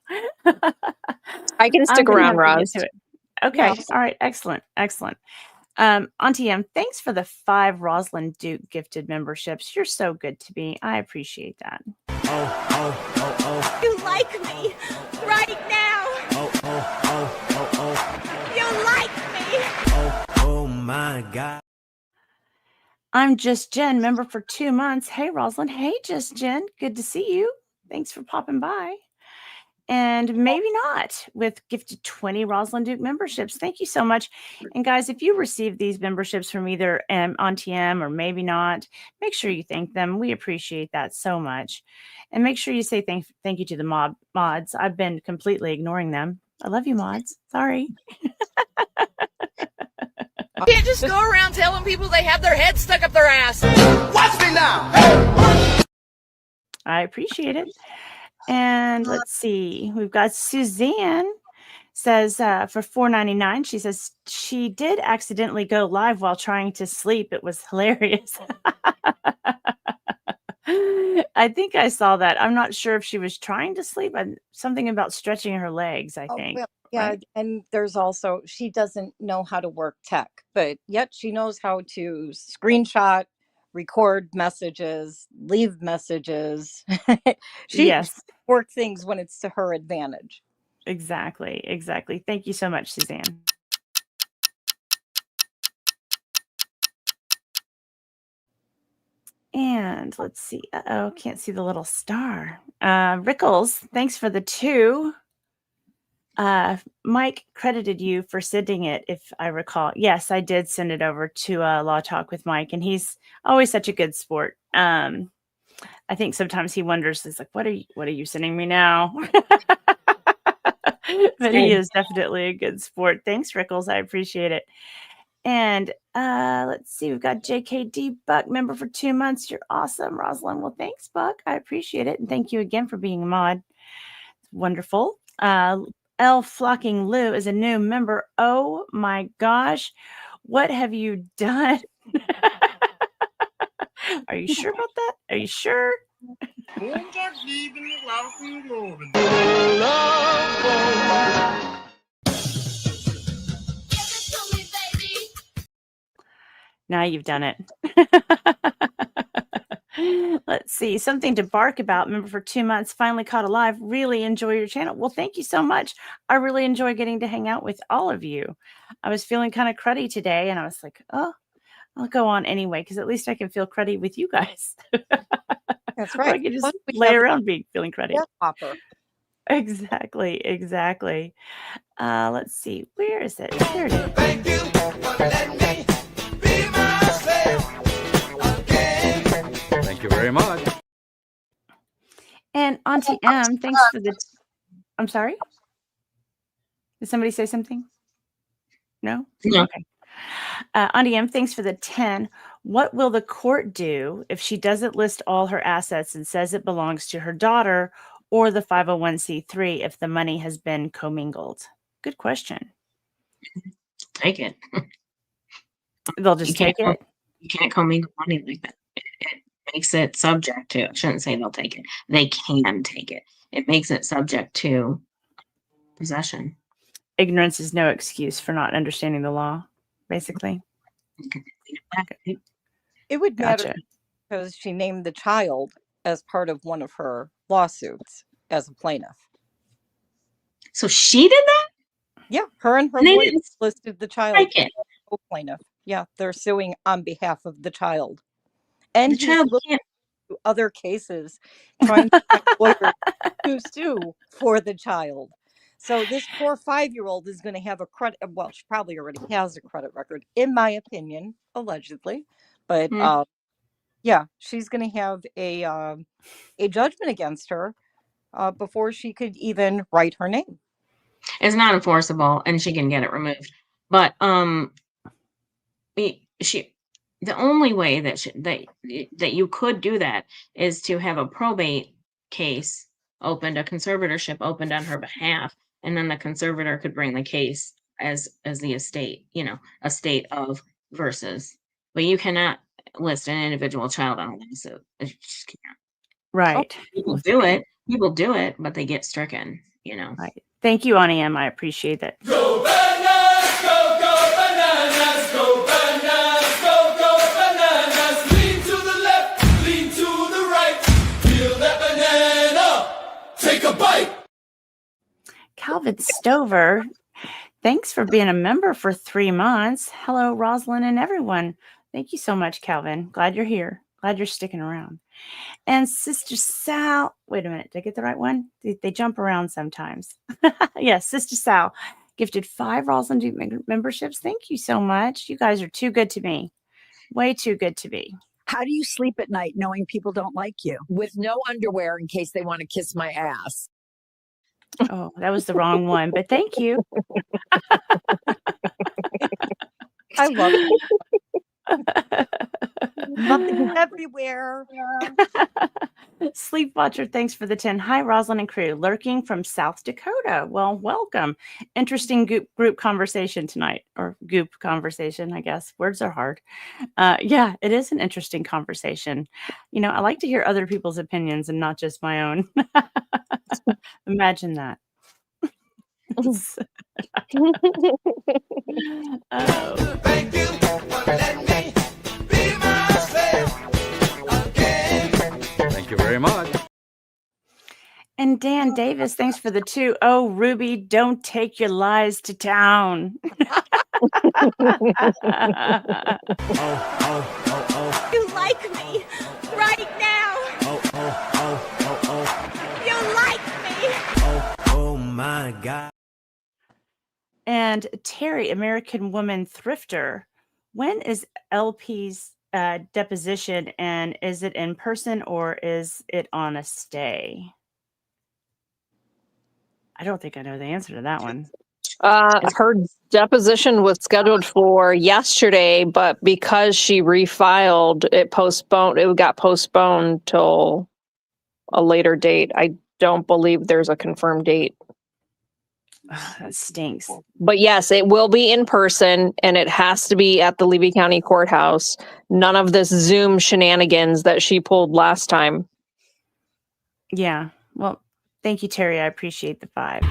I can stick around, Roz. Okay. Yeah. All right. Excellent. Excellent. Auntie M, thanks for the 5 Rosalind Duke gifted memberships. You're so good to me. I appreciate that. You like me right now. You like me. Oh my God. I'm Just Jen, member for 2 months. Hey, Rosalind. Hey, Just Jen. Good to see you. Thanks for popping by. And maybe not with gifted 20 Rosalind Duke memberships. Thank you so much. And guys, if you receive these memberships from either Auntie M or maybe not, make sure you thank them. We appreciate that so much. And make sure you say thank you to the mods. I've been completely ignoring them. I love you, mods. Sorry. You can't just go around telling people they have their head stuck up their ass. Watch me now. Hey. I appreciate it. And let's see, we've got Suzanne says for $4.99, she says she did accidentally go live while trying to sleep. It was hilarious. I think I saw that. I'm not sure if she was trying to sleep. Something about stretching her legs, I think. Well, yeah, right? and there's also she doesn't know how to work tech, but yet she knows how to screenshot, record messages, leave messages. She Yes, work things when it's to her advantage. exactly. Exactly. Thank you so much, Suzanne. And let's see. Uh-oh, can't see the little star. Rickles, thanks for the 2. Mike credited you for sending it, if I recall. Yes, I did send it over to Law Talk with Mike, and he's always such a good sport. I think sometimes he wonders, he's like, what are you sending me now? But he is definitely a good sport. Thanks, Rickles. I appreciate it. And let's see, we've got JKD Buck, member for 2 months. You're awesome, Rosalind. Well, thanks, Buck. I appreciate it. And thank you again for being a mod. It's wonderful. L Flocking Lou is a new member. Oh my gosh. What have you done? Are you sure about that? Are you sure? Now you've done it. Let's see. Something to bark about. Member for 2 months. Finally caught alive. Really enjoy your channel. Well, thank you so much. I really enjoy getting to hang out with all of you. I was feeling kind of cruddy today, and I was like, oh, I'll go on anyway, because at least I can feel cruddy with you guys. That's Or I right. can just Plus, we lay have around feeling cruddy. a hopper. Exactly. Exactly. Let's see. Where is it? There it is. Thank you for letting me be myself again. Thank you very much. And Auntie M, thanks for the. I'm sorry? Did somebody say something? No? No. Okay. Auntie M, thanks for the 10. What will the court do if she doesn't list all her assets and says it belongs to her daughter or the 501c3 if the money has been commingled? Good question. Take it. They'll just take it? You can't commingle money like that. It makes it subject to, I shouldn't say they'll take it. They can take it. It makes it subject to possession. Ignorance is no excuse for not understanding the law, basically. It would matter Gotcha. because she named the child as part of one of her lawsuits as a plaintiff. So she did that? Yeah, her and her And they lawyer didn't listed the child like as it. a plaintiff. Yeah, they're suing on behalf of the child. And The he's child looking can't. to other cases trying to find lawyers to sue for the child. So this poor 5-year-old is going to have a credit. Well, she probably already has a credit record, in my opinion, allegedly. But yeah, she's going to have a judgment against her before she could even write her name. It's not enforceable, and she can get it removed. But the only way that you could do that is to have a probate case opened, a conservatorship opened on her behalf, and then the conservator could bring the case as the estate, estate of versus. But you cannot list an individual child on a lawsuit. You just can't. Right. People do it. People do it, but they get stricken. Right. Thank you, Auntie M. I appreciate that. Go bananas, go bananas, go bananas, go bananas. Lean to the left, lean to the right. Peel that banana, take a bite. Calvin Stover, thanks for being a member for 3 months. Hello, Rosalind and everyone. Thank you so much, Calvin. Glad you're here. Glad you're sticking around. And Sister Sal, wait a minute, did I get the right one? They jump around sometimes. Yes, Sister Sal gifted 5 Rosalind Duke memberships. Thank you so much. You guys are too good to me. Way too good to be. How do you sleep at night knowing people don't like you? With no underwear in case they want to kiss my ass. Oh, that was the wrong one, but thank you. I love it. Nothing everywhere. Sleepwatcher, thanks for the 10. Hi, Rosalind and crew, lurking from South Dakota. Well, welcome. Interesting group conversation tonight, or goop conversation, I guess. Words are hard. Yeah, it is an interesting conversation. I like to hear other people's opinions and not just my own. Imagine that. Oh. Thank you for letting me be myself again. Thank you very much. And Dan Davis, thanks for the 2. Oh, Ruby, don't take your lies to town. You like me right now. You like me. Oh my God. And Terry, American Woman Thrifter, when is LP's deposition, and is it in person or is it on a stay? I don't think I know the answer to that one. Her deposition was scheduled for yesterday, but because she refiled, it got postponed till a later date. I don't believe there's a confirmed date. That stinks. But yes, it will be in person, and it has to be at the Levy County Courthouse. None of this Zoom shenanigans that she pulled last time. Yeah. Well, thank you, Terry. I appreciate the 5.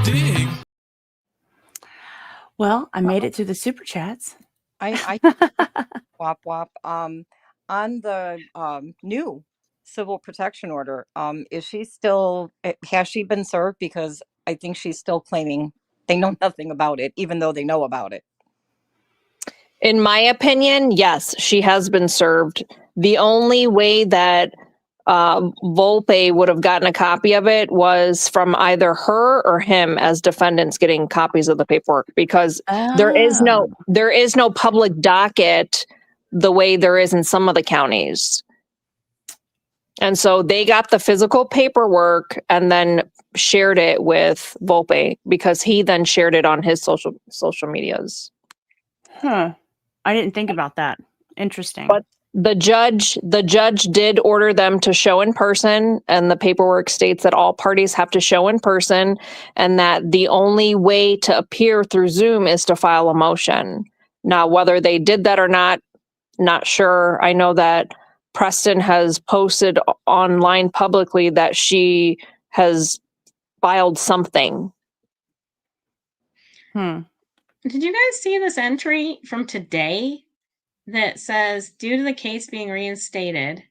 Dig. Well, I made it through the super chats. I wop wop. On the new civil protection order, is she still? Has she been served? Because I think she's still claiming they know nothing about it, even though they know about it. In my opinion, yes, she has been served. The only way that Volpe would have gotten a copy of it was from either her or him as defendants getting copies of the paperwork, because there is no public docket the way there is in some of the counties. And so they got the physical paperwork and then shared it with Volpe, because he then shared it on his social medias. Huh. I didn't think about that. Interesting. But the judge did order them to show in person, and the paperwork states that all parties have to show in person, and that the only way to appear through Zoom is to file a motion. Now, whether they did that or not sure. I know that Preston has posted online publicly that she has filed something. Did you guys see this entry from today that says, due to the case being reinstated,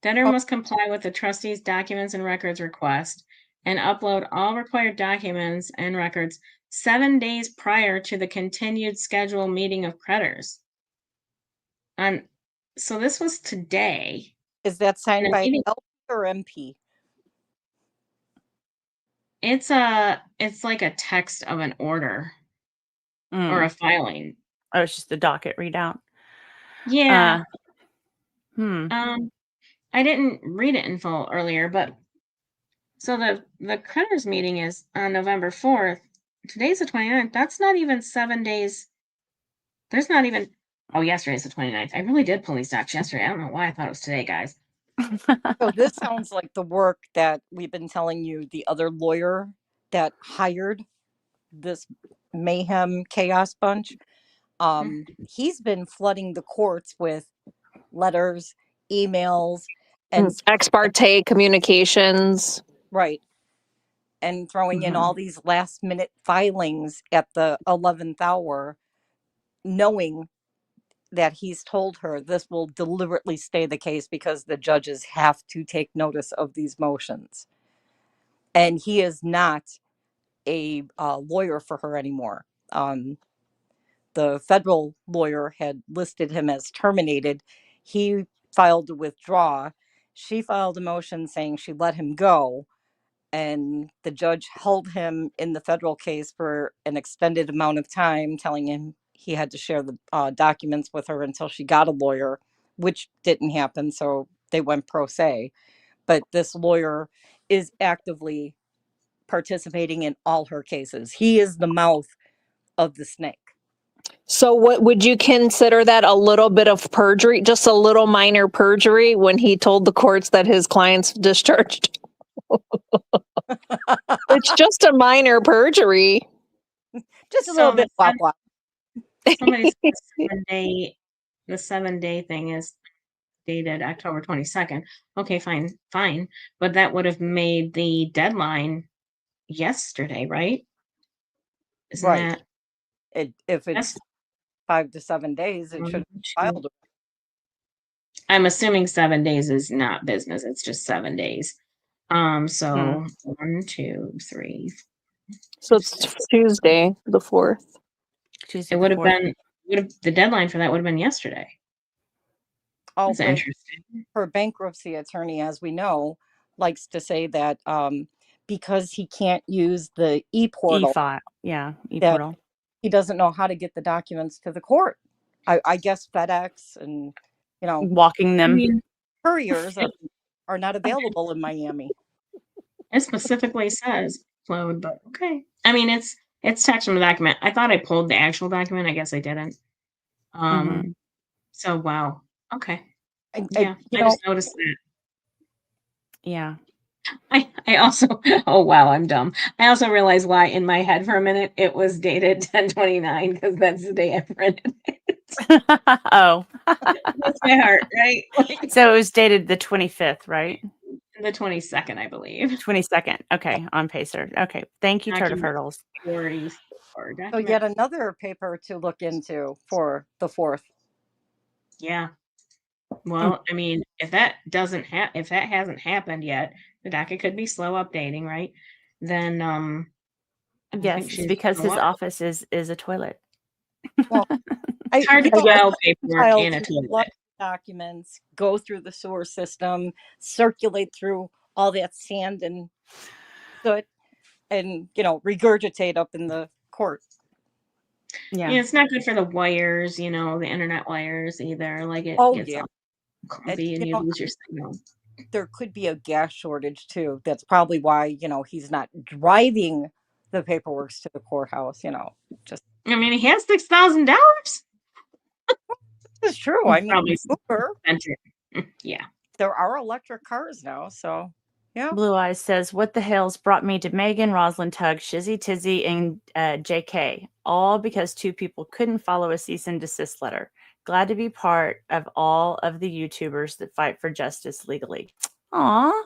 debtor must comply with the trustee's documents and records request and upload all required documents and records 7 days prior to the continued scheduled meeting of creditors. And so this was today. Is that signed by LP or MP? It's like a text of an order or a filing. Oh, it's just the docket readout. Yeah. I didn't read it in full earlier, but so the creditors meeting is on November 4th. Today's the 29th. That's not even 7 days. There's not even. Oh, yesterday's the 29th. I really did pull these docs yesterday. I don't know why I thought it was today, guys. So this sounds like the work that we've been telling you, the other lawyer that hired this mayhem chaos bunch. He's been flooding the courts with letters, emails, and ex parte communications. Right. And throwing in all these last minute filings at the 11th hour, knowing that he's told her this will deliberately stay the case because the judges have to take notice of these motions. And he is not a lawyer for her anymore. The federal lawyer had listed him as terminated. He filed to withdraw. She filed a motion saying she let him go. And the judge held him in the federal case for an extended amount of time, telling him he had to share the documents with her until she got a lawyer, which didn't happen. So they went pro se. But this lawyer is actively participating in all her cases. He is the mouth of the snake. So what would you consider that a little bit of perjury, just a little minor perjury when he told the courts that his client's discharged? It's just a minor perjury. Just a little bit blah blah. Somebody said the 7-day thing is dated October 22nd. Okay, fine. But that would have made the deadline yesterday, right? Isn't Right. that If it's 5 to 7 days, it should be filed. I'm assuming 7 days is not business. It's just 7 days. So 1, 2, 3. So it's Tuesday, the 4th. It would have been the deadline for that would have been yesterday. Oh, That's interesting. Her bankruptcy attorney, as we know, likes to say that because he can't use the e-portal, e-portal, he doesn't know how to get the documents to the court. I guess FedEx and walking them. Couriers are not available in Miami. It specifically says upload, but okay. I mean, it's text from the document. I thought I pulled the actual document. I guess I didn't. So wow. Okay. Yeah, I just noticed that. Yeah. I also, oh wow, I'm dumb. I also realized why in my head for a minute it was dated 10/29 because that's the day I printed it. Oh. That's my heart, right? So it was dated the 25th, right? The 22nd, I believe. 22nd. Okay, on Pacer. Okay, thank you, Turtle Hurdles. So yet another paper to look into for the 4th. Yeah. Well, I mean, if that hasn't happened yet, the docket could be slow updating, right? Then yes, it's because his office is a toilet. Well, it's hard to file paperwork in a toilet. Documents, go through the sewer system, circulate through all that sand and soot, and regurgitate up in the court. Yeah, it's not good for the wires, the internet wires either. Like it gets all clumpy and you lose your signal. There could be a gas shortage too. That's probably why he's not driving the paperwork to the courthouse. Just. I mean, he has $6,000. It's true. I mean, probably Uber. Yeah. There are electric cars now, so yeah. Blue Eyes says, "What the hell's brought me to Megan, Rosalind, Tug, Shizzy, Tizzy, and JK, all because 2 people couldn't follow a cease and desist letter. Glad to be part of all of the YouTubers that fight for justice legally." Aw,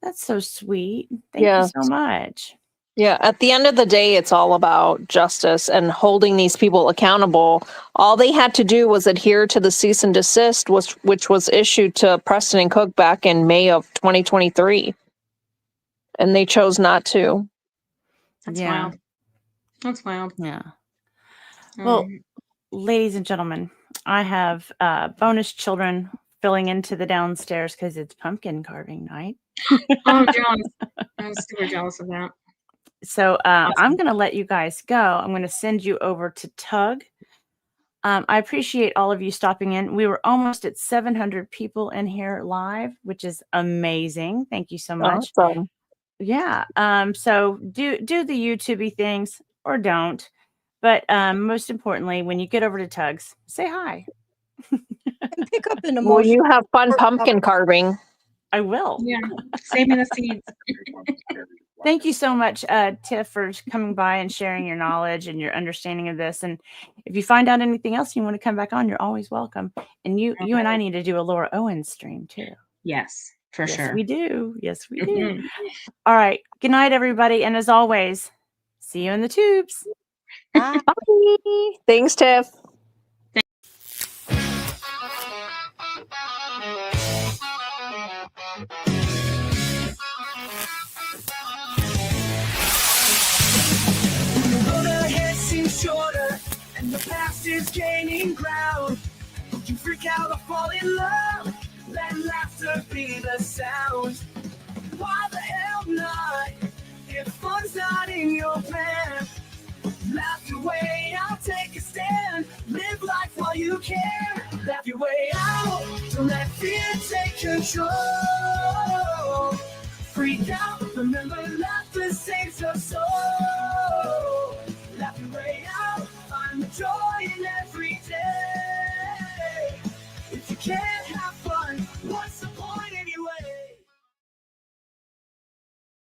that's so sweet. Thank you so much. Yeah, at the end of the day, it's all about justice and holding these people accountable. All they had to do was adhere to the cease and desist, which was issued to Preston and Cook back in May of 2023. And they chose not to. That's wild. That's wild. Yeah. Well, ladies and gentlemen, I have bonus children filling into the downstairs because it's pumpkin carving night. Oh, I'm jealous. I'm super jealous of that. So I'm going to let you guys go. I'm going to send you over to Tug. I appreciate all of you stopping in. We were almost at 700 people in here live, which is amazing. Thank you so much. Awesome. Yeah. So do the YouTube-y things or don't. But most importantly, when you get over to Tug's, say hi. And pick up an emotion. Will you have fun pumpkin carving? I will. Yeah. Saving the seeds. Thank you so much, Tiff, for coming by and sharing your knowledge and your understanding of this. And if you find out anything else you want to come back on, you're always welcome. And you and I need to do a Laura Owens stream too. Yes, for sure. Yes, we do. Yes, we do. All right. Good night, everybody. And as always, see you in the tubes. Bye. Bye. Thanks, Tiff. Shorter and the past is gaining ground. Don't you freak out or fall in love. Let laughter be the sound. Why the hell not? If fun's not in your plan, laugh your way out, take a stand. Live life while you can. Laugh your way out. Don't let fear take control. Freak out. Remember, laughter saves your soul. Laugh your way out. Find joy in every